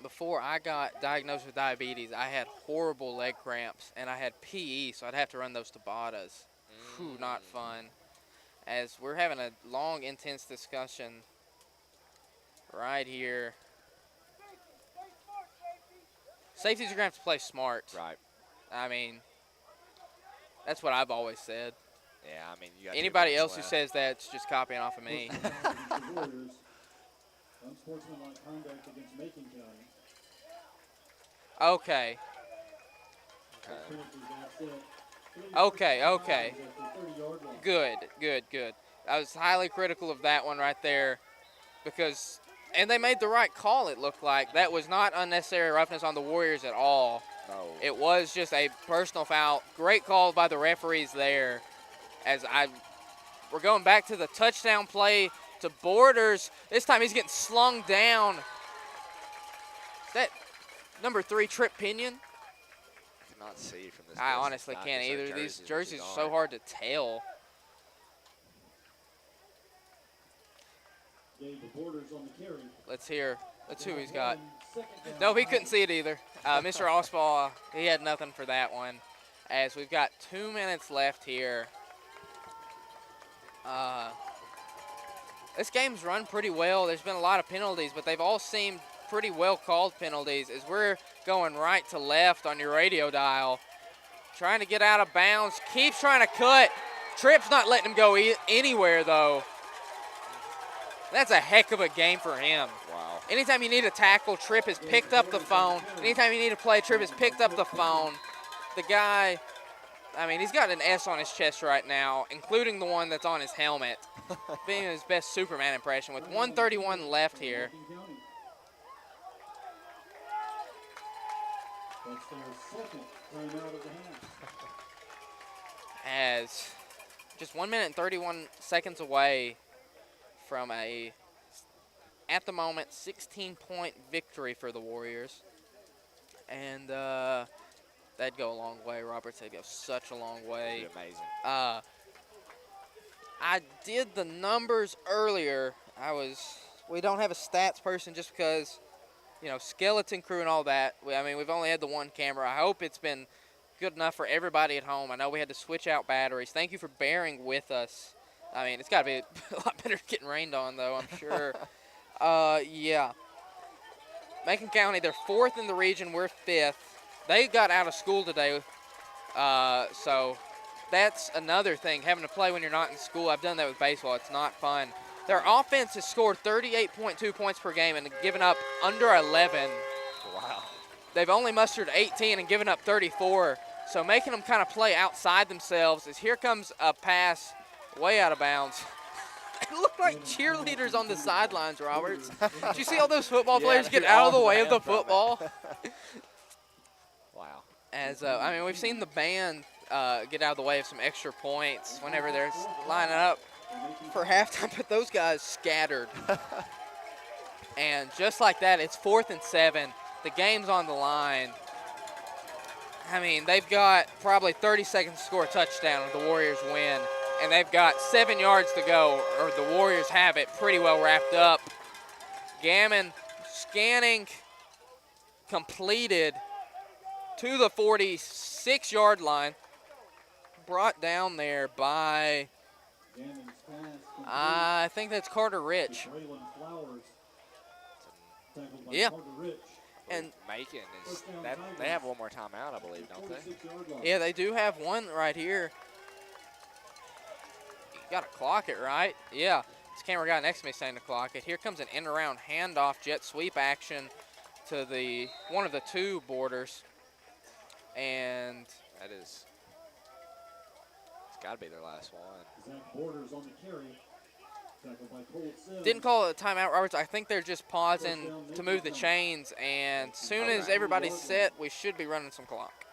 Before I got diagnosed with diabetes, I had horrible leg cramps, and I had PE, so I'd have to run those Tabatas. Whew, not fun. As we're having a long, intense discussion right here. Safeties are going to have to play smart. Right. I mean, that's what I've always said. Yeah, I mean, you got 2 Anybody minutes else who left. says that's just copying off of me. The Warriors, unsportsmanlike conduct against Macon County. Okay. Penalties offset. Okay, okay. At the 30-yard line. Good. I was highly critical of that one right there because, and they made the right call, it looked like. That was not unnecessary roughness on the Warriors at all. No. It was just a personal foul. Great call by the referees there. We're going back to the touchdown play to Borders. This time he's getting slung down. Is that number 3 Trip Pinion? I cannot see from this. I distance, honestly Docus. can't Their either. These are jerseys too are so dark. hard to tell. Gave the Borders on the carry. Let's hear who he's got. Second down. No, he couldn't see it either. Mr. Osball, he had nothing for that one. As we've got 2 minutes left here. This game's run pretty well. There's been a lot of penalties, but they've all seemed pretty well called penalties as we're going right to left on your radio dial. Trying to get out of bounds. Keeps trying to cut. Tripp's not letting him go anywhere, though. That's a heck of a game for him. Wow. Anytime you need a tackle, Tripp has picked up the phone. Anytime you need to play, Tripp has picked up the phone. The guy, I mean, he's got an S on his chest right now, including the one that's on his helmet, being his best Superman impression with 1:31 left here. Macon County. That's their second timeout of the half. As just 1 minute and 31 seconds away from at the moment, 16-point victory for the Warriors. And that'd go a long way. Roberts, that'd go such a long way. That'd be amazing. I did the numbers earlier. We don't have a stats person just because, skeleton crew and all that. We've only had the one camera. I hope it's been good enough for everybody at home. I know we had to switch out batteries. Thank you for bearing with us. It's got to be a lot better getting rained on, though, I'm sure. Yeah. Macon County, they're 4th in the region. We're 5th. They got out of school today, so that's another thing, having to play when you're not in school. I've done that with baseball. It's not fun. Their offense has scored 38.2 points per game and given up under 11. Wow. They've only mustered 18 and given up 34, so making them kind of play outside themselves. As here comes a pass way out of bounds. They look like cheerleaders on the sidelines, Roberts. Did you see all those football players get out of the way of the football? Wow. As I mean, we've seen the band get out of the way of some extra points whenever they're lining up for halftime, but those guys scattered. And just like that, it's 4th and 7. The game's on the line. I mean, they've got probably 30 seconds to score a touchdown if the Warriors win. And they've got 7 yards to go, or the Warriors have it pretty well wrapped up. Gammon scanning, completed to the 46-yard line. Brought down there by, I think that's Carter Rich. Yeah. And Macon is that they have one more timeout, I believe, don't they? yeah, they do have one right here. You got to clock it, right? Yeah. This camera guy next to me is saying to clock it. Here comes an end-around handoff, jet sweep action to the one of the 2 borders. And That is, it's got to be their last one. Borders on the carry. Tackled by Cole Sims. didn't call it a timeout, Roberts. I think they're just pausing to move the chains. And as soon as everybody's set, we should be running some clock.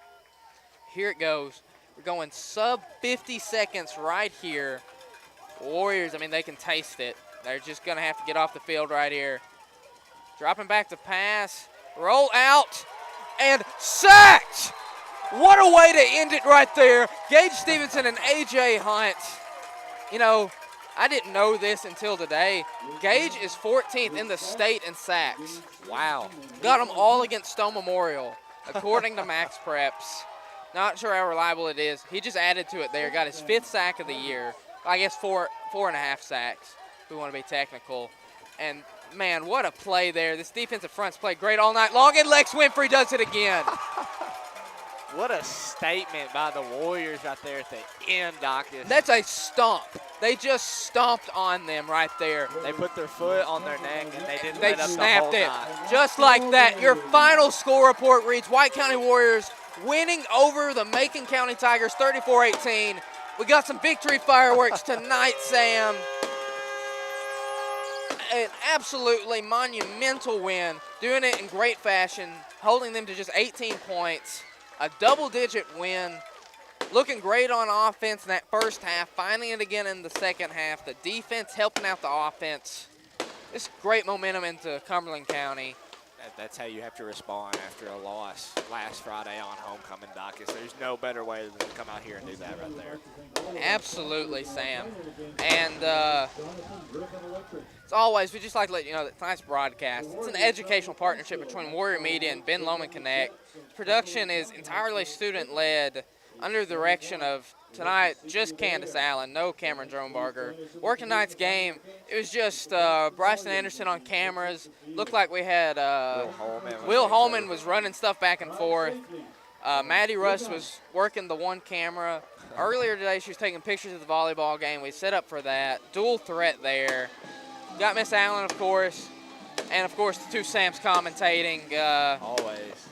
Here it goes. We're going sub 50 seconds right here. Warriors, I mean, they can taste it. They're just going to have to get off the field right here. Dropping back to pass. Roll out. And sacked! What a way to end it right there. Gage Stevenson and A.J. Hunt. You know, I didn't know this until today. Gage is 14th in the state in sacks. Wow. Got them all against Stone Memorial, according to Max Preps. Not sure how reliable it is. He just added to it there. Got his 5th sack of the year. I guess 4.5 sacks, if we want to be technical. And, man, what a play there. This defensive front's played great all night long, and Lex Winfrey does it again. What a statement by the Warriors right there at the end, Docus. That's a stomp. They just stomped on them right there. They put their foot on their neck, and they didn't They let up the snapped whole it. time. Just like that. Your final score report reads White County Warriors winning over the Macon County Tigers 34-18. We got some victory fireworks tonight, Sam. An absolutely monumental win. Doing it in great fashion. Holding them to just 18 points. A double-digit win. Looking great on offense in that first half. Finding it again in the second half. The defense helping out the offense. It's great momentum into Cumberland County. That's how you have to respond after a loss last Friday on homecoming, Docus. There's no better way than to come out here and do that right there. Absolutely, Sam. And as always, we just like to let you know that tonight's broadcast, it's an educational partnership between Warrior Media and Ben Lomond Connect. Production is entirely student-led under the direction of, tonight, just Candace Allen, no Cameron Dronebarger. Working tonight's game, it was just Bryson Anderson on cameras. Looked like we had Will Holman was running stuff back and forth. Maddie Russ was working the one camera. Earlier today, she was taking pictures of the volleyball game. We set up for that. Dual threat there. Got Miss Allen, of course. And, of course, the 2 Sams commentating. Always.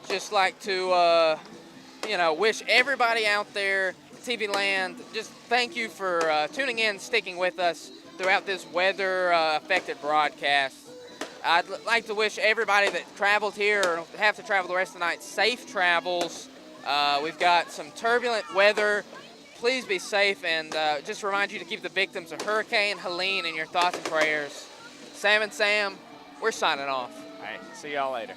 Just like to, wish everybody out there, TV land, just thank you for tuning in, sticking with us throughout this weather-affected broadcast. I'd like to wish everybody that traveled here or have to travel the rest of the night safe travels. We've got some turbulent weather. Please be safe, and just remind you to keep the victims of Hurricane Helene in your thoughts and prayers. Sam and Sam, we're signing off. All right, see y'all later.